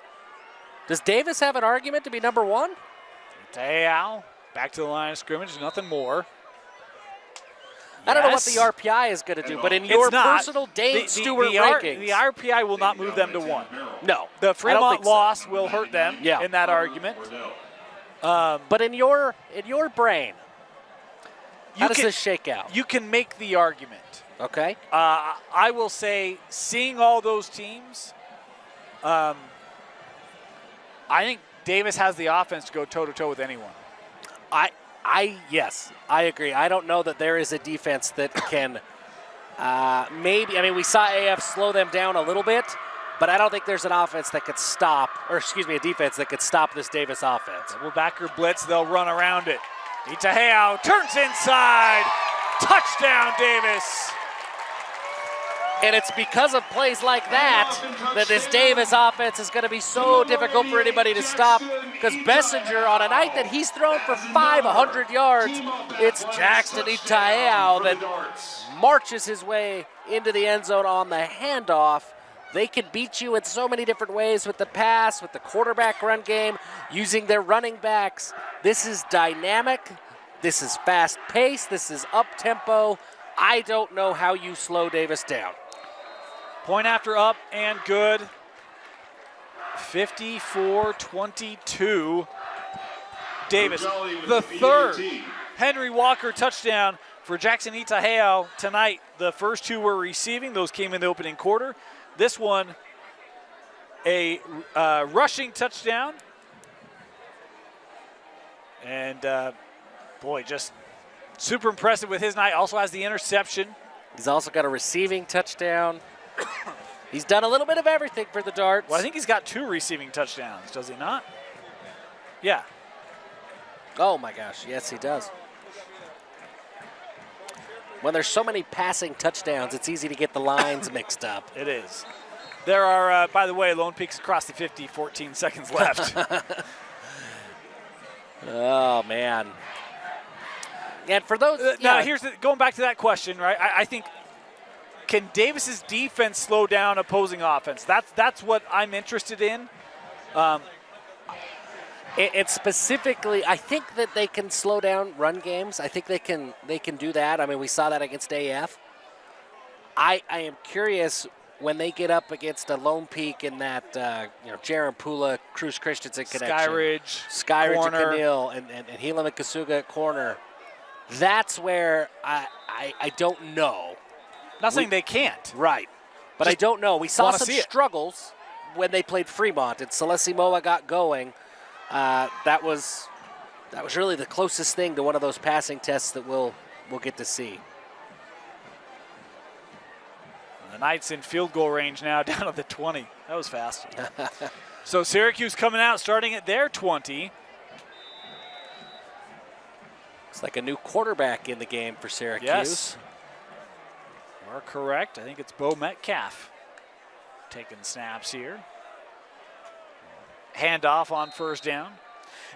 Does Davis have an argument to be number one? Te'ao, back to the line of scrimmage, nothing more. I don't know what the Yes. RPI is going to do, but in your It's not. personal Dane Stewart the rankings. The RPI will not move them to 1. No. The I don't Fremont think so. loss will hurt them Yeah. in that argument. But in your brain, how does can- this shake out? You can make the argument. Okay. I will say, seeing all those teams, I think Davis has the offense to go toe-to-toe with anyone. Yes, I agree. I don't know that there is a defense that can we saw AF slow them down a little bit, but I don't think there's an offense that could stop, a defense that could stop this Davis offense. We'll backer blitz, they'll run around it. Itaheo turns inside. Touchdown, Davis. And it's because of plays like that that this Davis offense is going to be so difficult for anybody to stop, because Bessinger, on a night that he's thrown for 500 yards, it's Jackson Itaheo that marches his way into the end zone on the handoff. They can beat you in so many different ways with the pass, with the quarterback run game, using their running backs. This is dynamic. This is fast-paced. This is up-tempo. I don't know how you slow Davis down. Point after up and good. 54-22. Davis, the third Henry Walker touchdown for Jackson Itaheo tonight. The first two were receiving. Those came in the opening quarter. This one, a rushing touchdown. And, just super impressive with his night. Also has the interception. He's also got a receiving touchdown. He's done a little bit of everything for the Darts. Well, I think he's got 2 receiving touchdowns, does he not? Yeah. Oh, my gosh. Yes, he does. When there's so many passing touchdowns, it's easy to get the lines mixed up. It is. There are, by the way, Lone Peak's across the 50, 14 seconds left. Oh, man. And for those... Now, going back to that question, right? I think, can Davis's defense slow down opposing offense? That's what I'm interested in. And specifically, I think that they can slow down run games. I think they can do that. I mean, we saw that against AF. I am curious when they get up against a Lone Peak in that Jaron Pula, Cruz Christensen connection. Skyridge corner. and Canil, and Helam and Kasuga at corner. That's where I don't know. Not saying they can't. Right. But I don't know. We saw some struggles when they played Fremont, and Celeste Moa got going. That was really the closest thing to one of those passing tests that we'll get to see. The Knights in field goal range now, down at the 20. That was fast. So Syracuse coming out, starting at their 20. It's like a new quarterback in the game for Syracuse. Yes. You are correct. I think it's Bo Metcalf taking snaps here. Handoff on first down.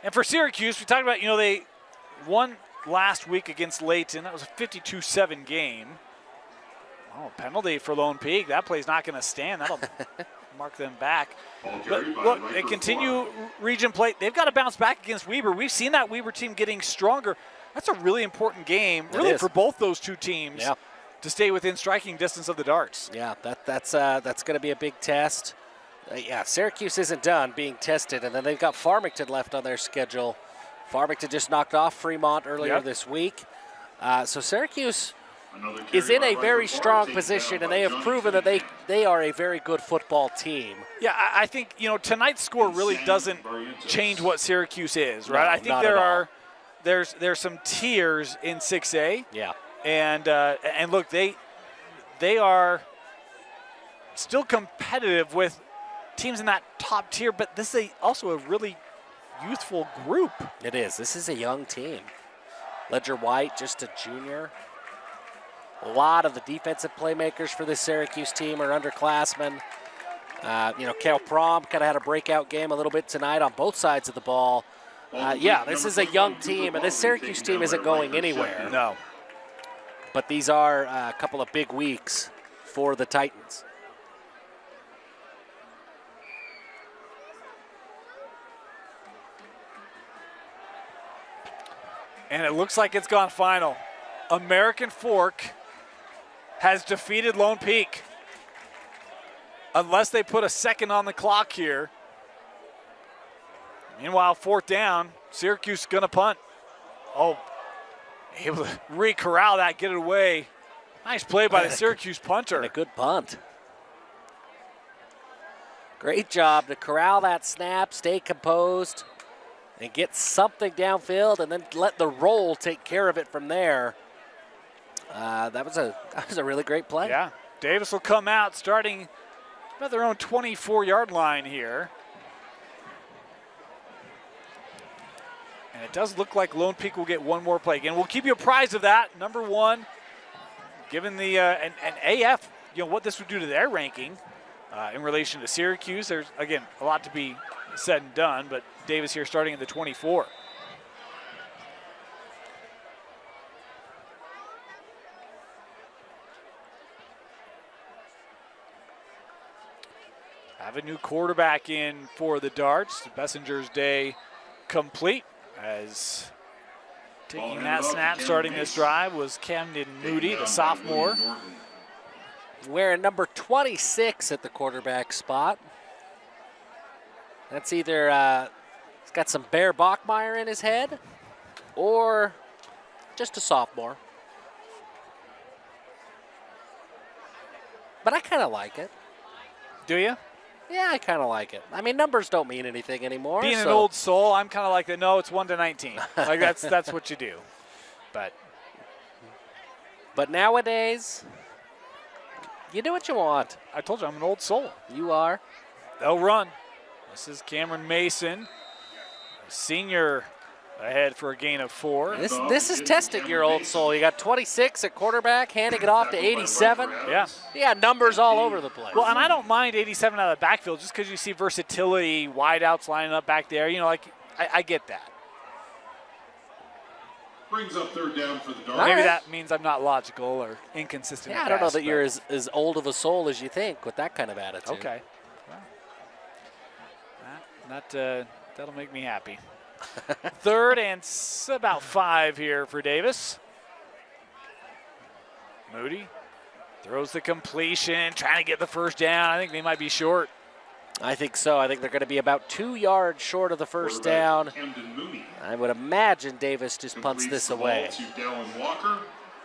And for Syracuse, we talked about, they won last week against Layton. That was a 52-7 game. Oh, penalty for Lone Peak. That play's not going to stand. That'll mark them back. But look, they continue region play. They've got to bounce back against Weber. We've seen that Weber team getting stronger. That's a really important game, really, for both those two teams to stay within striking distance of the Darts. Yeah, that's going to be a big test. Syracuse isn't done being tested, and then they've got Farmington left on their schedule. Farmington just knocked off Fremont earlier this week. So Syracuse is in a very strong position, and they have proven that they are a very good football team. Yeah, I think, tonight's score really doesn't change what Syracuse is, right? No, I think there's some tiers in 6A. Yeah. And look, they are still competitive with teams in that top tier, but this is also a really youthful group. It is. This is a young team. Ledger White, just a junior. A lot of the defensive playmakers for this Syracuse team are underclassmen. Kale Prom kind of had a breakout game a little bit tonight on both sides of the ball. This is a young team, and this Syracuse team isn't going anywhere. No. But these are a couple of big weeks for the Titans. And it looks like it's gone final. American Fork has defeated Lone Peak. Unless they put a second on the clock here. Meanwhile, 4th down, Syracuse is going to punt. Oh, able to re-corral that, get it away. Nice play by the Syracuse punter. And a good punt. Great job to corral that snap, stay composed, and get something downfield, and then let the roll take care of it from there. That was a really great play. Yeah, Davis will come out starting at their own 24-yard line here. And it does look like Lone Peak will get one more play. Again, we'll keep you apprised of that. Number 1, given the and AF, what this would do to their ranking in relation to Syracuse. There's, again, a lot to be said and done, but Davis here starting at the 24. Have a new quarterback in for the Darts. Bessinger's day complete, as taking that snap starting this drive was Camden Moody, the sophomore. Wearing number 26 at the quarterback spot. That's either he's got some Bear Bachmeyer in his head or just a sophomore. But I kind of like it. Do you? Yeah, I kind of like it. I mean, numbers don't mean anything anymore. Being an old soul, I'm kind of like that. No, it's 1 to 19. Like that's what you do. But nowadays, you do what you want. I told you I'm an old soul. You are. They'll run. This is Cameron Mason, senior, ahead for a gain of 4. This is testing your old soul. You got 26 at quarterback, handing it off to 87. Yeah. You got numbers all over the place. Well, and I don't mind 87 out of the backfield just because you see versatility, wideouts lining up back there. I get that. Brings up 3rd down for the Darts. Maybe that means I'm not logical or inconsistent. Yeah, I don't know that you're as old of a soul as you think with that kind of attitude. Okay. Well, that'll make me happy. 3rd and about 5 here for Davis. Moody throws the completion, trying to get the 1st down. I think they might be short. I think so. I think they're going to be about 2 yards short of the 1st down. I would imagine Davis just punts this away.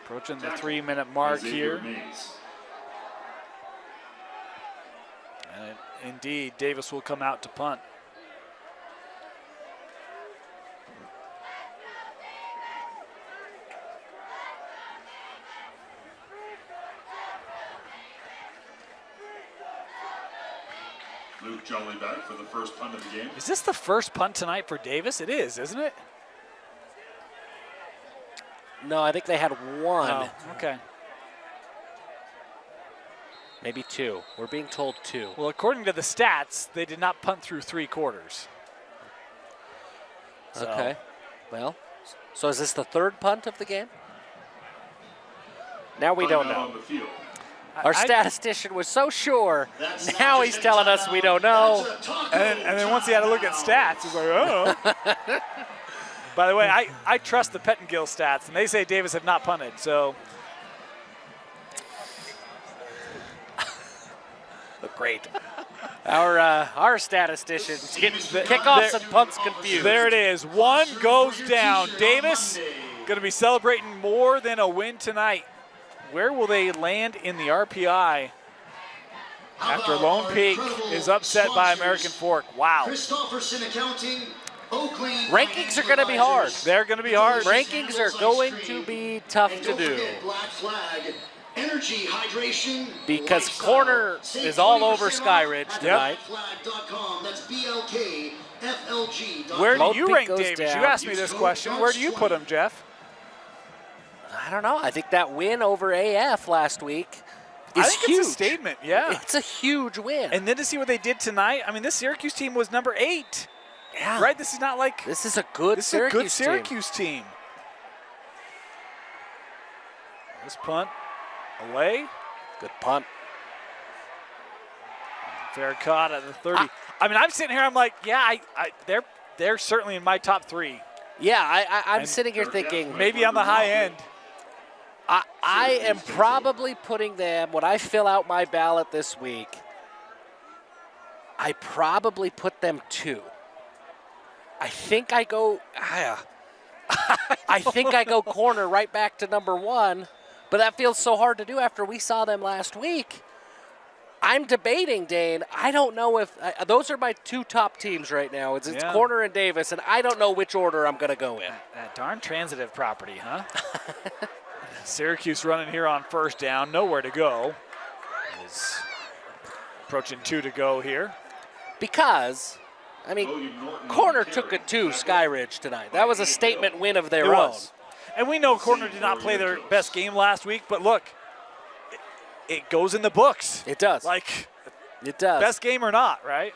Approaching the 3-minute mark here. And indeed, Davis will come out to punt. Luke Jollyback for the first punt of the game. Is this the first punt tonight for Davis? It is, isn't it? No, I think they had 1. Oh, okay. Maybe 2. We're being told 2. Well, according to the stats, they did not punt through 3 quarters. So. Okay. Well, so is this the 3rd punt of the game? Now we don't know. Our statistician was so sure. Now he's telling us we don't know. And then once he had to look at stats, he's like, oh. By the way, I trust the Pettingill stats, and they say Davis have not punted. So, great. Our statisticians get kickoffs and punts confused. There it is. 1 goes down. Davis going to be celebrating more than a win tonight. Where will they land in the RPI after Lone Peak is upset by American Fork? Wow. Rankings are going to be hard. They're going to be hard. Rankings are going to be tough to do. Energy hydration. Because lifestyle. corner Save is all 20% over off Skyridge at tonight. blackflag.com. That's BLKFLG.com. Where do Load you pick rank goes Davis? down. You asked me this question. Where do you put him, Jeff? I don't know. I think that win over AF last week is I think huge. it's a statement, yeah. It's a huge win. And then to see what they did tonight, I mean, this Syracuse team was number 8. Yeah. Right? This is not like This is a good this is a Syracuse good Syracuse team. This punt away. Good punt. Fair caught at the 30. I mean, I'm sitting here. I'm like, yeah, they're certainly in my top 3. Yeah, I'm And sitting here thinking Maybe on the high end. I am probably putting them, when I fill out my ballot this week, I probably put them 2. I think I go I think I go corner right back to number 1, but that feels so hard to do after we saw them last week. I'm debating, Dane. I don't know if those are my 2 top teams right now. It's Yeah. Corner and Davis, and I don't know which order I'm going to go in. That darn transitive property, huh? Syracuse running here on first down. Nowhere to go. Is approaching 2 to go here. Because, I mean, Corner took it to Skyridge tonight. That was a statement win of their It own. was. And we know Corner did not play their best game last week, but look, it goes in the books. It does. Like, It does. best game or not, right?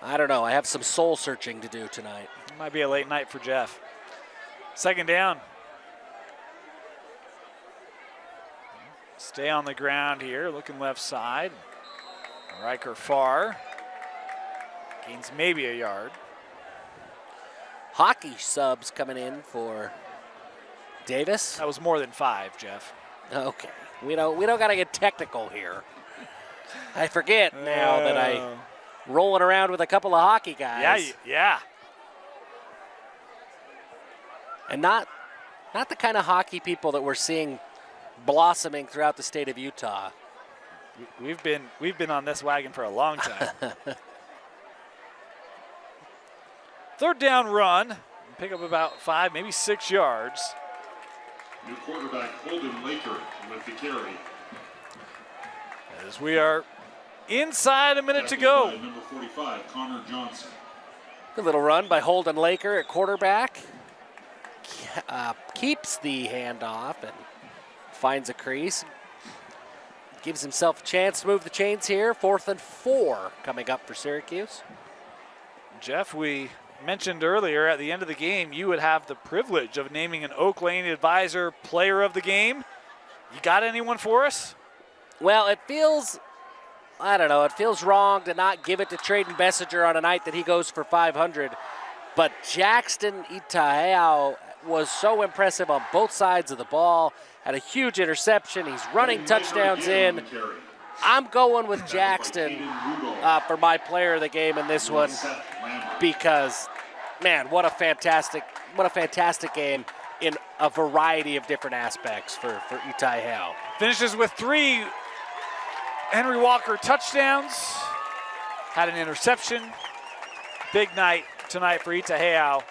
I don't know. I have some soul searching to do tonight. It might be a late night for Jeff. Second down. Stay on the ground here, looking left side. Riker far. Gains maybe a yard. Hockey subs coming in for Davis. That was more than 5, Jeff. Okay. We don't got to get technical here. I forget now that I rolling around with a couple of hockey guys. Yeah. And not the kind of hockey people that we're seeing blossoming throughout the state of Utah. We've been on this wagon for a long time. Third down run. Pick up about 5, maybe 6 yards. New quarterback Holden Laker with the carry. As we are inside a minute to go. By number 45, Connor Johnson. Good little run by Holden Laker at quarterback. Keeps the handoff and finds a crease. Gives himself a chance to move the chains here. 4th and 4 coming up for Syracuse. Jeff, we mentioned earlier at the end of the game, you would have the privilege of naming an Oak Lane Advisor player of the game. You got anyone for us? Well, it feels, I don't know, it feels wrong to not give it to Traden Bessinger on a night that he goes for 500. But Jackson Itaheao was so impressive on both sides of the ball. Had a huge interception. He's running touchdowns in. I'm going with Jackson for my player of the game in this one because, man, what a fantastic game in a variety of different aspects for Itaheao. Finishes with 3 Henry Walker touchdowns. Had an interception. Big night tonight for Itaheao.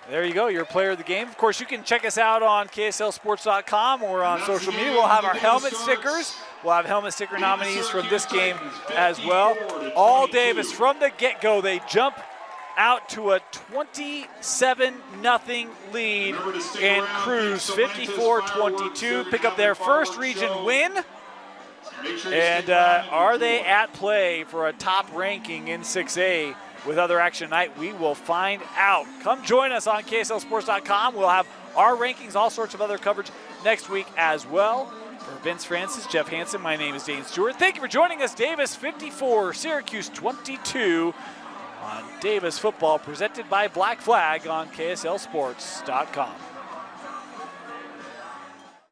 There you go, your player of the game. Of course, you can check us out on KSLSports.com or on social media. We'll have our helmet stickers. We'll have helmet sticker nominees from this game as well. All Davis, from the get-go, they jump out to a 27-0 lead and cruise 54-22. Pick up their first region win. And are they at play for a top ranking in 6A? With other action tonight, we will find out. Come join us on KSLSports.com. We'll have our rankings, all sorts of other coverage next week as well. For Vince Francis, Jeff Hansen, my name is Dane Stewart. Thank you for joining us. Davis 54, Syracuse 22 on Davis Football, presented by Black Flag on KSLSports.com.